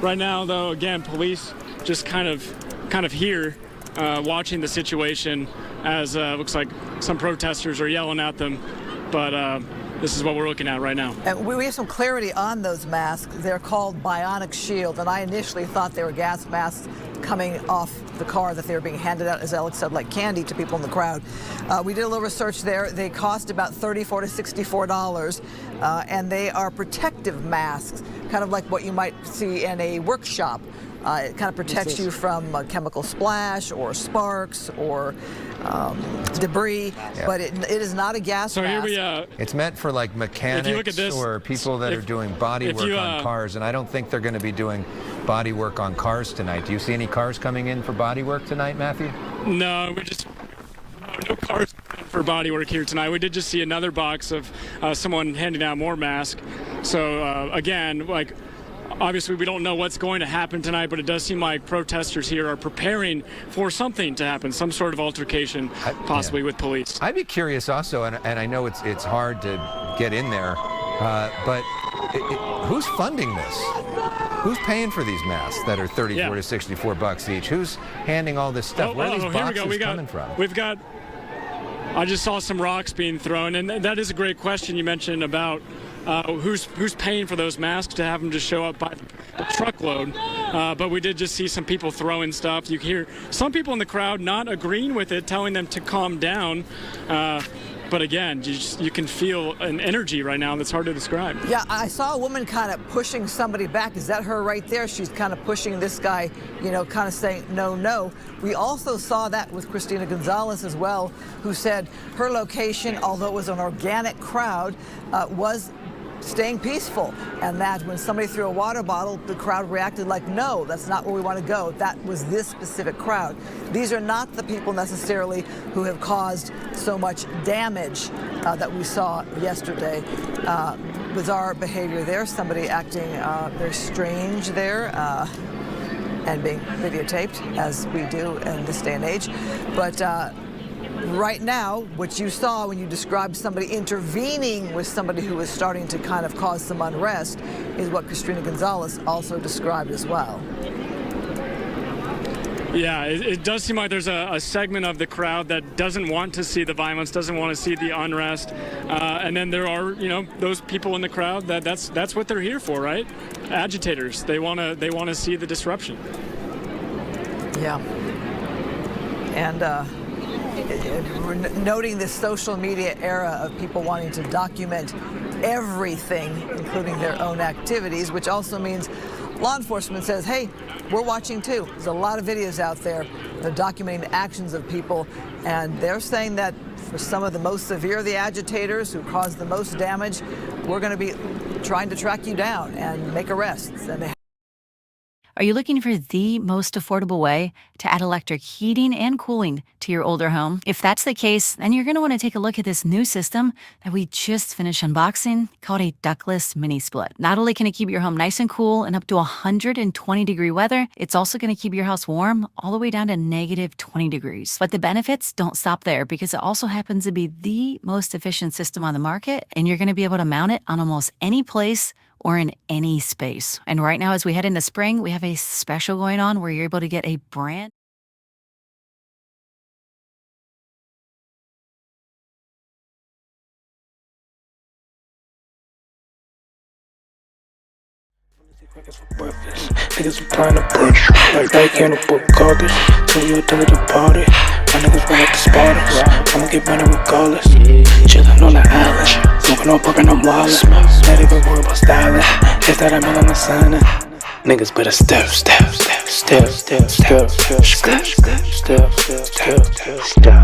[SPEAKER 9] Right now, though, again, police just kind of here watching the situation as looks like some protesters are yelling at them, but. This is what we're looking at right now.
[SPEAKER 21] And we have some clarity on those masks. They're called bionic shield, and I initially thought they were gas masks coming off the car that they were being handed out, as Alex said, like candy to people in the crowd. We did a little research there. They cost about $34 to $64, and they are protective masks, kind of like what you might see in a workshop. It kind of protects you from chemical splash or sparks or debris, but it is not a gas mask.
[SPEAKER 9] Here we,
[SPEAKER 22] it's meant for like mechanics or people that are doing body work on cars, and I don't think they're going to be doing body work on cars tonight. Do you see any cars coming in for body work tonight, Matthew?
[SPEAKER 9] No, no cars for body work here tonight. We did just see another box of someone handing out more masks. So again, like, obviously, we don't know what's going to happen tonight, but it does seem like protesters here are preparing for something to happen, some sort of altercation, possibly with police.
[SPEAKER 22] I'd be curious also, and I know it's hard to get in there, but who's funding this? Who's paying for these masks that are $34 to $64 each? Who's handing all this stuff? Where are these boxes coming from?
[SPEAKER 9] I just saw some rocks being thrown, and that is a great question you mentioned about who's paying for those masks to have them just show up by the truckload. But we did just see some people throwing stuff. You hear some people in the crowd not agreeing with it, telling them to calm down. But again, you can feel an energy right now that's hard to describe.
[SPEAKER 21] Yeah, I saw a woman kind of pushing somebody back. Is that her right there? She's kind of pushing this guy, you know, kind of saying, no, no. We also saw that with Christina Gonzalez as well, who said her location, although it was an organic crowd, was staying peaceful, and that when somebody threw a water bottle, the crowd reacted like, no, that's not where we want to go. That was this specific crowd. These are not the people necessarily who have caused so much damage that we saw yesterday. Bizarre behavior there, somebody acting very strange there, and being videotaped, as we do in this day and age. But right now, what you saw when you described somebody intervening with somebody who was starting to kind of cause some unrest is what Christina Gonzalez also described as well.
[SPEAKER 9] Yeah, it does seem like there's a segment of the crowd that doesn't want to see the violence, doesn't want to see the unrest, and then there are, you know, those people in the crowd that's what they're here for, right? Agitators. They want to see the disruption.
[SPEAKER 21] Yeah. And we're noting this social media era of people wanting to document everything, including their own activities, which also means law enforcement says, hey, we're watching too. There's a lot of videos out there. They're documenting the actions of people, and they're saying that for some of the most severe of the agitators who caused the most damage, we're going to be trying to track you down and make arrests. And
[SPEAKER 6] Are you looking for the most affordable way to add electric heating and cooling to your older home? If that's the case, then you're going to want to take a look at this new system that we just finished unboxing called a ductless mini split. Not only can it keep your home nice and cool in up to 120-degree weather, it's also going to keep your house warm all the way down to -20 degrees. But the benefits don't stop there, because it also happens to be the most efficient system on the market, and you're going to be able to mount it on almost any place or in any space. And right now, as we head into spring, we have a special going on where you're able to get a brand
[SPEAKER 10] Niggas applying the brush like that can of book caucus. Till you done with the party. My niggas run up the Spartans. I'ma get money regardless. Chillin' on the island. Smoking on broken, I'm wildin'. Not even worried about styling. Is that I'm on the signing. Niggas better step, step, step, step, step, step, step, step, step, step, step, step, step.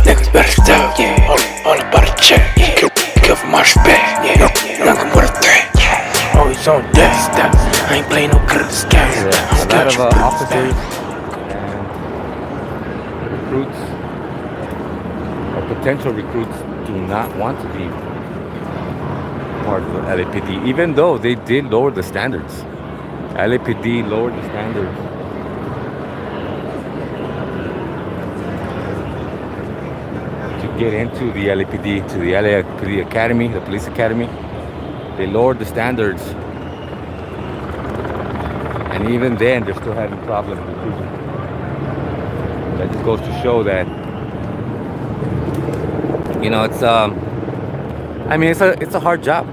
[SPEAKER 10] Niggas better step, yeah. All about a check, yeah. Kill for my respect, yeah. Nothing but a threat, yeah. Always on death, step. I ain't playing no good scam.
[SPEAKER 5] A lot of officers and recruits or potential recruits do not want to be part of the LAPD, even though they did lower the standards. LAPD lowered the standards. Get into the LAPD, to the LAPD Academy, the police academy. They lowered the standards, and even then they're still having problems with recruiting. That just goes to show that, you know, it's I mean, it's a hard job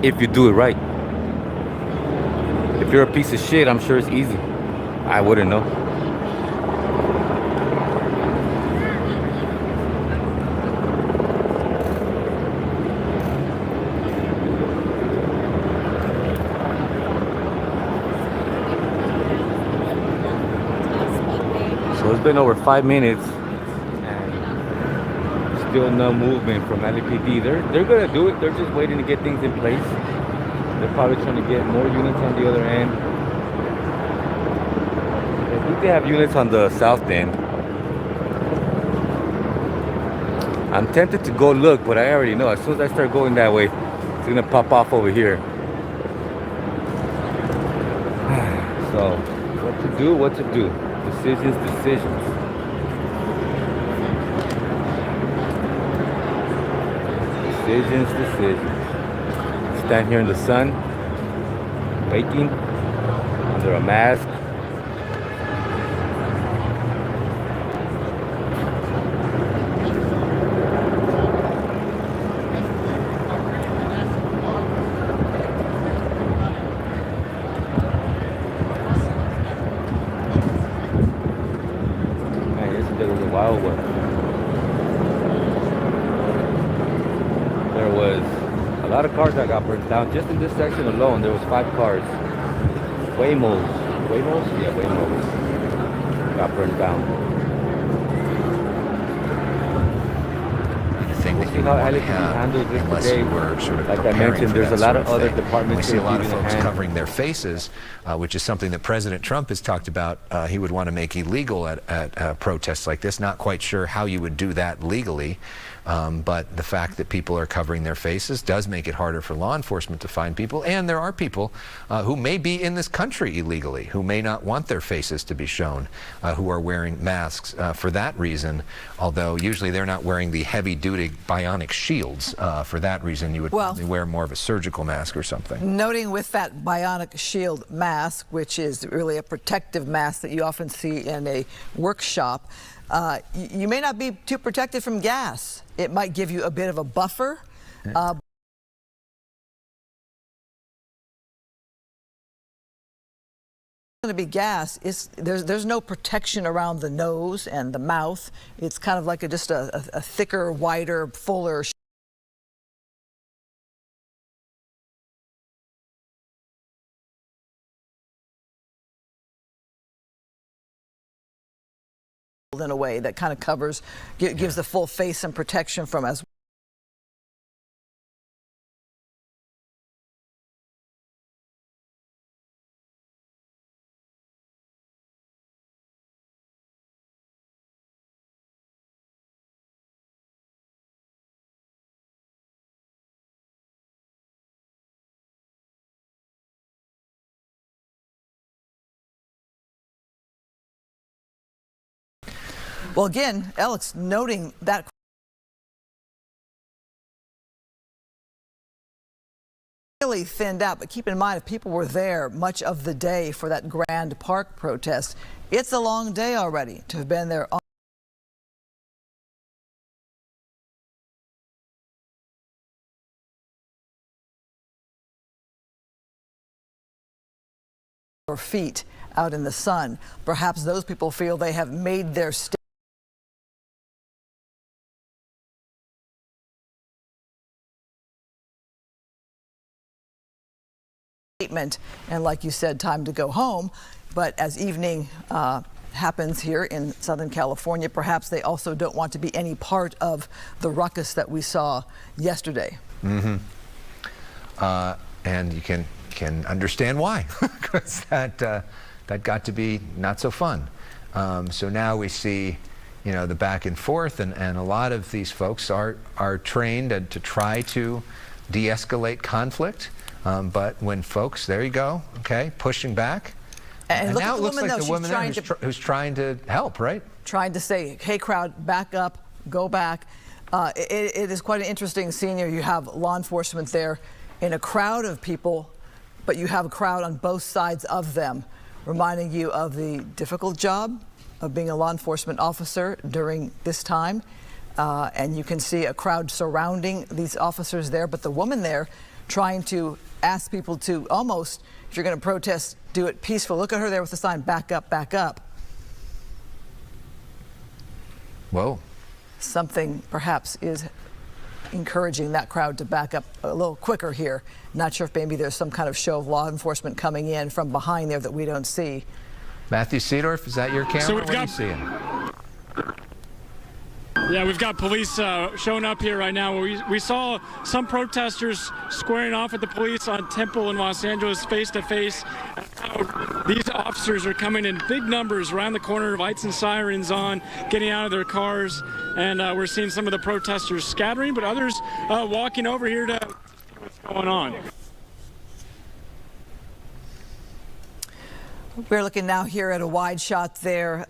[SPEAKER 5] if you do it right. If you're a piece of shit, I'm sure it's easy. I wouldn't know. So it's been over 5 minutes and still no movement from LAPD. They're gonna do it. They're just waiting to get things in place. They're probably trying to get more units on the other end. I think they have units on the south end. I'm tempted to go look, but I already know as soon as I start going that way, it's gonna pop off over here. So what to do, what to do. Decisions. Stand here in the sun, baking, under a mask. There was a wild one. There was a lot of cars that got burned down. Just in this section alone, there was 5 cars. Waymos? Yeah, Waymos got burned down. We'll see how LAPD handles this today. Like I mentioned, there's a lot of other departments.
[SPEAKER 22] We see a lot of folks covering their faces, which is something that President Trump has talked about. He would want to make illegal at protests like this. Not quite sure how you would do that legally, But the fact that people are covering their faces does make it harder for law enforcement to find people. And there are people who may be in this country illegally, who may not want their faces to be shown, who are wearing masks for that reason, although usually they're not wearing the heavy-duty bionic shields. For that reason, you would probably wear more of a surgical mask or something.
[SPEAKER 21] Noting with that bionic shield mask, which is really a protective mask that you often see in a workshop, you may not be too protected from gas. It might give you a bit of a buffer. Going to be gas. There's no protection around the nose and the mouth. It's kind of like just a thicker, wider, fuller in a way that kind of covers, gives the full face some protection from as well. Again, Alex, noting that really thinned out, but keep in mind, if people were there much of the day for that Grand Park protest, it's a long day already to have been there. Or feet out in the sun. Perhaps those people feel they have made their statement, and like you said, time to go home. But as evening happens here in Southern California, perhaps they also don't want to be any part of the ruckus that we saw yesterday.
[SPEAKER 22] And you can understand why, because that got to be not so fun. So now we see, you know, the back and forth, and a lot of these folks are trained to try to de-escalate conflict. But when folks, there you go, okay, pushing back. And now it looks like the woman there who's trying to help, right?
[SPEAKER 21] Trying to say, hey, crowd, back up, go back. It is quite an interesting scene here. You have law enforcement there in a crowd of people, but you have a crowd on both sides of them, reminding you of the difficult job of being a law enforcement officer during this time. And you can see a crowd surrounding these officers there, but the woman there trying to ask people to almost, if you're going to protest, do it peaceful. Look at her there with the sign, back up, back up.
[SPEAKER 22] Whoa.
[SPEAKER 21] Something perhaps is encouraging that crowd to back up a little quicker here. Not sure if maybe there's some kind of show of law enforcement coming in from behind there that we don't see.
[SPEAKER 22] Matthew Seedorf, is that your camera?
[SPEAKER 9] So
[SPEAKER 22] what are you seeing?
[SPEAKER 9] Yeah, we've got police showing up here right now. We saw some protesters squaring off with the police on Temple in Los Angeles face to face. These officers are coming in big numbers around the corner, lights and sirens on, getting out of their cars. And we're seeing some of the protesters scattering, but others walking over here to see what's going on.
[SPEAKER 21] We're looking now here at a wide shot there.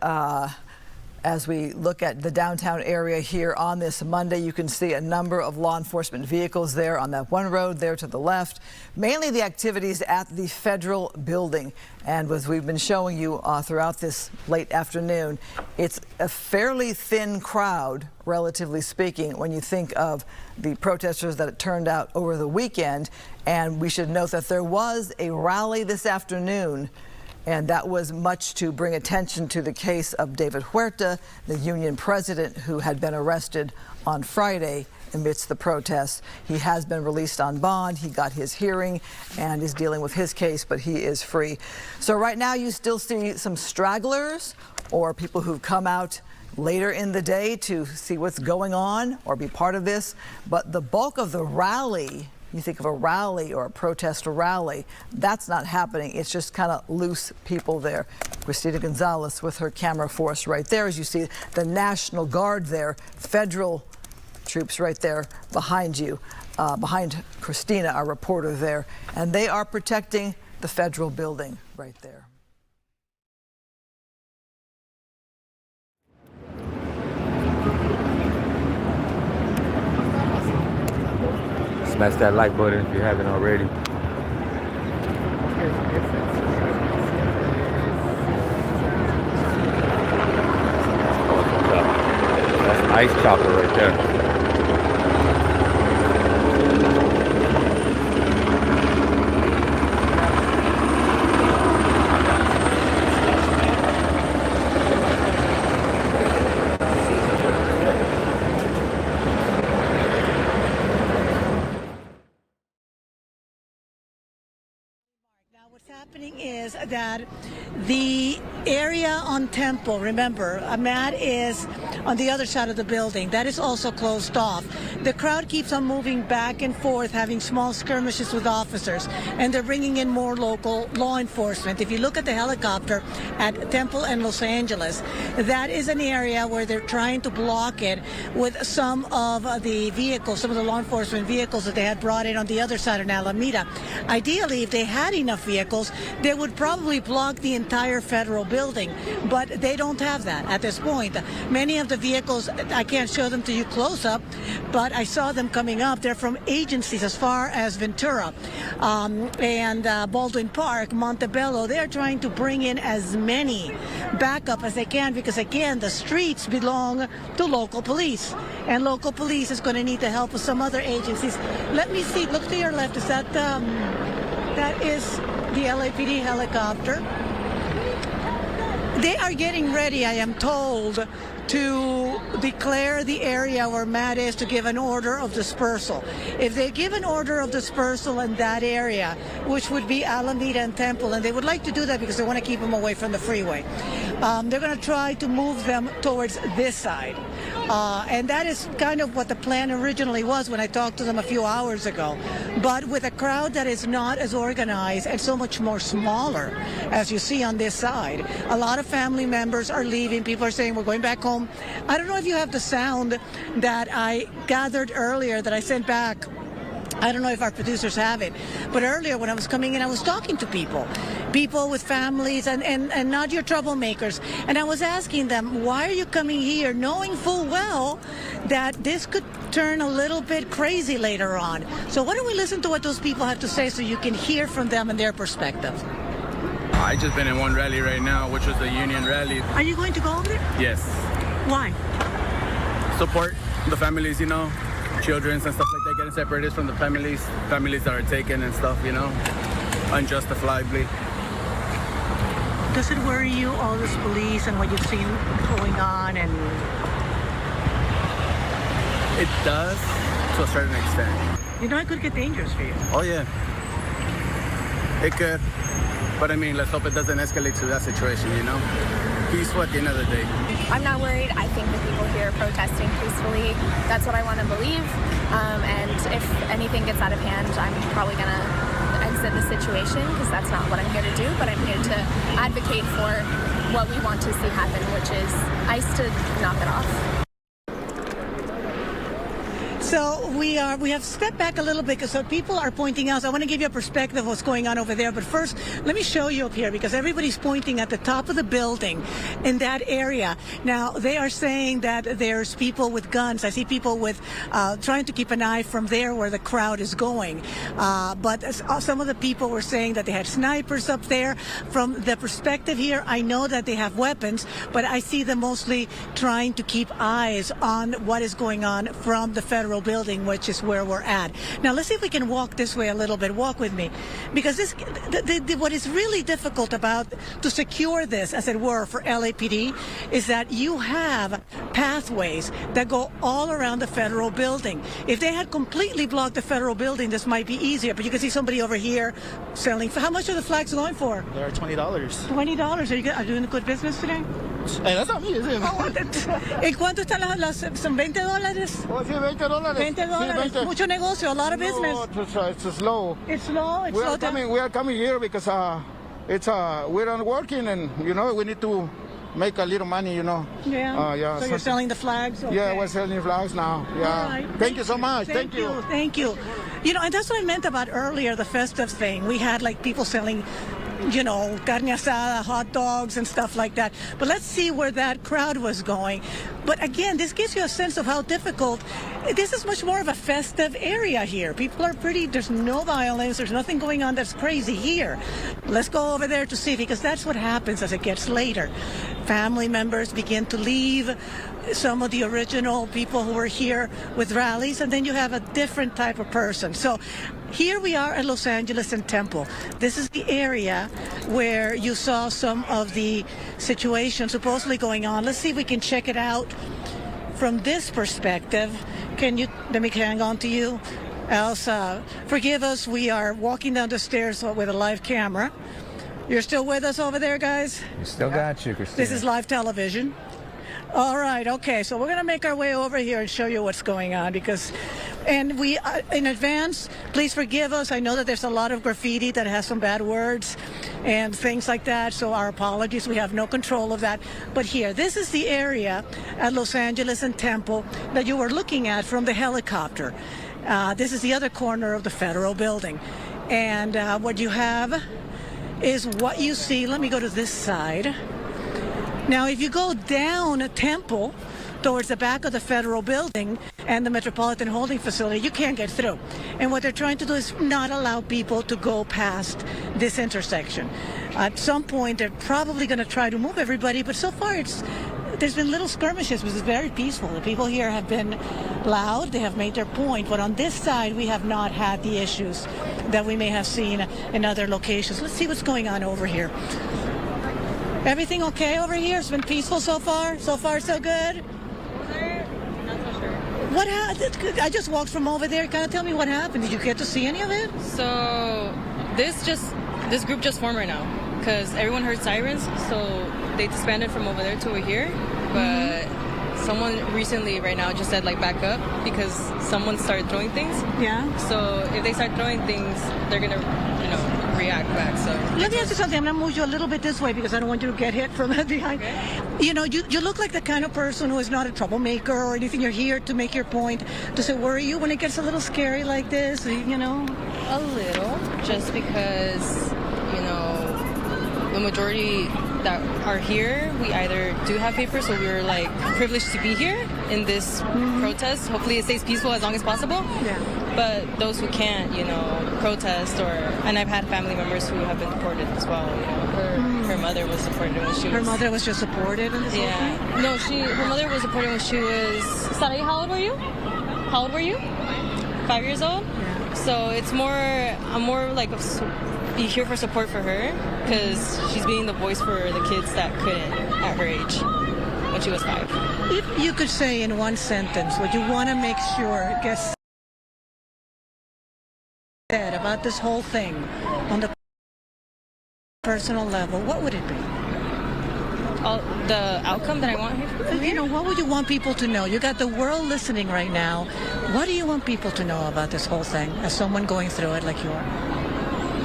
[SPEAKER 21] As we look at the downtown area here on this Monday, you can see a number of law enforcement vehicles there on that one road there to the left. Mainly the activities at the federal building. And as we've been showing you throughout this late afternoon, it's a fairly thin crowd, relatively speaking, when you think of the protesters that turned out over the weekend. And we should note that there was a rally this afternoon, and that was much to bring attention to the case of David Huerta, the union president who had been arrested on Friday amidst the protests. He has been released on bond. He got his hearing and is dealing with his case, but he is free. So right now you still see some stragglers or people who've come out later in the day to see what's going on or be part of this. But the bulk of the rally, you think of a rally or a protest rally, that's not happening. It's just kind of loose people there. Christina Gonzalez with her camera for us right there. As you see the National Guard there, federal troops right there behind you, behind Christina, our reporter there, and they are protecting the federal building right there.
[SPEAKER 5] Smash that like button if you haven't already. That's an ice chopper right there.
[SPEAKER 12] What's happening is that the area on Temple, remember, Ahmad is on the other side of the building. That is also closed off. The crowd keeps on moving back and forth, having small skirmishes with officers, and they're bringing in more local law enforcement. If you look at the helicopter at Temple and Los Angeles, that is an area where they're trying to block it with some of the vehicles, some of the law enforcement vehicles that they had brought in on the other side of Alameda. Ideally, if they had enough vehicles, they would probably block the entire federal building, but they don't have that at this point. Many of the vehicles, I can't show them to you close up, but I saw them coming up. They're from agencies as far as Ventura and Baldwin Park, Montebello. They're trying to bring in as many backup as they can because, again, the streets belong to local police, and local police is going to need the help of some other agencies. Let me see. Look to your left. Is that that is the LAPD helicopter? They are getting ready, I am told, to declare the area where Matt is to give an order of dispersal. If they give an order of dispersal in that area, which would be Alameda and Temple, and they would like to do that because they want to keep them away from the freeway, they're going to try to move them towards this side. And that is kind of what the plan originally was when I talked to them a few hours ago. But with a crowd that is not as organized and so much more smaller, as you see on this side, a lot of family members are leaving. People are saying, we're going back home. I don't know if you have the sound that I gathered earlier that I sent back. I don't know if our producers have it, but earlier when I was coming in, I was talking to people with families and not your troublemakers. And I was asking them, why are you coming here knowing full well that this could turn a little bit crazy later on? So why don't we listen to what those people have to say so you can hear from them and their perspective.
[SPEAKER 11] I just been in one rally right now, which was the union rally.
[SPEAKER 12] Are you going to go over there?
[SPEAKER 11] Yes.
[SPEAKER 12] Why?
[SPEAKER 11] Support the families, you know, children and stuff like that, getting separated from the families that are taken and stuff, you know, unjustifiably.
[SPEAKER 12] Does it worry you, all this police and what you've seen going on? And
[SPEAKER 11] it does, to a certain extent.
[SPEAKER 12] You know, it could get dangerous for you.
[SPEAKER 11] Oh yeah, it could. But I mean, let's hope it doesn't escalate to that situation, you know? Peaceful at the end of the day.
[SPEAKER 13] I'm not worried. I think the people here are protesting peacefully. That's what I want to believe. And if anything gets out of hand, I'm probably going to exit the situation because that's not what I'm here to do. But I'm here to advocate for what we want to see happen, which is ICE to knock it off.
[SPEAKER 12] So we have stepped back a little bit because people are pointing out. So I want to give you a perspective of what's going on over there. But first, let me show you up here because everybody's pointing at the top of the building in that area. Now, they are saying that there's people with guns. I see people with trying to keep an eye from there where the crowd is going. But some of the people were saying that they had snipers up there. From the perspective here, I know that they have weapons, but I see them mostly trying to keep eyes on what is going on from the federal building, which is where we're at. Now, let's see if we can walk this way a little bit. Walk with me. Because this, what is really difficult about to secure this, as it were, for LAPD, is that you have pathways that go all around the federal building. If they had completely blocked the federal building, this might be easier. But you can see somebody over here selling. How much are the flags going for?
[SPEAKER 4] They're $20.
[SPEAKER 12] $20. Are you doing a good business today?
[SPEAKER 4] Hey, that's not me, is it?
[SPEAKER 12] ¿En cuánto están las son $20?
[SPEAKER 4] Oh, sí, $20.
[SPEAKER 12] $20. Mucho negocio, a lot of business.
[SPEAKER 4] No, it's slow.
[SPEAKER 12] It's slow. It's slow.
[SPEAKER 4] We are coming here because we're not working, and you know we need to
[SPEAKER 16] make a little money, you know.
[SPEAKER 12] Yeah.
[SPEAKER 16] Yeah.
[SPEAKER 12] So you're selling the flags? Okay.
[SPEAKER 16] Yeah, we're selling flags now. Yeah.
[SPEAKER 12] All right.
[SPEAKER 16] Thank you so much. Thank you.
[SPEAKER 12] Thank you. You know, and that's what I meant about earlier, the festive thing. We had like people selling, you know, carne asada, hot dogs and stuff like that. But let's see where that crowd was going. But again, this gives you a sense of how difficult. This is much more of a festive area here. People are there's no violence. There's nothing going on that's crazy here. Let's go over there to see, because that's what happens as it gets later. Family members begin to leave. Some of the original people who were here with rallies, and then you have a different type of person. So here we are at Los Angeles and Temple. This is the area where you saw some of the situations supposedly going on. Let's see if we can check it out from this perspective. Let me hang on to you. Elsa, forgive us. We are walking down the stairs with a live camera. You're still with us over there, guys?
[SPEAKER 22] We still got you, Christina.
[SPEAKER 12] This is live television. All right, okay, so we're going to make our way over here and show you what's going on, and we, in advance, please forgive us. I know that there's a lot of graffiti that has some bad words and things like that, so our apologies. We have no control of that. But here, this is the area at Los Angeles and Temple that you were looking at from the helicopter. This is the other corner of the federal building. And what you have is what you see. Let me go to this side. Now, if you go down a Temple towards the back of the federal building and the Metropolitan Holding Facility, you can't get through. And what they're trying to do is not allow people to go past this intersection. At some point, they're probably going to try to move everybody, but so far there's been little skirmishes, which is very peaceful. The people here have been loud. They have made their point. But on this side, we have not had the issues that we may have seen in other locations. Let's see what's going on over here. Everything okay over here? It's been peaceful so far? So far, so good? What happened? I just walked from over there. Kind of tell me what happened. Did you get to see any of it?
[SPEAKER 18] So this group just formed right now because everyone heard sirens, so they disbanded from over there to over here. But someone recently right now just said like back up because someone started throwing things.
[SPEAKER 12] Yeah.
[SPEAKER 18] So if they start throwing things, they're gonna, react back. So
[SPEAKER 12] let me ask you something. I'm gonna move you a little bit this way because I don't want you to get hit from behind. Okay. You look like the kind of person who is not a troublemaker or anything. You're here to make your point. Does it worry you when it gets a little scary like this?
[SPEAKER 18] A little, just because the majority that are here, we either do have papers, so we're like privileged to be here in this protest. Hopefully it stays peaceful as long as possible.
[SPEAKER 12] Yeah.
[SPEAKER 18] But those who can't, protest and I've had family members who have been deported as well. Her mother was deported when she was.
[SPEAKER 12] Her mother was just deported in this whole thing?
[SPEAKER 18] No, her mother was deported when she was. Sarai, how old were you? How old were you? 5 years old?
[SPEAKER 12] Yeah.
[SPEAKER 18] So it's I'm more like be here for support for her because she's being the voice for the kids that couldn't at her age when she was 5.
[SPEAKER 12] If you could say in one sentence what you want to make sure gets said about this whole thing on the personal level, what would it be?
[SPEAKER 18] The outcome that I want here?
[SPEAKER 12] What would you want people to know? You got the world listening right now. What do you want people to know about this whole thing as someone going through it like you are?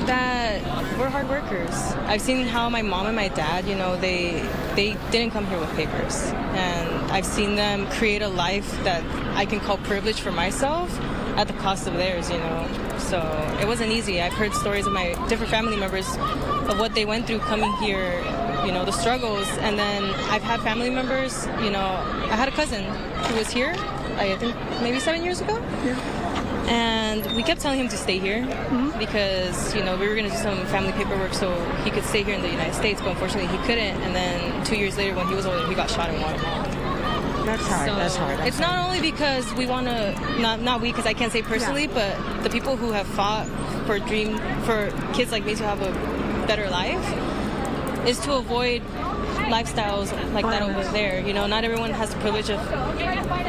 [SPEAKER 18] That we're hard workers. I've seen how my mom and my dad, they didn't come here with papers. And I've seen them create a life that I can call privilege for myself at the cost of theirs, So it wasn't easy. I've heard stories of my different family members of what they went through coming here, the struggles. And then I've had family members, I had a cousin who was here, I think maybe 7 years ago.
[SPEAKER 12] Yeah.
[SPEAKER 18] And we kept telling him to stay here because, we were going to do some family paperwork so he could stay here in the United States, but unfortunately he couldn't. And then 2 years later when he was older, he got shot in Guatemala.
[SPEAKER 12] That's hard. That's hard.
[SPEAKER 18] It's not only because we want to, not we, because I can't say personally, but the people who have fought for kids like me to have a better life is to avoid lifestyles like that over there. Not everyone has the privilege of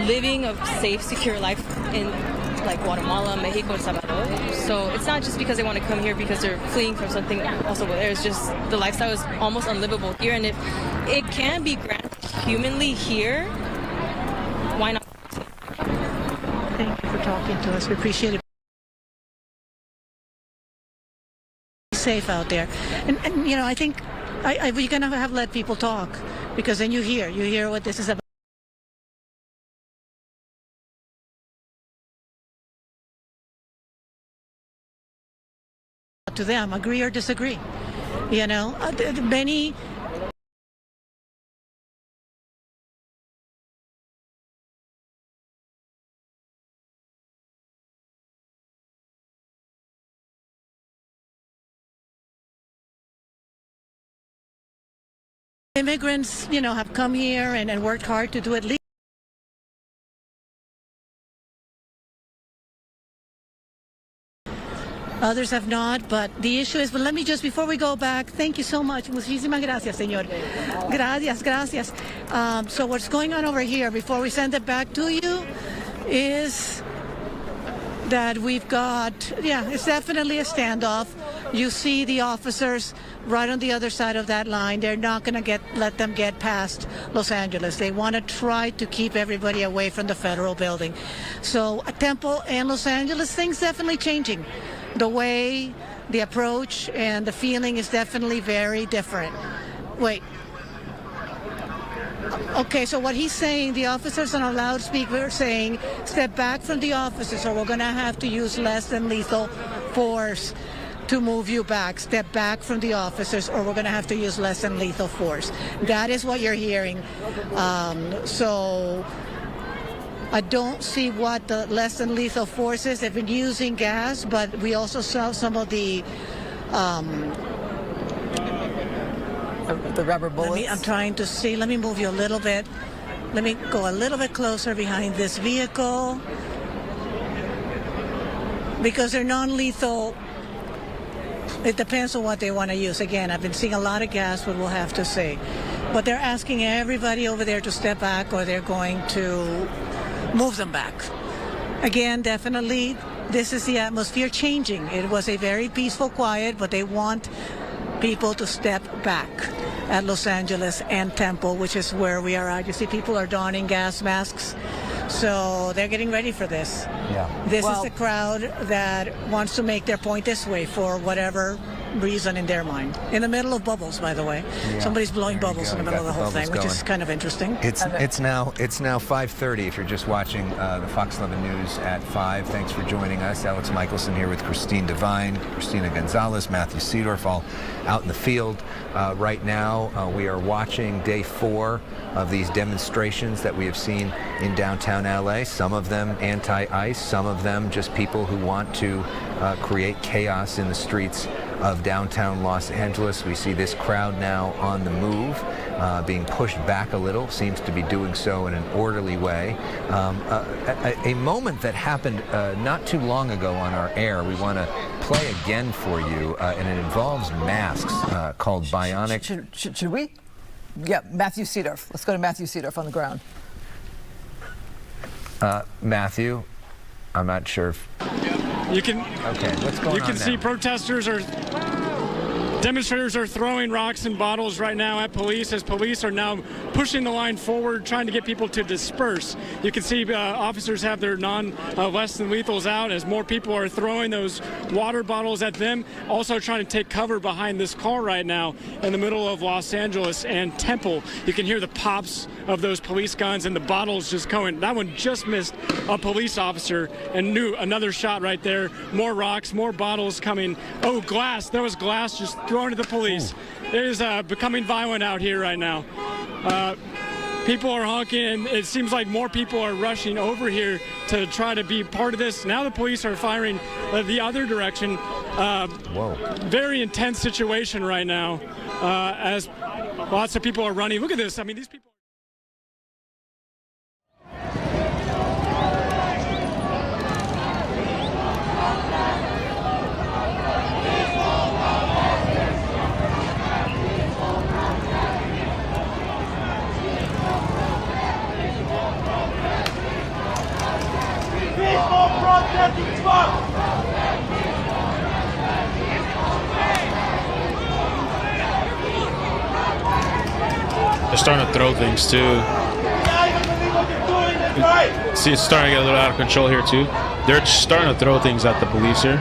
[SPEAKER 18] living a safe, secure life in like Guatemala, Mexico, El Salvador. So it's not just because they want to come here because they're fleeing from something else over there. It's just the lifestyle is almost unlivable here. And if it can be granted humanly here, why not?
[SPEAKER 12] Thank you for talking to us. We appreciate it. Be safe out there. And I think we're going to let people talk. because then you hear what this is about. To them, agree or disagree. You know, many immigrants, you know, have come here and worked hard to do it legally. Others have not, but the issue is, but let me just, before we go back, thank you so much. Muchísimas gracias, señor. Gracias. So what's going on over here, before we send it back to you, is that we've got, it's definitely a standoff. You see the officers right on the other side of that line. They're not going to let them get past Los Angeles. They want to try to keep everybody away from the federal building. So Temple and Los Angeles, things definitely changing. The way, the approach, and the feeling is definitely very different. Wait. Okay, so what he's saying, the officers on a loudspeaker are saying, step back from the officers or we're going to have to use less than lethal force to move you back. Step back from the officers or we're going to have to use less than lethal force. That is what you're hearing. So I don't see what the less than lethal force is. They've been using gas, but we also saw some of the
[SPEAKER 21] rubber bullets.
[SPEAKER 12] I'm trying to see. Let me move you a little bit. Let me go a little bit closer behind this vehicle. Because they're non-lethal. It depends on what they want to use. Again, I've been seeing a lot of gas, but we'll have to see. But they're asking everybody over there to step back or they're going to move them back. Again, definitely, this is the atmosphere changing. It was a very peaceful, quiet, but they want people to step back at Los Angeles and Temple, which is where we are at. You see people are donning gas masks. So they're getting ready for this.
[SPEAKER 21] Yeah.
[SPEAKER 12] This is the crowd that wants to make their point this way for whatever reason in their mind. In the middle of bubbles, by the way.
[SPEAKER 22] Yeah.
[SPEAKER 12] Somebody's blowing bubbles in the middle of the whole thing, which is kind of interesting.
[SPEAKER 22] It's now 5:30. If you're just watching the Fox 11 News at 5, thanks for joining us. Alex Michelson here with Christine Devine, Christina Gonzalez, Matthew Seedorf, all out in the field right now. We are watching day 4 of these demonstrations that we have seen in downtown LA. Some of them anti-ICE, some of them just people who want to create chaos in the streets of downtown Los Angeles. We see this crowd now on the move, being pushed back a little, seems to be doing so in an orderly way. A moment that happened not too long ago on our air, we want to play again for you, and it involves masks called Bionic.
[SPEAKER 21] Should we? Yeah, Matthew Seedorf. Let's go to Matthew Seedorf on the ground.
[SPEAKER 22] Matthew, I'm not sure if...
[SPEAKER 9] You can.
[SPEAKER 22] Okay, what's going on
[SPEAKER 9] You can see
[SPEAKER 22] now?
[SPEAKER 9] Demonstrators are throwing rocks and bottles right now at police as police are now pushing the line forward, trying to get people to disperse. You can see officers have their less than lethals out as more people are throwing those water bottles at them. Also trying to take cover behind this car right now in the middle of Los Angeles and Temple. You can hear the pops of those police guns and the bottles just going. That one just missed a police officer and knew another shot right there. More rocks, more bottles coming. Oh, glass. There was glass just thrown at the police. It is becoming violent out here right now. People are honking, and it seems like more people are rushing over here to try to be part of this. Now the police are firing the other direction.
[SPEAKER 22] Whoa.
[SPEAKER 9] Very intense situation right now as lots of people are running. Look at this. I mean, these people.
[SPEAKER 7] They're starting to throw things too. See, it's starting to get a little out of control here too. They're starting to throw things at the police here.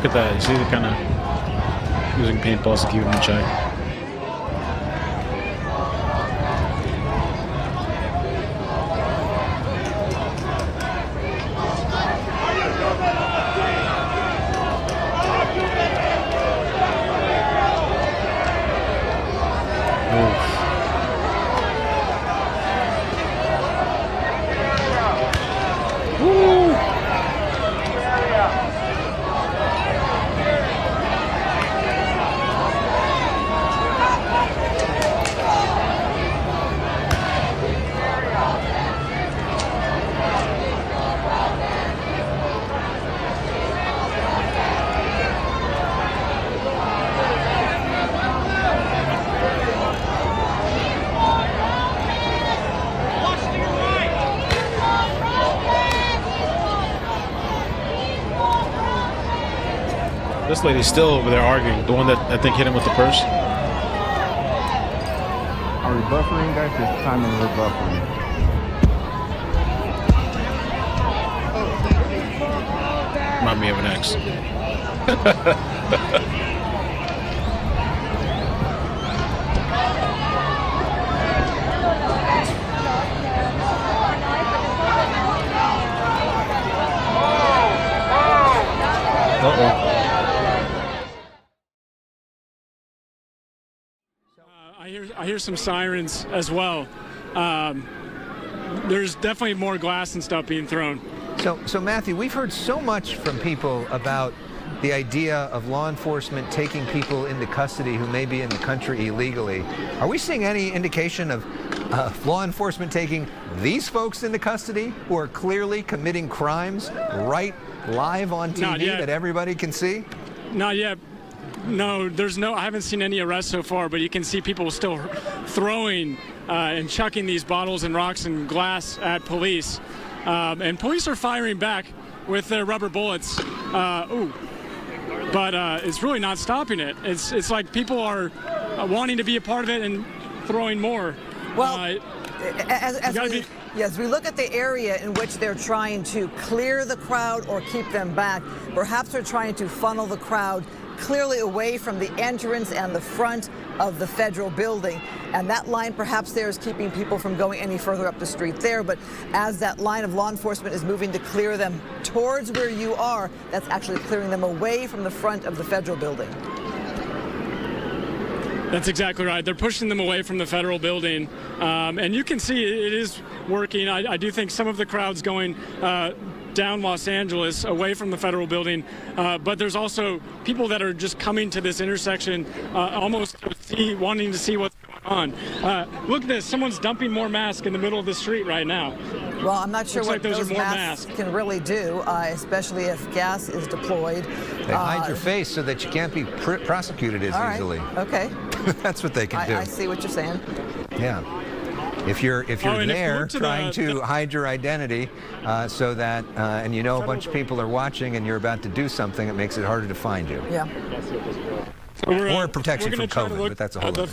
[SPEAKER 7] at that. You see, they're kind of using paintballs to keep him in check. This lady's still over there arguing. The one that I think hit him with the purse.
[SPEAKER 16] Are we buffering, guys? This time we're buffering.
[SPEAKER 7] Remind me of an ex. Uh-oh.
[SPEAKER 9] I hear some sirens as well. There's definitely more glass and stuff being thrown.
[SPEAKER 22] So Matthew, we've heard so much from people about the idea of law enforcement taking people into custody who may be in the country illegally. Are we seeing any indication of law enforcement taking these folks into custody who are clearly committing crimes right live on TV that everybody can see?
[SPEAKER 9] Not yet. No, I haven't seen any arrests so far, but you can see people still throwing and chucking these bottles and rocks and glass at police. And police are firing back with their rubber bullets. But it's really not stopping it. It's like people are wanting to be a part of it and throwing more.
[SPEAKER 21] Well, as we look at the area in which they're trying to clear the crowd or keep them back, perhaps they're trying to funnel the crowd clearly away from the entrance and the front of the federal building. And that line perhaps there is keeping people from going any further up the street there. But as that line of law enforcement is moving to clear them towards where you are, that's actually clearing them away from the front of the federal building.
[SPEAKER 9] That's exactly right. They're pushing them away from the federal building. And you can see it is working. I do think some of the crowd's going down Los Angeles away from the federal building, but there's also people that are just coming to this intersection almost wanting to see what's going on. Look at this, someone's dumping more masks in the middle of the street right now.
[SPEAKER 21] Well, I'm not sure what those masks
[SPEAKER 9] masks
[SPEAKER 21] can really do, especially if gas is deployed.
[SPEAKER 22] They hide your face so that you can't be prosecuted as easily.
[SPEAKER 21] Okay.
[SPEAKER 22] That's what they can do.
[SPEAKER 21] I see what you're saying.
[SPEAKER 22] Yeah. If you're there trying to hide your identity so that, and you know a bunch of people are watching and you're about to do something, it makes it harder to find you.
[SPEAKER 21] Yeah.
[SPEAKER 22] Or it protects you from COVID, but that's a whole other.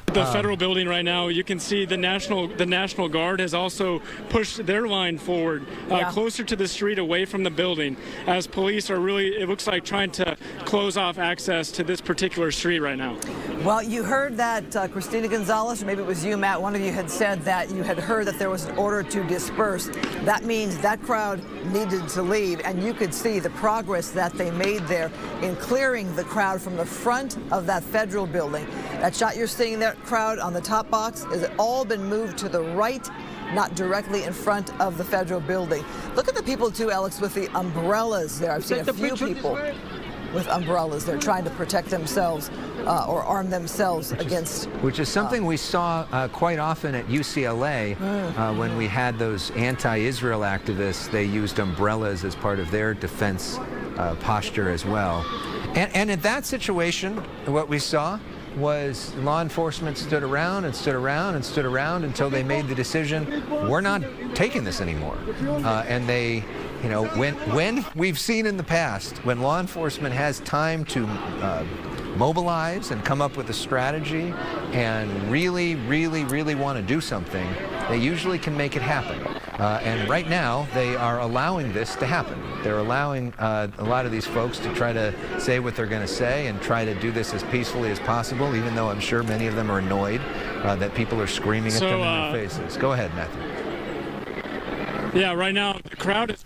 [SPEAKER 9] The federal building right now, you can see the National Guard has also pushed their line forward closer to the street away from the building, as police are really, it looks like, trying to close off access to this particular street right now.
[SPEAKER 21] Well, you heard that Christina Gonzalez, or maybe it was you, Matt, one of you had said that you had heard that there was an order to disperse. That means that crowd needed to leave, and you could see the progress that they made there in clearing the crowd from the front of that federal building. That shot you're seeing there, crowd on the top box, is it all been moved to the right, not directly in front of the federal building. Look at the people too, Alex, with the umbrellas there. I've seen a few people with umbrellas. They're trying to protect themselves or arm themselves against.
[SPEAKER 22] Which is something we saw quite often at UCLA when we had those anti-Israel activists. They used umbrellas as part of their defense posture as well. And in that situation, what we saw was law enforcement stood around and stood around and stood around until they made the decision, we're not taking this anymore. And they, you know, when we've seen in the past, when law enforcement has time to mobilize and come up with a strategy and really want to do something, they usually can make it happen. And right now, they are allowing this to happen. They're allowing a lot of these folks to try to say what they're going to say and try to do this as peacefully as possible, even though I'm sure many of them are annoyed that people are screaming at them in their faces. Go ahead, Matthew.
[SPEAKER 9] Yeah, right now the crowd is...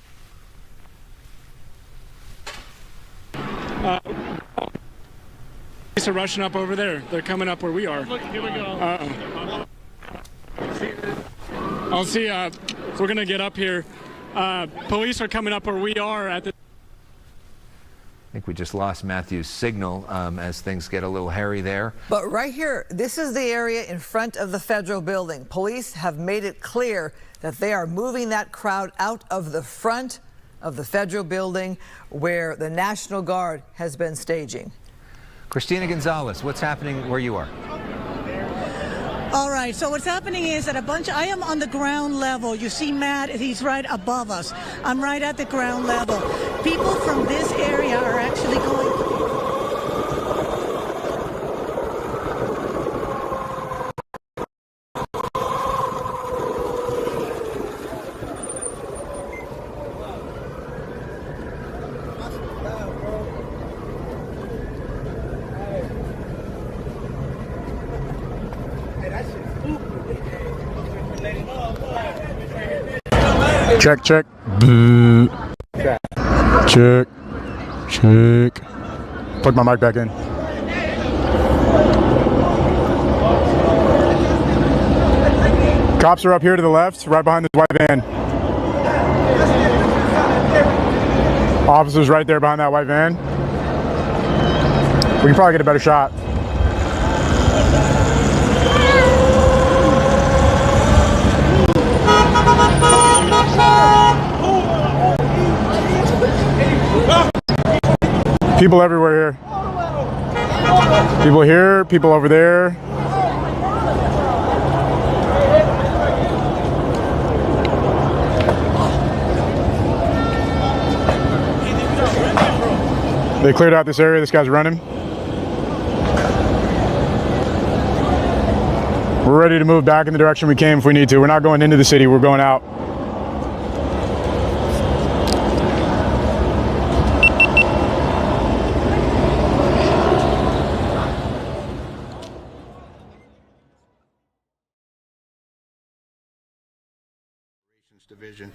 [SPEAKER 9] Police are rushing up over there. They're coming up where we are.
[SPEAKER 1] Look, here we go.
[SPEAKER 9] I'll see. We're going to get up here. Police are coming up where we are at the...
[SPEAKER 22] I think we just lost Matthew's signal as things get a little hairy there.
[SPEAKER 21] But right here, this is the area in front of the federal building. Police have made it clear that they are moving that crowd out of the front of the federal building where the National Guard has been staging.
[SPEAKER 22] Christina Gonzalez, what's happening where you are?
[SPEAKER 12] All right, so what's happening is that I am on the ground level. You see Matt, he's right above us. I'm right at the ground level. People from this area are actually going...
[SPEAKER 2] Check, check. Check. Check. Plug my mic back in. Cops are up here to the left, right behind this white van. Officers right there behind that white van. We can probably get a better shot. People everywhere here. People here, people over there. They cleared out this area. This guy's running. We're ready to move back in the direction we came if we need to. We're not going into the city, we're going out.
[SPEAKER 15] Division.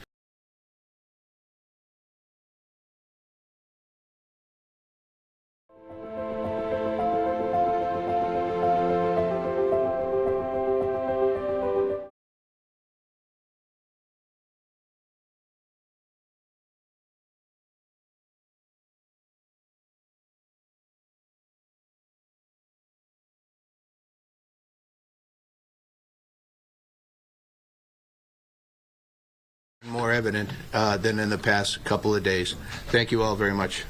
[SPEAKER 15] More evident than in the past couple of days. Thank you all very much.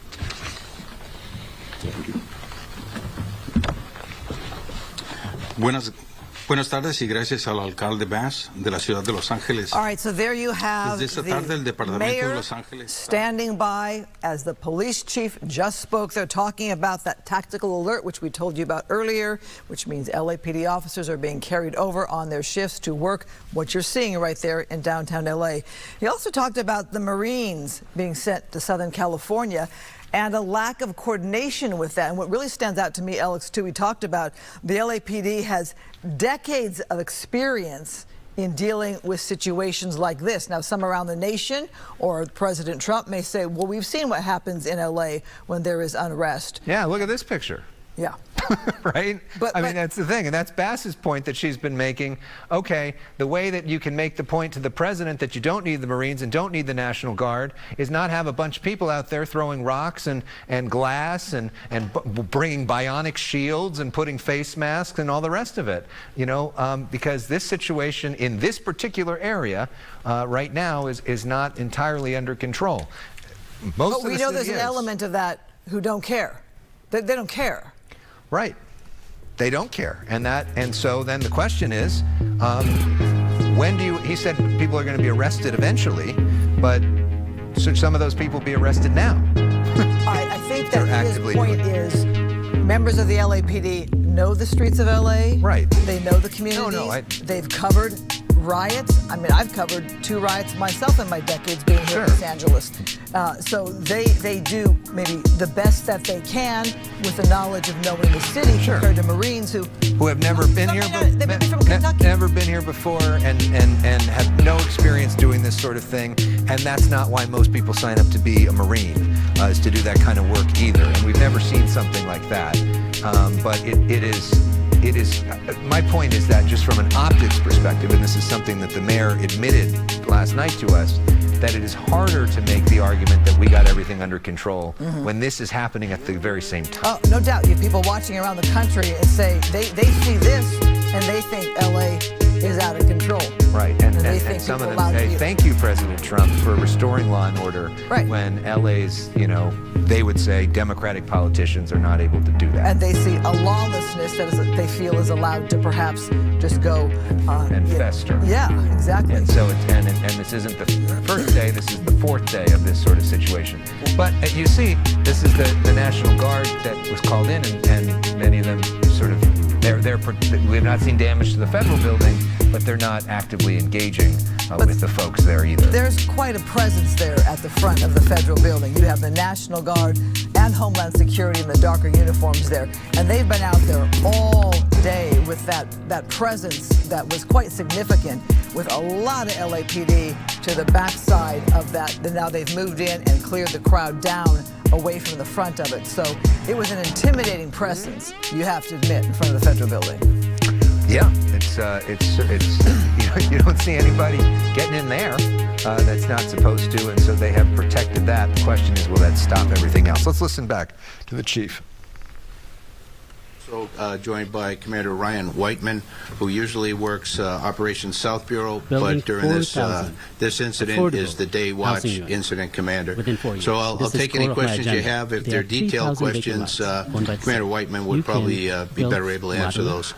[SPEAKER 23] Buenas tardes y gracias al alcalde Bass de la ciudad de Los Ángeles.
[SPEAKER 21] All right, so there you have the mayor standing by as the police chief just spoke. They're talking about that tactical alert, which we told you about earlier, which means LAPD officers are being carried over on their shifts to work what you're seeing right there in downtown LA. He also talked about the Marines being sent to Southern California and a lack of coordination with that. And what really stands out to me, Alex, too, we talked about the LAPD has decades of experience in dealing with situations like this. Now, some around the nation or President Trump may say, well, we've seen what happens in LA when there is unrest.
[SPEAKER 22] Yeah, look at this picture.
[SPEAKER 21] Yeah.
[SPEAKER 22] Right? I mean, that's the thing. And that's Bass's point that she's been making. Okay, the way that you can make the point to the president that you don't need the Marines and don't need the National Guard is not have a bunch of people out there throwing rocks and glass and bringing bionic shields and putting face masks and all the rest of it. You know, because this situation in this particular area right now is not entirely under control.
[SPEAKER 21] But we know there's an element of that who don't care. They don't care.
[SPEAKER 22] Right. They don't care. And so then the question is, when do you, he said people are going to be arrested eventually, but should some of those people be arrested now?
[SPEAKER 21] I think that his point is members of the LAPD know the streets of LA.
[SPEAKER 22] Right.
[SPEAKER 21] They know the communities. They've covered riots. I mean, I've covered 2 riots myself in my decades being here in Los Angeles. So they do maybe the best that they can with the knowledge of knowing the city compared to Marines who
[SPEAKER 22] have never been here, never been here before, and have no experience doing this sort of thing. And that's not why most people sign up to be a Marine, is to do that kind of work either. And we've never seen something like that. But it is. My point is that just from an optics perspective, and this is something that the mayor admitted last night to us, that it is harder to make the argument that we got everything under control when this is happening at the very same time.
[SPEAKER 21] Oh, no doubt. You have people watching around the country and say they see this and they think LA is out of control.
[SPEAKER 22] Right, and some of them say, thank you, President Trump, for restoring law and order when LA's, they would say Democratic politicians are not able to do that.
[SPEAKER 21] And they see a lawlessness that they feel is allowed to perhaps just go
[SPEAKER 22] and fester.
[SPEAKER 21] Yeah, exactly.
[SPEAKER 22] And so and this isn't the first day, this is the 4th day of this sort of situation. But you see, this is the National Guard that was called in, and many of them sort of, we've not seen damage to the federal building, but they're not actively engaging with the folks there either.
[SPEAKER 21] There's quite a presence there at the front of the federal building. You have the National Guard and Homeland Security in the darker uniforms there, and they've been out there all day with that presence that was quite significant, with a lot of LAPD to the backside of that. Now they've moved in and cleared the crowd down away from the front of it. So it was an intimidating presence, you have to admit, in front of the federal building.
[SPEAKER 22] Yeah, it's you don't see anybody getting in there that's not supposed to, and so they have protected that. The question is, will that stop everything else? Let's listen back to the chief.
[SPEAKER 15] So joined by Commander Ryan Whiteman, who usually works Operations South Bureau,
[SPEAKER 3] Building
[SPEAKER 15] but during this incident is the day watch incident commander. So I'll take any questions you have. If they're detailed questions, Commander Whiteman would probably be better able to answer those.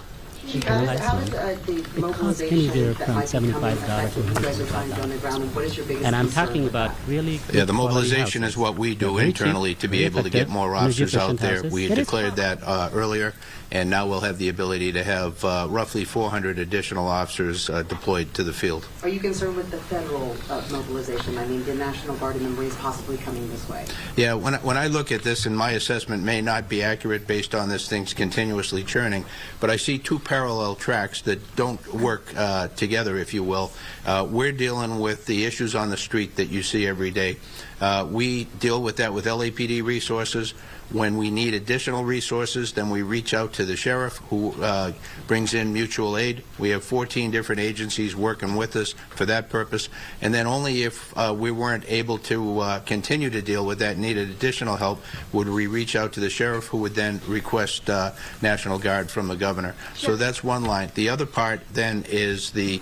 [SPEAKER 3] It costs anywhere from $75 to $100,000. And I'm talking about really good
[SPEAKER 15] the mobilization is what we do internally to be able to get more officers out there. We declared that earlier, and now we'll have the ability to have roughly 400 additional officers deployed to the field.
[SPEAKER 17] Are you concerned with the federal mobilization? I mean, the National Guard and the Marines possibly coming this way?
[SPEAKER 15] Yeah, when I look at this, and my assessment may not be accurate based on this thing's continuously churning, but I see 2 parallel tracks that don't work together, if you will. We're dealing with the issues on the street that you see every day. We deal with that with LAPD resources. When we need additional resources, then we reach out to the sheriff, who brings in mutual aid. We have 14 different agencies working with us for that purpose. And then only if we weren't able to continue to deal with that, needed additional help, would we reach out to the sheriff, who would then request National Guard from the governor. So that's one line. The other part then is the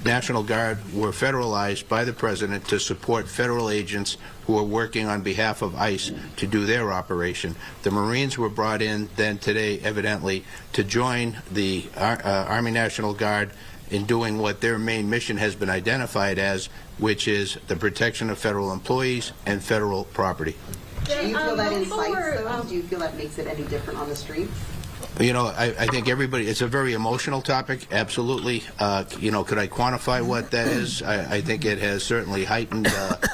[SPEAKER 15] National Guard were federalized by the president to support federal agents who are working on behalf of ICE to do their operation. The Marines were brought in then today, evidently, to join the Army National Guard in doing what their main mission has been identified as, which is the protection of federal employees and federal property.
[SPEAKER 17] Do you feel that incites, though? Do you feel that makes it any different on the street?
[SPEAKER 15] You know, I think everybody, it's a very emotional topic, absolutely. You know, could I quantify what that is? I think it has certainly heightened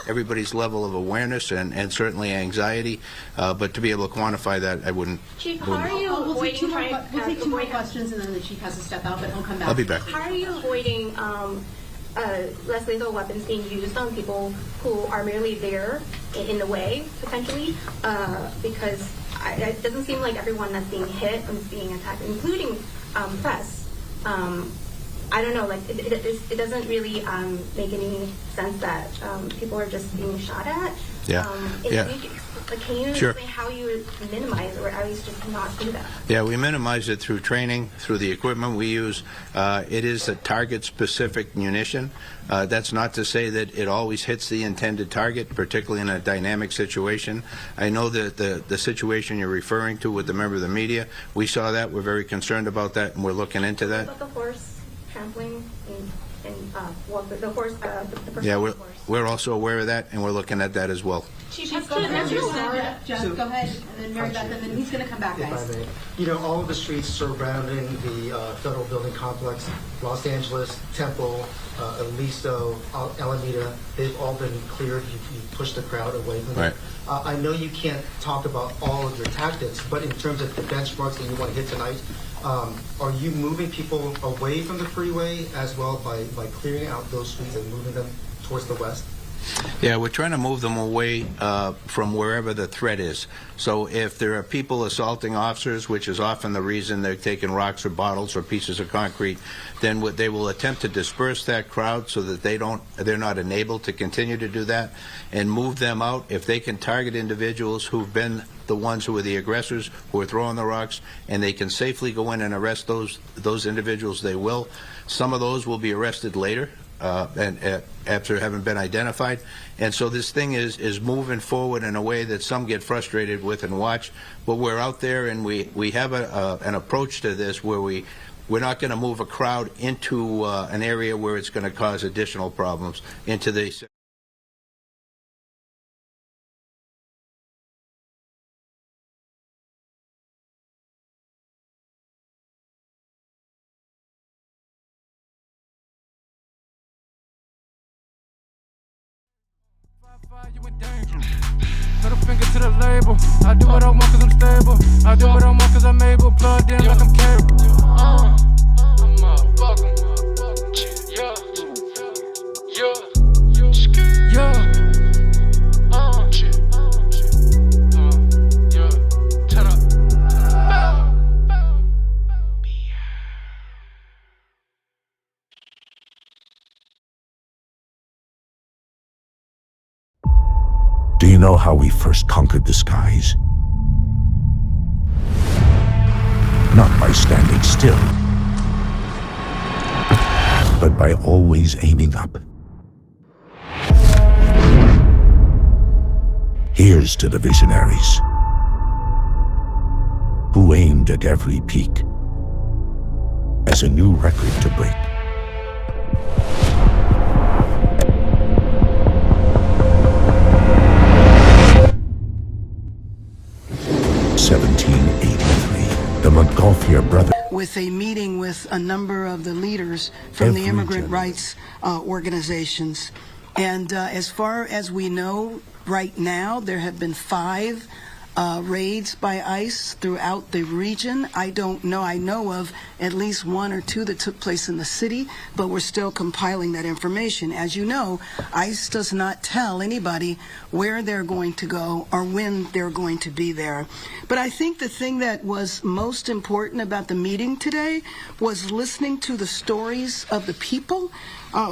[SPEAKER 15] everybody's level of awareness and certainly anxiety, but to be able to quantify that, I wouldn't.
[SPEAKER 20] Chief, how are you avoiding we'll take 2 more questions and then the chief has to step out, but he'll come back.
[SPEAKER 15] I'll be back.
[SPEAKER 20] How are you avoiding less lethal weapons being used on people who are merely there in the way, potentially, because it doesn't seem like everyone that's being hit and being attacked, including press. I don't know, like it doesn't really make any sense that people are just being shot at.
[SPEAKER 15] Yeah.
[SPEAKER 20] Can you
[SPEAKER 15] Sure.
[SPEAKER 20] explain how you would minimize or at least just not do that?
[SPEAKER 15] Yeah, we minimize it through training, through the equipment we use. It is a target-specific munition. That's not to say that it always hits the intended target, particularly in a dynamic situation. I know that the situation you're referring to with the member of the media, we saw that. We're very concerned about that, and we're looking into that.
[SPEAKER 20] What about the horse trampling and the horse, the
[SPEAKER 15] Yeah, we're also aware of that, and we're looking at that as well.
[SPEAKER 17] Chief, go ahead, Jeff, go ahead, and then Mary Beth, and then he's going to come back, guys.
[SPEAKER 8] If I may. You know, all of the streets surrounding the federal building complex, Los Angeles, Temple, Aliso, Alameda, they've all been cleared. You pushed the crowd away from them.
[SPEAKER 15] Right.
[SPEAKER 8] I know you can't talk about all of your tactics, but in terms of the benchmarks that you want to hit tonight, are you moving people away from the freeway as well by clearing out those streets and moving them towards the west?
[SPEAKER 15] Yeah, we're trying to move them away from wherever the threat is. So if there are people assaulting officers, which is often the reason they're taking rocks or bottles or pieces of concrete, then they will attempt to disperse that crowd so that they're not enabled to continue to do that, and move them out. If they can target individuals who've been the ones who are the aggressors, who are throwing the rocks, and they can safely go in and arrest those individuals, they will. Some of those will be arrested later. After having been identified. And so this thing is moving forward in a way that some get frustrated with and watch. But we're out there, and we have an approach to this where we're not going to move a crowd into an area where it's going to cause additional problems into the...
[SPEAKER 14] You in danger. Middle finger to the label. I do what I want cause I'm stable. I do what I want cause I'm able. Plugged in like I'm cable. I'm motherfucking. Yeah. Turn up.
[SPEAKER 19] Do you know how we first conquered the skies? Not by standing still, but by always aiming up. Here's to the visionaries who aimed at every peak as a new record to break. 1783, the Montgolfier brothers.
[SPEAKER 24] With a meeting with a number of the leaders from the immigrant rights organizations. And as far as we know, right now, there have been 5 raids by ICE throughout the region. I don't know. I know of at least 1 or 2 that took place in the city, but we're still compiling that information. As you know, ICE does not tell anybody where they're going to go or when they're going to be there. But I think the thing that was most important about the meeting today was listening to the stories of the people.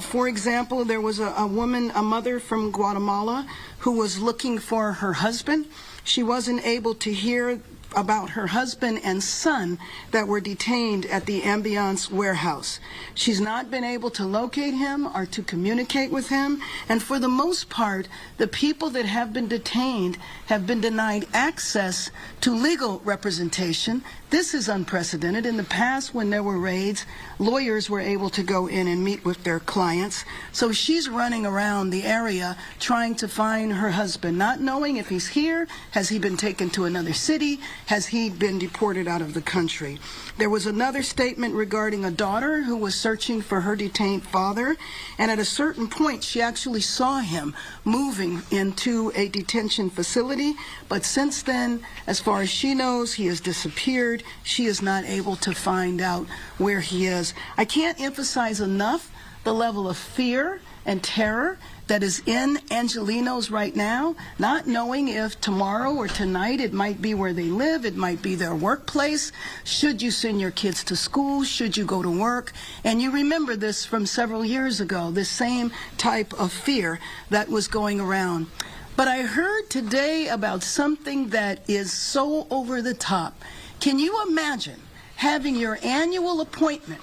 [SPEAKER 24] For example, there was a woman, a mother from Guatemala, who was looking for her husband. She wasn't able to hear about her husband and son that were detained at the Ambiance warehouse. She's not been able to locate him or to communicate with him, and for the most part, the people that have been detained have been denied access to legal representation. This is unprecedented. In the past, when there were raids, lawyers were able to go in and meet with their clients. So she's running around the area trying to find her husband, not knowing if he's here, has he been taken to another city, has he been deported out of the country. There was another statement regarding a daughter who was searching for her detained father, and at a certain point, she actually saw him moving into a detention facility, but since then, as far as she knows, he has disappeared. She is not able to find out where he is. I can't emphasize enough the level of fear and terror that is in Angelenos right now, not knowing if tomorrow or tonight it might be where they live, it might be their workplace. Should you send your kids to school? Should you go to work? And you remember this from several years ago, this same type of fear that was going around. But I heard today about something that is so over the top. Can you imagine having your annual appointment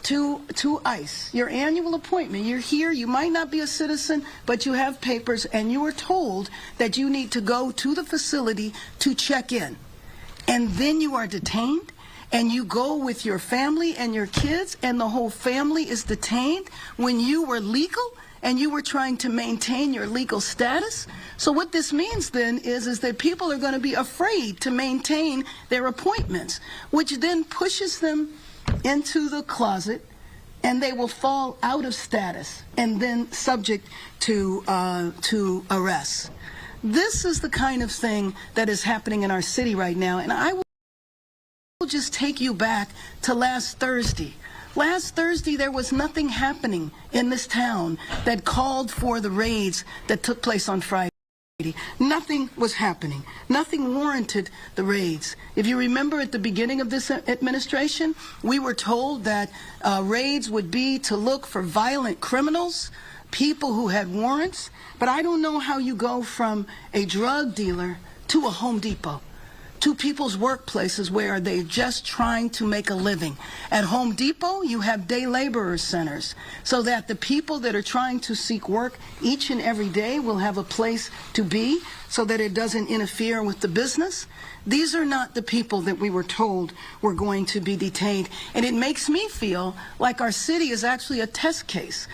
[SPEAKER 24] to ICE, your annual appointment? You're here, you might not be a citizen, but you have papers, and you are told that you need to go to the facility to check in. And then you are detained, and you go with your family and your kids, and the whole family is detained when you were legal and you were trying to maintain your legal status. So what this means then is that people are going to be afraid to maintain their appointments, which then pushes them into the closet, and they will fall out of status and then subject to arrest. This is the kind of thing that is happening in our city right now, and I will just take you back to last Thursday. Last Thursday, there was nothing happening in this town that called for the raids that took place on Friday. Nothing was happening. Nothing warranted the raids. If you remember at the beginning of this administration, we were told that raids would be to look for violent criminals, people who had warrants. But I don't know how you go from a drug dealer to a Home Depot, to people's workplaces where they're just trying to make a living. At Home Depot, you have day laborer centers so that the people that are trying to seek work each and every day will have a place to be so that it doesn't interfere with the business. These are not the people that we were told were going to be detained. And it makes me feel like our city is actually a test case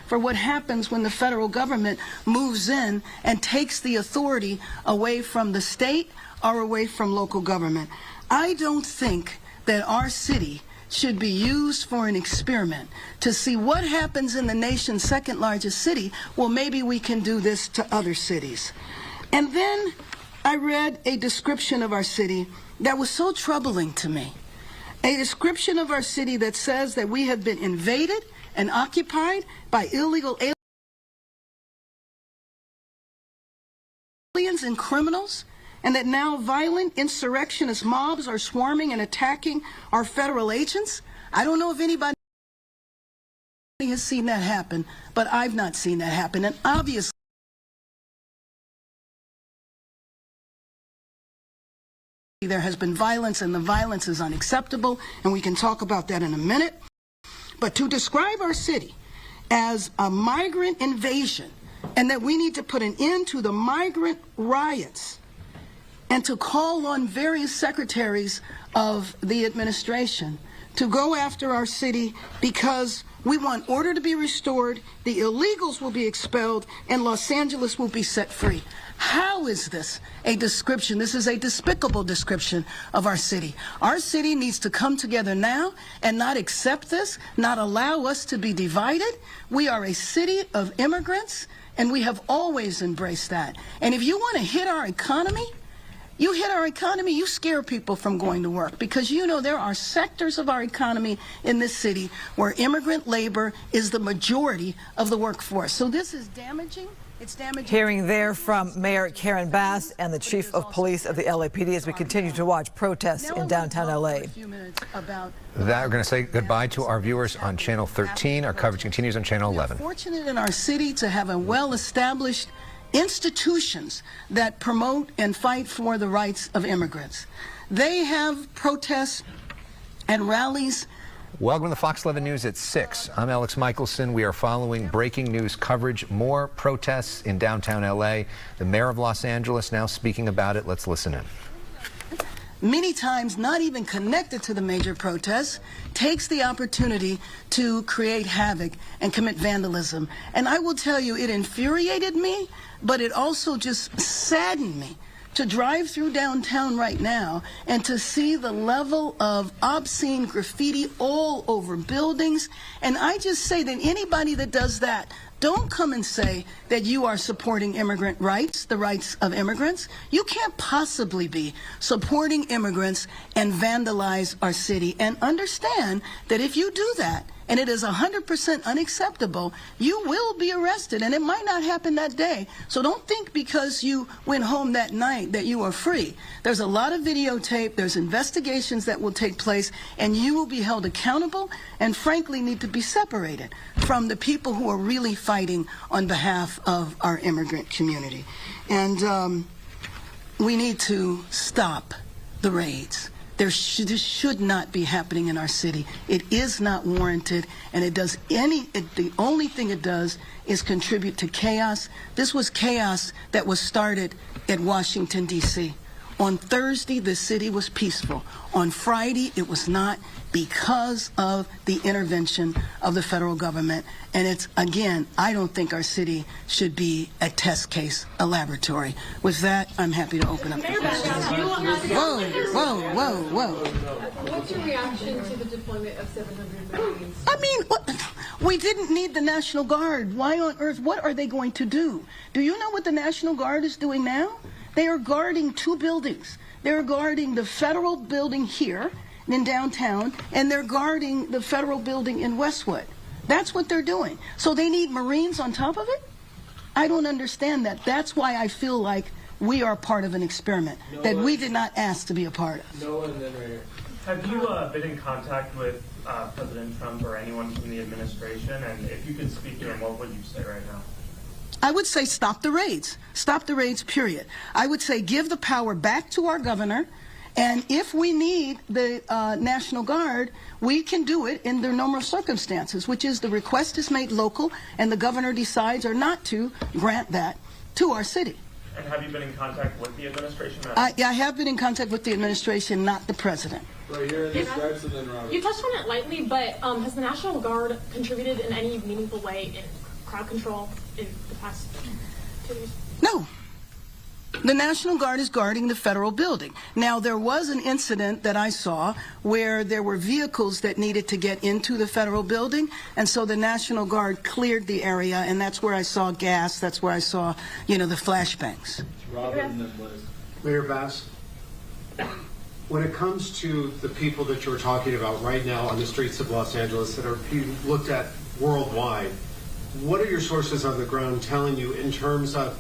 [SPEAKER 24] for what happens when the federal government moves in and takes the authority away from the state or away from local government. I don't think that our city should be used for an experiment to see what happens in the nation's second largest city. Well, maybe we can do this to other cities. And then I read a description of our city that was so troubling to me. A description of our city that says that we have been invaded and occupied by illegal aliens and criminals, and that now violent insurrectionist mobs are swarming and attacking our federal agents. I don't know if anybody has seen that happen, but I've not seen that happen. And obviously, there has been violence, and the violence is unacceptable, and we can talk about that in a minute. But to describe our city as a migrant invasion, and that we need to put an end to the migrant riots, and to call on various secretaries of the administration to go after our city because we want order to be restored, the illegals will be expelled, and Los Angeles will be set free. How is this a description? This is a despicable description of our city. Our city needs to come together now and not accept this, not allow us to be divided. We are a city of immigrants, and we have always embraced that. And if you want to hit our economy, you scare people from going to work, because you know there are sectors of our economy in this city where immigrant labor is the majority of the workforce. So this is damaging. It's damaging.
[SPEAKER 21] Hearing there from Mayor Karen Bass and the Chief of Police of the LAPD as we continue to watch protests in downtown LA.
[SPEAKER 22] That we're going to say goodbye to our viewers on Channel 13. Our coverage continues on Channel 11.
[SPEAKER 24] We're fortunate in our city to have a well-established institutions that promote and fight for the rights of immigrants. They have protests and rallies.
[SPEAKER 22] Welcome to the Fox 11 News at 6. I'm Alex Michelson. We are following breaking news coverage. More protests in downtown LA. The mayor of Los Angeles now speaking about it. Let's listen in.
[SPEAKER 24] Many times not even connected to the major protests, takes the opportunity to create havoc and commit vandalism. And I will tell you, it infuriated me, but it also just saddened me to drive through downtown right now and to see the level of obscene graffiti all over buildings. And I just say that anybody that does that, don't come and say that you are supporting immigrant rights, the rights of immigrants. You can't possibly be supporting immigrants and vandalize our city. And understand that if you do that, and it is 100% unacceptable, you will be arrested, and it might not happen that day. So don't think because you went home that night that you are free. There's a lot of videotape, there's investigations that will take place, and you will be held accountable and frankly need to be separated from the people who are really fighting on behalf of our immigrant community. And we need to stop the raids. This should not be happening in our city. It is not warranted, and the only thing it does is contribute to chaos. This was chaos that was started at Washington, D.C. On Thursday, the city was peaceful. On Friday, it was not, because of the intervention of the federal government. And it's, again, I don't think our city should be a test case, a laboratory. With that, I'm happy to open up the questions. Whoa, whoa, whoa, whoa.
[SPEAKER 5] What's your reaction to the deployment of 700 Marines?
[SPEAKER 24] I mean, we didn't need the National Guard. Why on earth? What are they going to do? Do you know what the National Guard is doing now? They are guarding 2 buildings. They're guarding the federal building here in downtown, and they're guarding the federal building in Westwood. That's what they're doing. So they need Marines on top of it? I don't understand that. That's why I feel like we are part of an experiment that we did not ask to be a part of.
[SPEAKER 6] Have you been in contact with President Trump or anyone from the administration? And if you could speak to him, what would you say right now?
[SPEAKER 24] I would say stop the raids. Stop the raids, period. I would say give the power back to our governor. And if we need the National Guard, we can do it in the normal circumstances, which is the request is made local and the governor decides or not to grant that to our city.
[SPEAKER 6] And have you been in contact with the administration?
[SPEAKER 24] I have been in contact with the administration, not the president.
[SPEAKER 5] Right here, you touched on it lightly, but has the National Guard contributed in any meaningful way in crowd control in the past 2 years?
[SPEAKER 24] No. The National Guard is guarding the federal building. Now, there was an incident that I saw where there were vehicles that needed to get into the federal building, and so the National Guard cleared the area, and that's where I saw gas, that's where I saw, you know, the flashbangs.
[SPEAKER 10] Mayor Bass, when it comes to the people that you're talking about right now on the streets of Los Angeles that are being looked at worldwide, what are your sources on the ground telling you in terms of,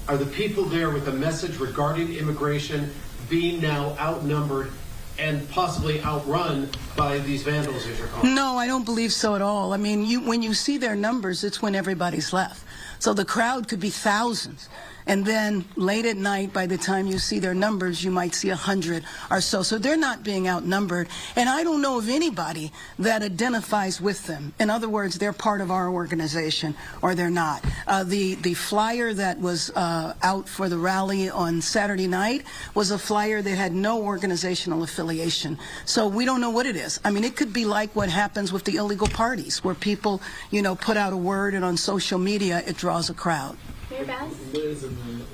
[SPEAKER 10] are the people there with a message regarding immigration being now outnumbered and possibly outrun by these vandals, as you're calling?
[SPEAKER 24] No, I don't believe so at all. I mean, when you see their numbers, it's when everybody's left. So the crowd could be thousands. And then late at night, by the time you see their numbers, you might see 100 or so. So they're not being outnumbered. And I don't know of anybody that identifies with them. In other words, they're part of our organization or they're not. The flyer that was out for the rally on Saturday night was a flyer that had no organizational affiliation. So we don't know what it is. I mean, it could be like what happens with the illegal parties, where people, you know, put out a word and on social media it draws a crowd.
[SPEAKER 20] Mayor Bass?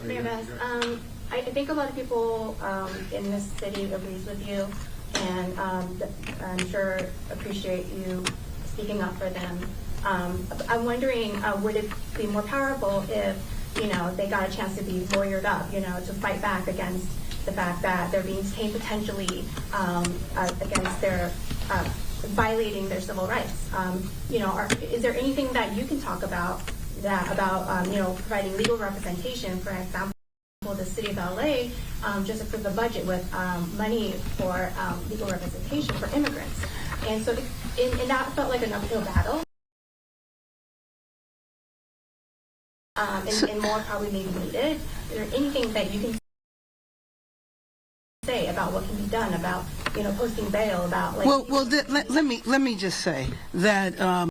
[SPEAKER 20] Mayor Bass, I think a lot of people in this city agrees with you, and I'm sure appreciate you speaking up for them. I'm wondering, would it be more powerful if, you know, they got a chance to be lawyered up, you know, to fight back against the fact that they're being detained potentially against their violating their civil rights? You know, is there anything that you can talk about you know, providing legal representation? For example, the city of LA just approved a budget with money for legal representation for immigrants. And so and that felt like an uphill battle. And more probably maybe needed. Is there anything that you can say about what can be done, about, you know, posting bail, about like...
[SPEAKER 24] Let me just say that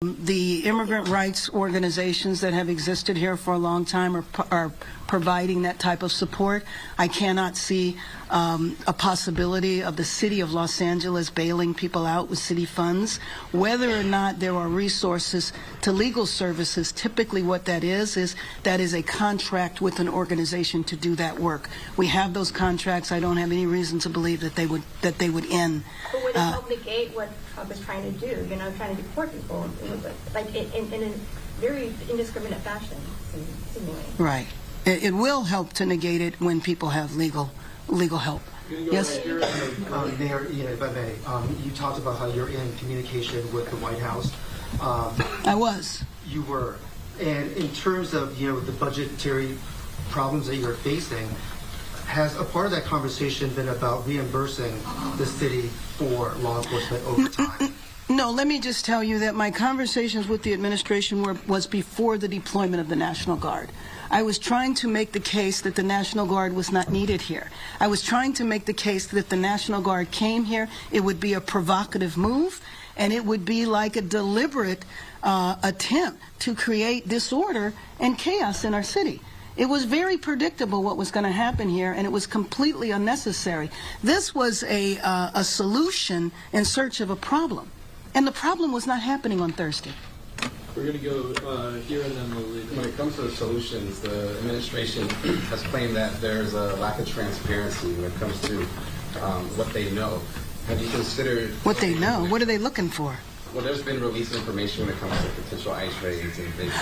[SPEAKER 24] the immigrant rights organizations that have existed here for a long time are providing that type of support. I cannot see a possibility of the city of Los Angeles bailing people out with city funds. Whether or not there are resources to legal services, typically what that is a contract with an organization to do that work. We have those contracts. I don't have any reason to believe that they would end.
[SPEAKER 20] But would it help negate what Trump is trying to do? You know, trying to deport people, like in a very indiscriminate fashion, seemingly.
[SPEAKER 24] Right. It will help to negate it when people have legal help. Yes?
[SPEAKER 8] Mayor, if I may, you talked about how you're in communication with the White House.
[SPEAKER 24] I was.
[SPEAKER 8] You were. And in terms of, you know, the budgetary problems that you're facing, has a part of that conversation been about reimbursing the city for law enforcement overtime?
[SPEAKER 24] No, let me just tell you that my conversations with the administration was before the deployment of the National Guard. I was trying to make the case that the National Guard was not needed here. I was trying to make the case that if the National Guard came here, it would be a provocative move, and it would be like a deliberate attempt to create disorder and chaos in our city. It was very predictable what was going to happen here, and it was completely unnecessary. This was a solution in search of a problem, and the problem was not happening on Thursday.
[SPEAKER 4] We're going to go here and then we'll leave. When it comes to the solutions, the administration has claimed that there's a lack of transparency when it comes to what they know. Have you considered...
[SPEAKER 24] What they know? What are they looking for?
[SPEAKER 4] Well, there's been released information when it comes to potential ICE raids and things.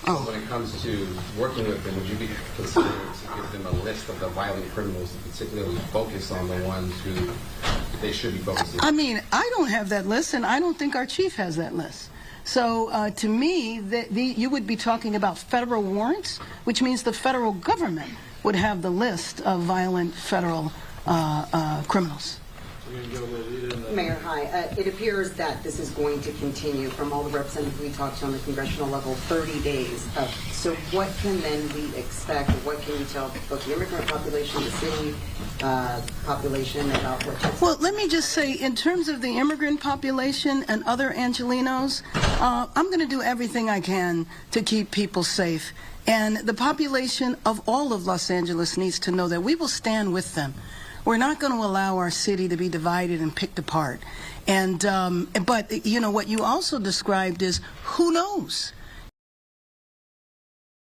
[SPEAKER 4] When it comes to working with them, would you be considering to give them a list of the violent criminals, particularly focus on the ones who they should be focusing on?
[SPEAKER 24] I mean, I don't have that list, and I don't think our chief has that list. So to me, you would be talking about federal warrants, which means the federal government would have the list of violent federal criminals.
[SPEAKER 17] Mayor, hi. It appears that this is going to continue from all the representatives we talked to on the congressional level, 30 days. So what can then we expect, or what can you tell both the immigrant population, the city population about what...
[SPEAKER 24] Well, let me just say, in terms of the immigrant population and other Angelenos, I'm going to do everything I can to keep people safe. And the population of all of Los Angeles needs to know that we will stand with them. We're not going to allow our city to be divided and picked apart. And but you know what you also described is who knows?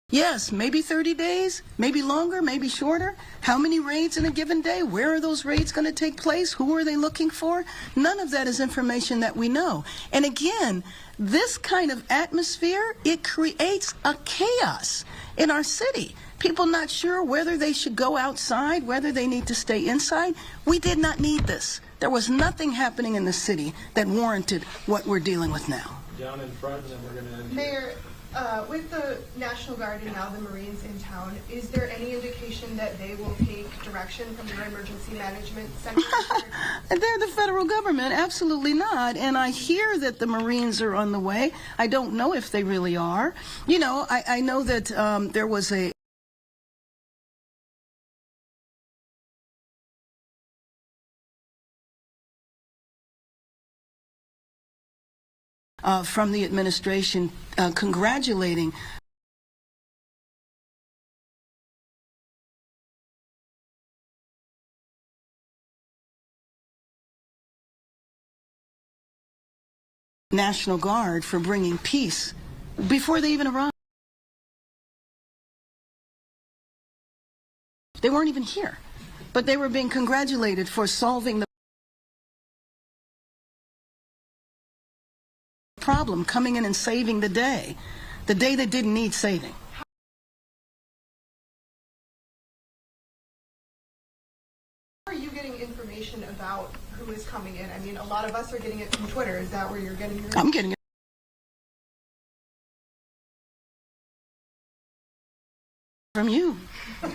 [SPEAKER 24] Yes, maybe 30 days, maybe longer, maybe shorter. How many raids in a given day? Where are those raids going to take place? Who are they looking for? None of that is information that we know. And again, this kind of atmosphere, it creates a chaos in our city. People not sure whether they should go outside, whether they need to stay inside. We did not need this. There was nothing happening in the city that warranted what we're dealing with now.
[SPEAKER 4] Down in front, and then we're going to end.
[SPEAKER 11] Mayor, with the National Guard and now the Marines in town, is there any indication that they will take direction from their emergency management center?
[SPEAKER 24] They're the federal government, absolutely not. And I hear that the Marines are on the way. I don't know if they really are. You know, I know that there was a from the administration congratulating National Guard for bringing peace before they even arrived. They weren't even here, but they were being congratulated for solving the problem, coming in and saving the day that didn't need saving.
[SPEAKER 11] How are you getting information about who is coming in? I mean, a lot of us are getting it from Twitter. Is that where you're getting your...
[SPEAKER 24] I'm getting it from you.
[SPEAKER 4] We're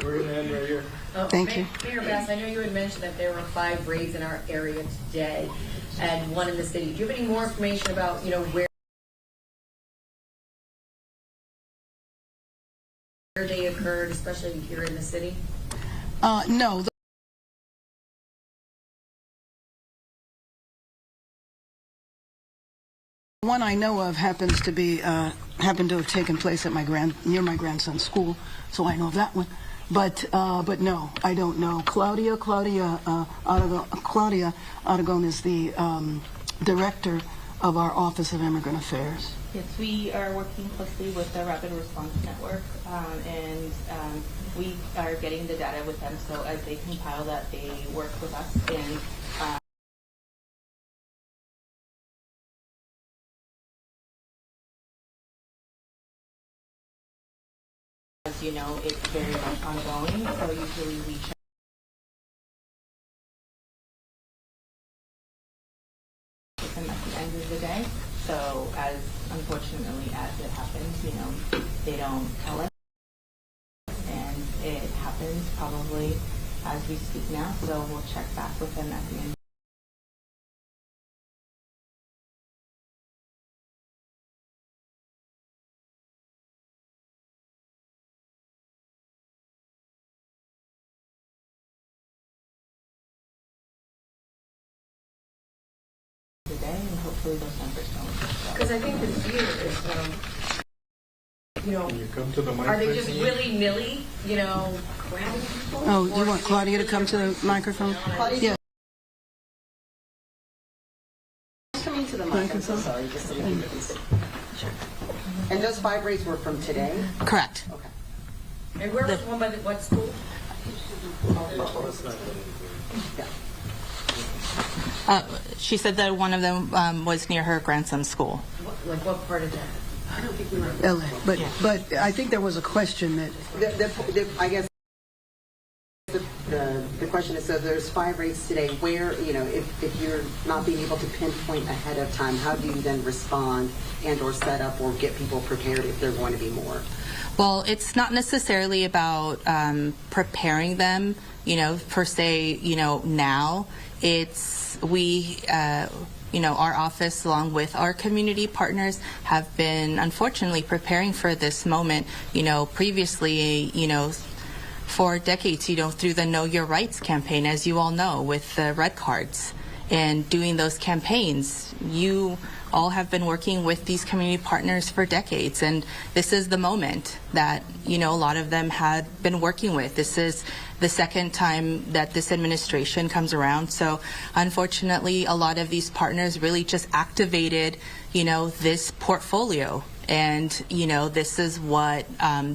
[SPEAKER 4] going to end right here.
[SPEAKER 24] Thank you.
[SPEAKER 13] Mayor Bass, I know you had mentioned that there were 5 raids in our area today and 1 in the city. Do you have any more information about, you know, where they occurred, especially here in the city?
[SPEAKER 24] No. The one I know of happens to be happened to have taken place at near my grandson's school, so I know of that one. But no, I don't know. Claudia Aragon is the director of our Office of Immigrant Affairs.
[SPEAKER 18] Yes, we are working closely with the Rapid Response Network, and we are getting the data with them. So as they compile that, they work with us. And as you know, it's very much ongoing. So usually we check with them at the end of the day. So as unfortunately as it happens, you know, they don't tell us, and it happens probably as we speak now. So we'll check back with them at the end. Today, and hopefully those numbers don't.
[SPEAKER 13] Because I think the fear is you know,
[SPEAKER 8] Can you come to the mic?
[SPEAKER 13] are they just willy-nilly, you know, grabbing people?
[SPEAKER 24] Oh, do you want Claudia to come to the microphone? Yeah.
[SPEAKER 17] Coming to the mic, I'm so sorry, just a minute, please. And those 5 raids were from today?
[SPEAKER 24] Correct.
[SPEAKER 17] Okay.
[SPEAKER 13] And where was one by what school?
[SPEAKER 18] She said that one of them was near her grandson's school.
[SPEAKER 13] Like what part of that?
[SPEAKER 17] I don't think we were.
[SPEAKER 24] LA. But I think there was a question that
[SPEAKER 17] I guess the question is, so there's 5 raids today. Where, you know, if you're not being able to pinpoint ahead of time, how do you then respond and or set up or get people prepared if there are going to be more?
[SPEAKER 18] Well, it's not necessarily about preparing them, you know, per se, you know, now. It's you know, our office, along with our community partners, have been unfortunately preparing for this moment, you know, previously, you know, for decades, you know, through the Know Your Rights campaign, as you all know, with the red cards and doing those campaigns. You all have been working with these community partners for decades, and this is the moment that, you know, a lot of them had been working with. This is the second time that this administration comes around. So unfortunately, a lot of these partners really just activated, you know, this portfolio. And, you know, this is what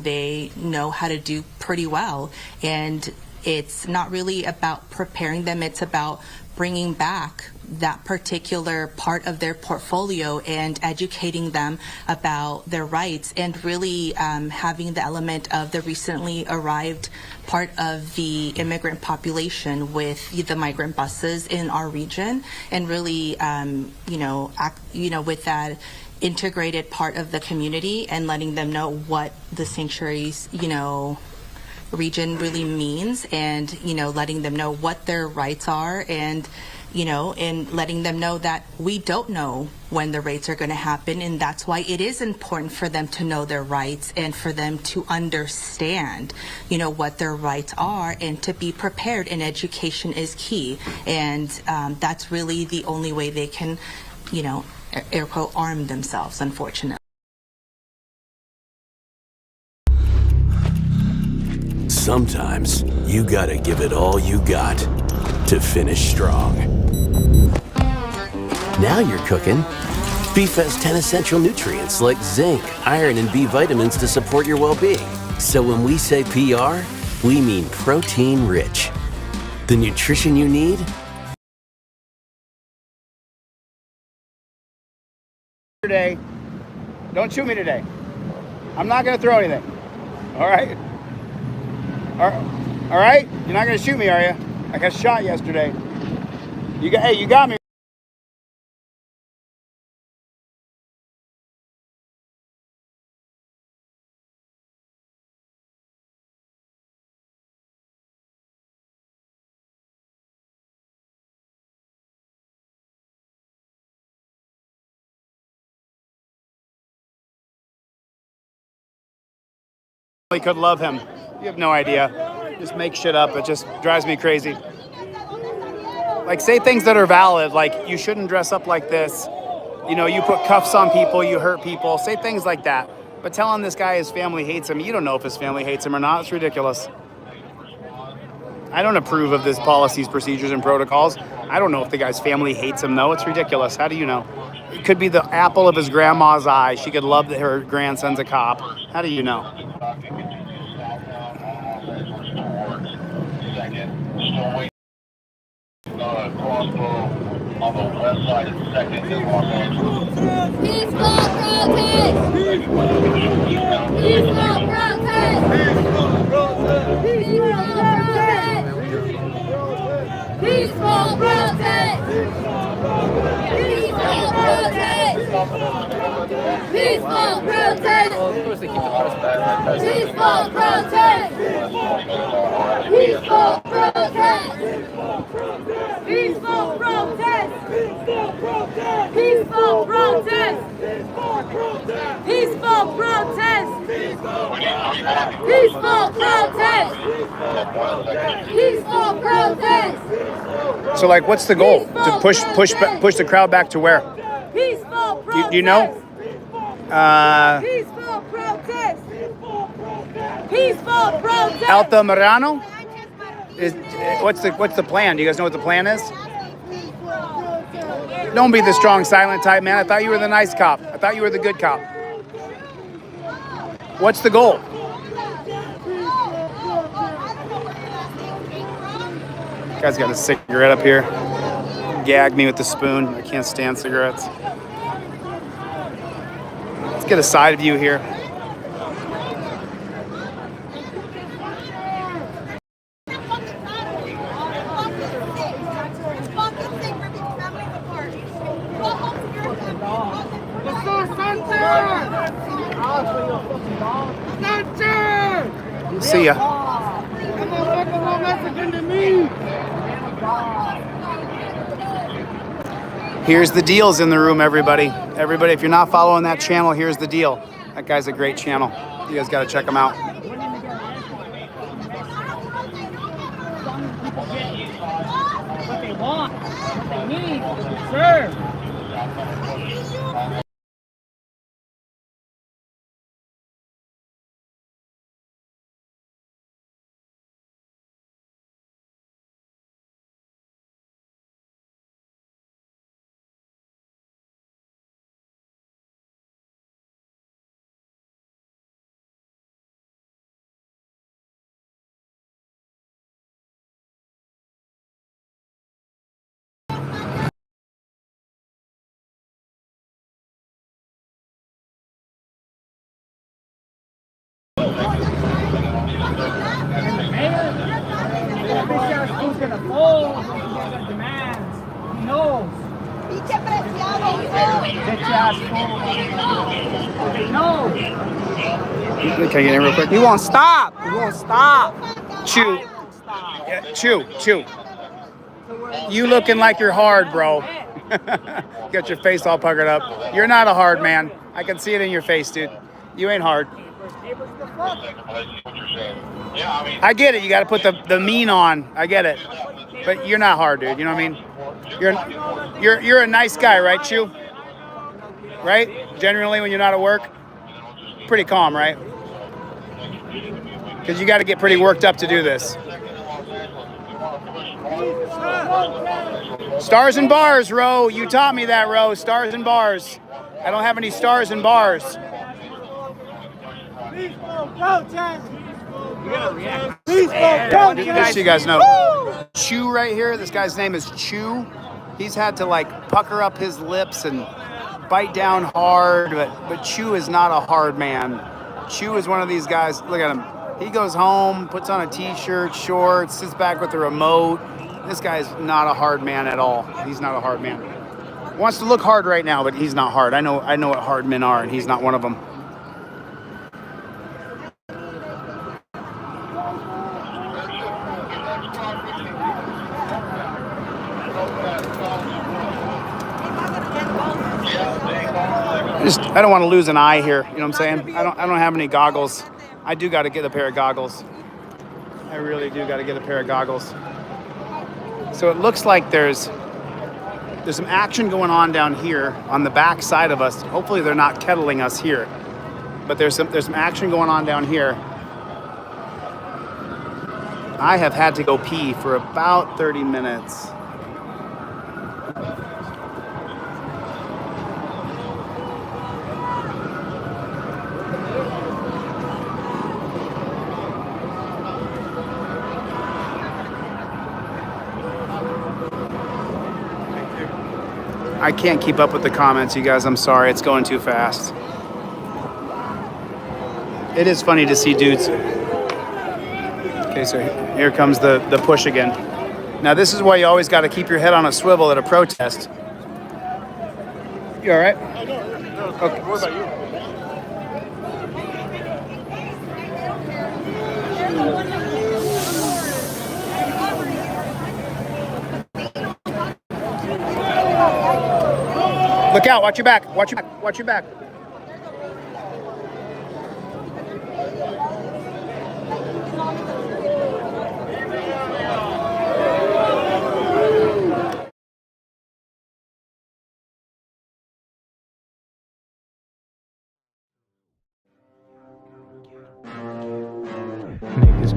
[SPEAKER 18] they know how to do pretty well. And it's not really about preparing them. It's about bringing back that particular part of their portfolio and educating them about their rights, and really having the element of the recently arrived part of the immigrant population with the migrant buses in our region, and really, you know, with that integrated part of the community, and letting them know what the sanctuaries, you know, region really means, and, you know, letting them know what their rights are, and, you know, and letting them know that we don't know when the raids are going to happen, and that's why it is important for them to know their rights and for them to understand, you know, what their rights are, and to be prepared. And education is key, and that's really the only way they can, you know, air quote, arm themselves, unfortunately.
[SPEAKER 1] Sometimes you gotta give it all you got to finish strong. Now you're cooking. Beef has 10 essential nutrients like zinc, iron, and B vitamins to support your well-being. So when we say PR, we mean protein rich. The nutrition you need.
[SPEAKER 7] Today, don't shoot me today. I'm not gonna throw anything. All right? All right? You're not gonna shoot me, are you? I got shot yesterday. Hey, you got me. Could love him. You have no idea. Just make shit up. It just drives me crazy. Like, say things that are valid, like you shouldn't dress up like this. You know, you put cuffs on people, you hurt people. Say things like that. But telling this guy his family hates him, you don't know if his family hates him or not. It's ridiculous. I don't approve of this policies, procedures, and protocols. I don't know if the guy's family hates him, though. It's ridiculous. How do you know? It could be the apple of his grandma's eye. She could love that her grandson's a cop. How do you know?
[SPEAKER 9] On the west side of 2nd in Los Angeles.
[SPEAKER 16] Peaceful protest! Peaceful protest! Peaceful protest! Peaceful protest! Peaceful protest! Peaceful protest! Peaceful protest! Peaceful protest! Peaceful protest! Peaceful protest! Peaceful protest! Peaceful protest! Peaceful protest!
[SPEAKER 7] So, like, what's the goal? To push the crowd back to where?
[SPEAKER 16] Peaceful protest!
[SPEAKER 7] You know?
[SPEAKER 16] Peaceful protest! Peaceful protest.
[SPEAKER 7] Altamirano? What's the plan? Do you guys know what the plan is? Don't be the strong, silent type, man. I thought you were the nice cop. I thought you were the good cop. What's the goal? Guy's got a cigarette up here. Gagged me with the spoon. I can't stand cigarettes. Let's get a side view here. See ya. Here's the deals in the room, everybody. Everybody, if you're not following that channel, here's the deal. That guy's a great channel. You guys got to check him out.
[SPEAKER 16] What they want, what they need, sir. Who's gonna fold when he gets their demands? He knows. Get your ass forward. No.
[SPEAKER 7] Can I get in real quick?
[SPEAKER 16] He won't stop. He won't stop.
[SPEAKER 7] Chew. Yeah, chew. You looking like you're hard, bro. Got your face all puckered up. You're not a hard man. I can see it in your face, dude. You ain't hard. I get it. You got to put the mean on. I get it. But you're not hard, dude. You know what I mean? You're a nice guy, right, Chew? Right? Generally, when you're not at work, pretty calm, right? Because you got to get pretty worked up to do this. Stars and bars, Ro. You taught me that, Ro. Stars and bars. I don't have any stars and bars. Just so you guys know, Chew right here, this guy's name is Chew. He's had to like pucker up his lips and bite down hard, but Chew is not a hard man. Chew is one of these guys, look at him. He goes home, puts on a t-shirt, shorts, sits back with the remote. This guy's not a hard man at all. He's not a hard man. Wants to look hard right now, but he's not hard. I know what hard men are, and he's not one of them. I don't want to lose an eye here. You know what I'm saying? I don't have any goggles. I do got to get a pair of goggles. I really do got to get a pair of goggles. So it looks like there's some action going on down here on the back side of us. Hopefully they're not kettling us here. But there's some action going on down here. I have had to go pee for about 30 minutes. I can't keep up with the comments, you guys. I'm sorry. It's going too fast. It is funny to see dudes. Okay, so here comes the push again. Now, this is why you always got to keep your head on a swivel at a protest. You all right? Okay. What about you? Look out, watch your back, watch your back, watch your back.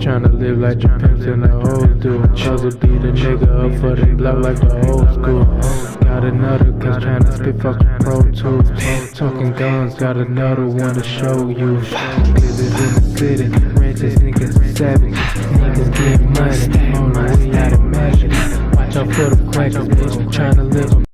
[SPEAKER 14] tryna live like the pimps and the hoes do. Puzzle beat a nigga up for the block like the old school. Got another cause tryna spit fucking Pro Tools. Talking guns, got another one to show you. Blizzard in the city, ranches, niggas savage. Niggas get money, on the way out of magic. Watch out for the crackers, bitch, tryna live a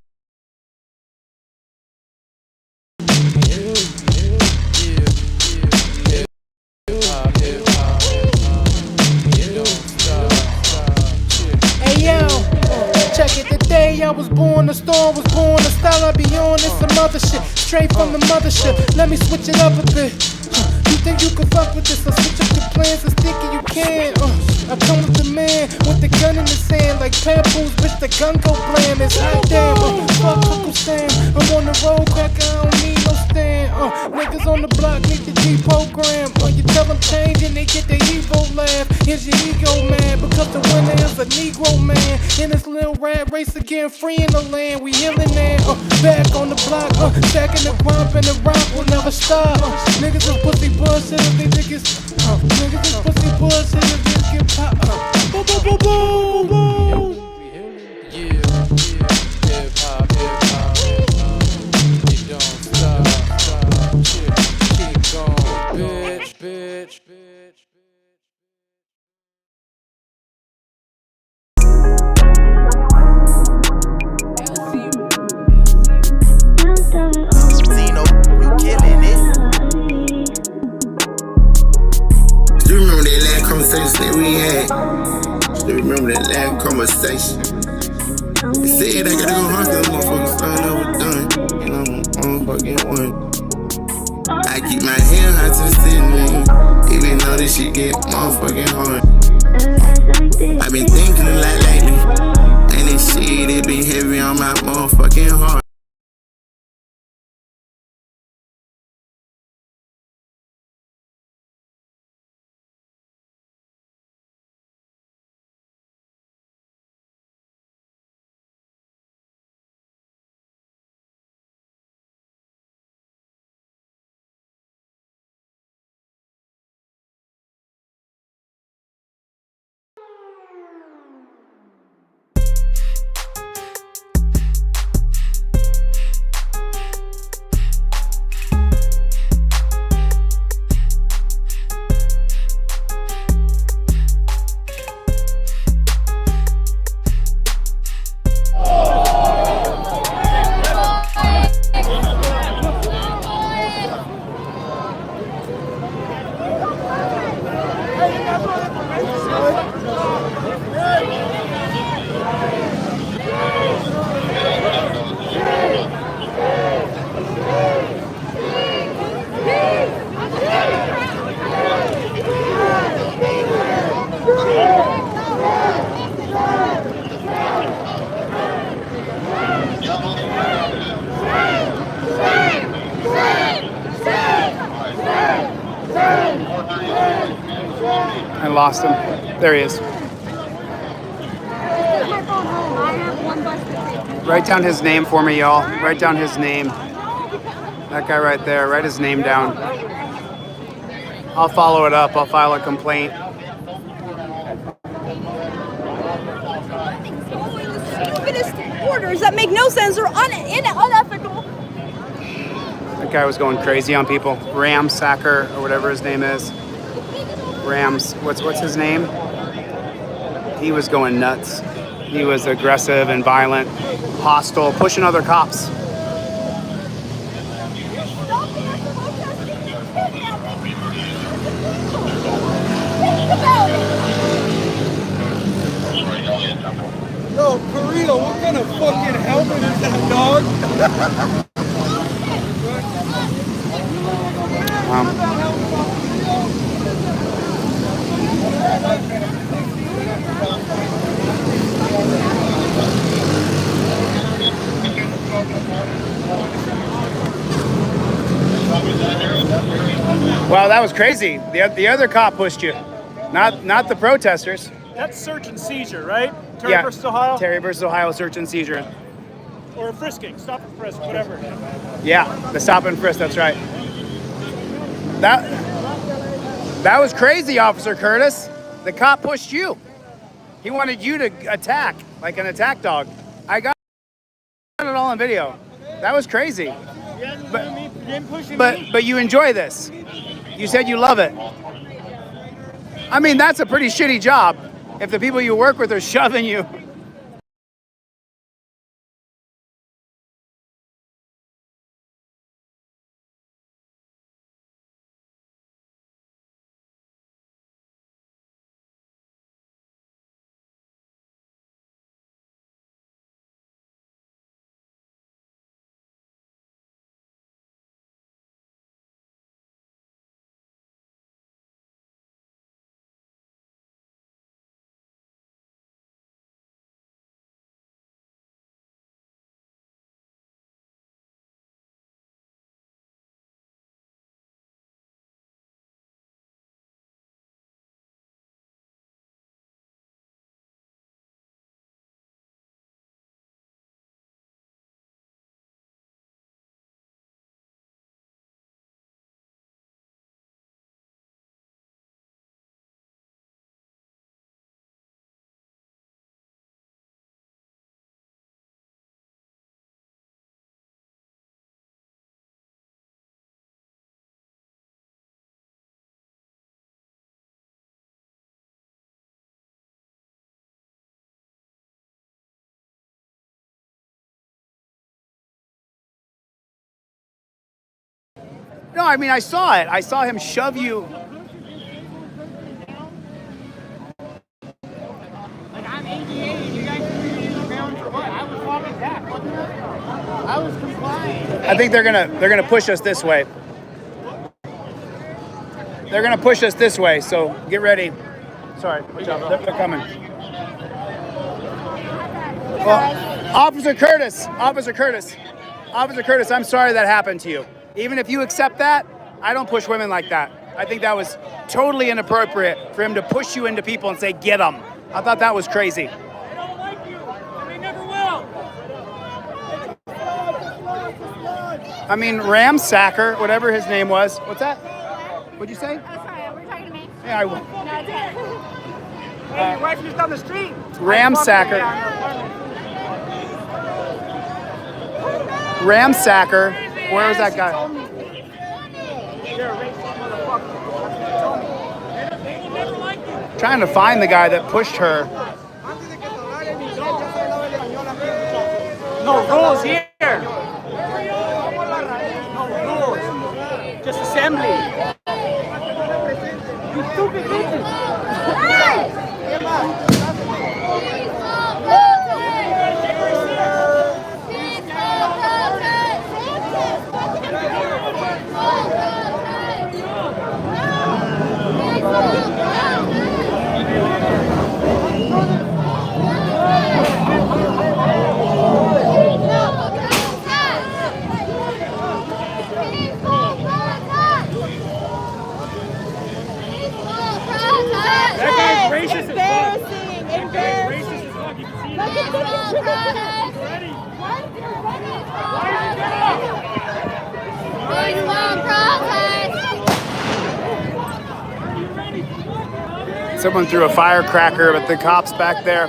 [SPEAKER 2] I was born, the storm was born, the style I be on, it's some other shit, straight from the mothership, let me switch it up a bit. You think you can fuck with this, I'll switch up your plans and stick it, you can. I come with the man, with the gun in his hand, like pampools, bitch, the gun go blam, it's hot damn, fuck Uncle Sam, I'm on the road, cracker, I don't need no stand, niggas on the block need the G program, you tell them change and they get the Evo laugh, here's your ego man, because the winner is a Negro man, in this little rat race again, free in the land, we healing there, back on the block, stacking the grump and the rock will never stop, niggas is pussy bullshit if they think it's, niggas is pussy bullshit if they get pop, boom, boom, boom, boom, boom.
[SPEAKER 14] hip hop, you don't stop, keep going, bitch.
[SPEAKER 3] Zeno, you killing it. Still remember that last conversation that we had? Still remember that last conversation? They said I gotta go hard cause motherfuckers started overdone. And I'm on fucking one. I keep my head high to the ceiling, even though this shit get motherfucking hard. I've been thinking a lot lately, and this shit it been heavy on my motherfucking heart.
[SPEAKER 7] I lost him. There he is. Write down his name for me, y'all. Write down his name. That guy right there. Write his name down. I'll follow it up. I'll file a complaint.
[SPEAKER 12] Stupidest orders that make no sense or unethical.
[SPEAKER 7] That guy was going crazy on people. Ramsacker or whatever his name is. Rams. What's his name? He was going nuts. He was aggressive and violent, hostile, pushing other cops.
[SPEAKER 2] Yo, Korea, what kind of fucking helmet is that, dog?
[SPEAKER 7] Wow, that was crazy. The other cop pushed you, not the protesters.
[SPEAKER 23] That's search and seizure, right? Terry versus Ohio?
[SPEAKER 7] Terry versus Ohio, search and seizure.
[SPEAKER 23] Or frisking, stop and frisk, whatever.
[SPEAKER 7] Yeah, the stop and frisk, that's right. That was crazy, Officer Curtis. The cop pushed you. He wanted you to attack, like an attack dog. I got it all on video. That was crazy. But you enjoy this. You said you love it. I mean, that's a pretty shitty job if the people you work with are shoving you. No, I mean, I saw it. I saw him shove you.
[SPEAKER 16] Like, I'm 88, you guys are using the ground for what? I was walking back, wasn't I? I was complying.
[SPEAKER 7] I think they're gonna push us this way. They're gonna push us this way, so get ready. Sorry, watch out. They're coming. Well, Officer Curtis, I'm sorry that happened to you. Even if you accept that, I don't push women like that. I think that was totally inappropriate for him to push you into people and say, get them. I thought that was crazy.
[SPEAKER 16] They don't like you, and they never will.
[SPEAKER 7] I mean, Ramsacker, whatever his name was. What's that? What'd you say?
[SPEAKER 12] Oh, sorry, were you talking to me?
[SPEAKER 7] Yeah, I will.
[SPEAKER 12] No, it's okay.
[SPEAKER 16] Hey, your wife just down the street.
[SPEAKER 7] Ramsacker. Where was that guy? Trying to find the guy that pushed her.
[SPEAKER 16] No rules here. No rules. Just assembly. You stupid bitches.
[SPEAKER 7] Someone threw a firecracker, but the cops back there.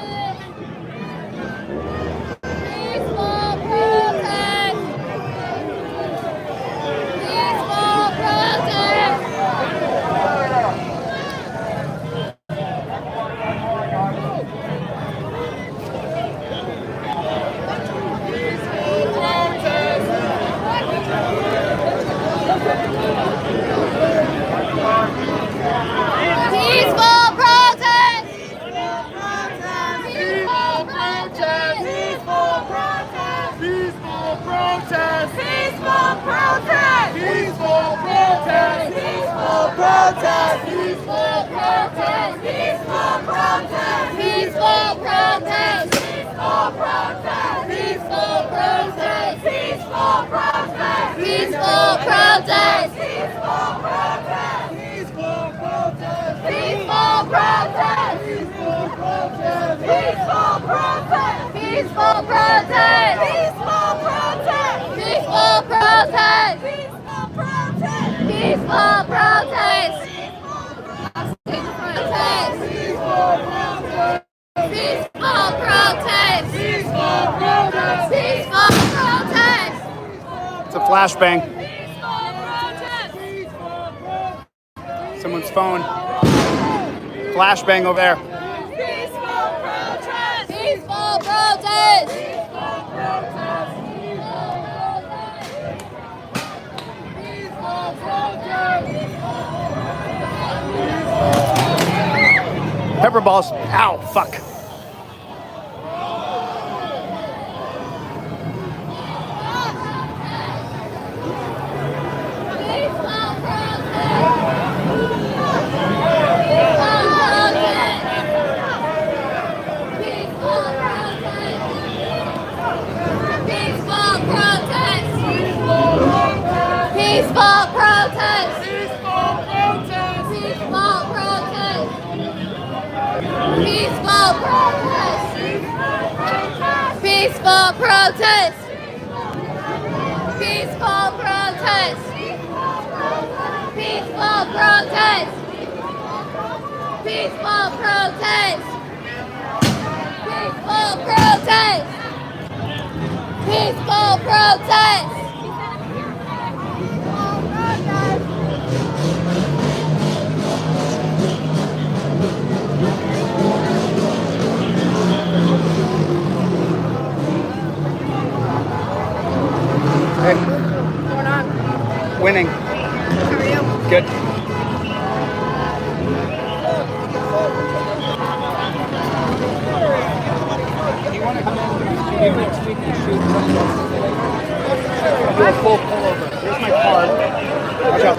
[SPEAKER 7] Flashbang. Someone's phone. Flashbang over there.
[SPEAKER 12] Peaceful protest!
[SPEAKER 7] Pepper balls. Ow, fuck.
[SPEAKER 12] Peaceful protest! Peaceful protest! Peaceful protest! Peaceful protest! Peaceful protest! Peaceful protest! Peaceful protest! Peaceful protest! Peaceful protest!
[SPEAKER 7] Hey.
[SPEAKER 12] What's going on?
[SPEAKER 7] Winning.
[SPEAKER 12] How are you?
[SPEAKER 7] Good. I'll do a full pullover. Here's my card. Watch out.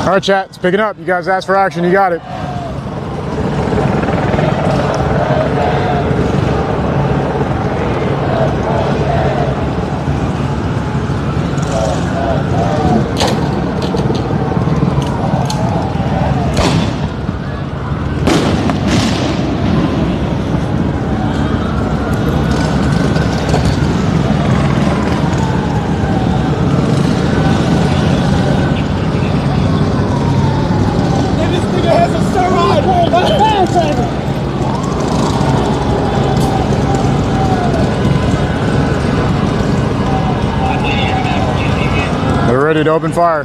[SPEAKER 23] All right, chat, it's picking up. You guys asked for action, you got it. They're ready to open fire.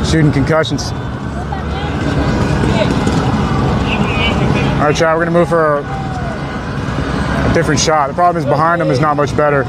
[SPEAKER 23] Shooting concussions. All right, Chad, we're gonna move for a different shot. The problem is behind them is not much better.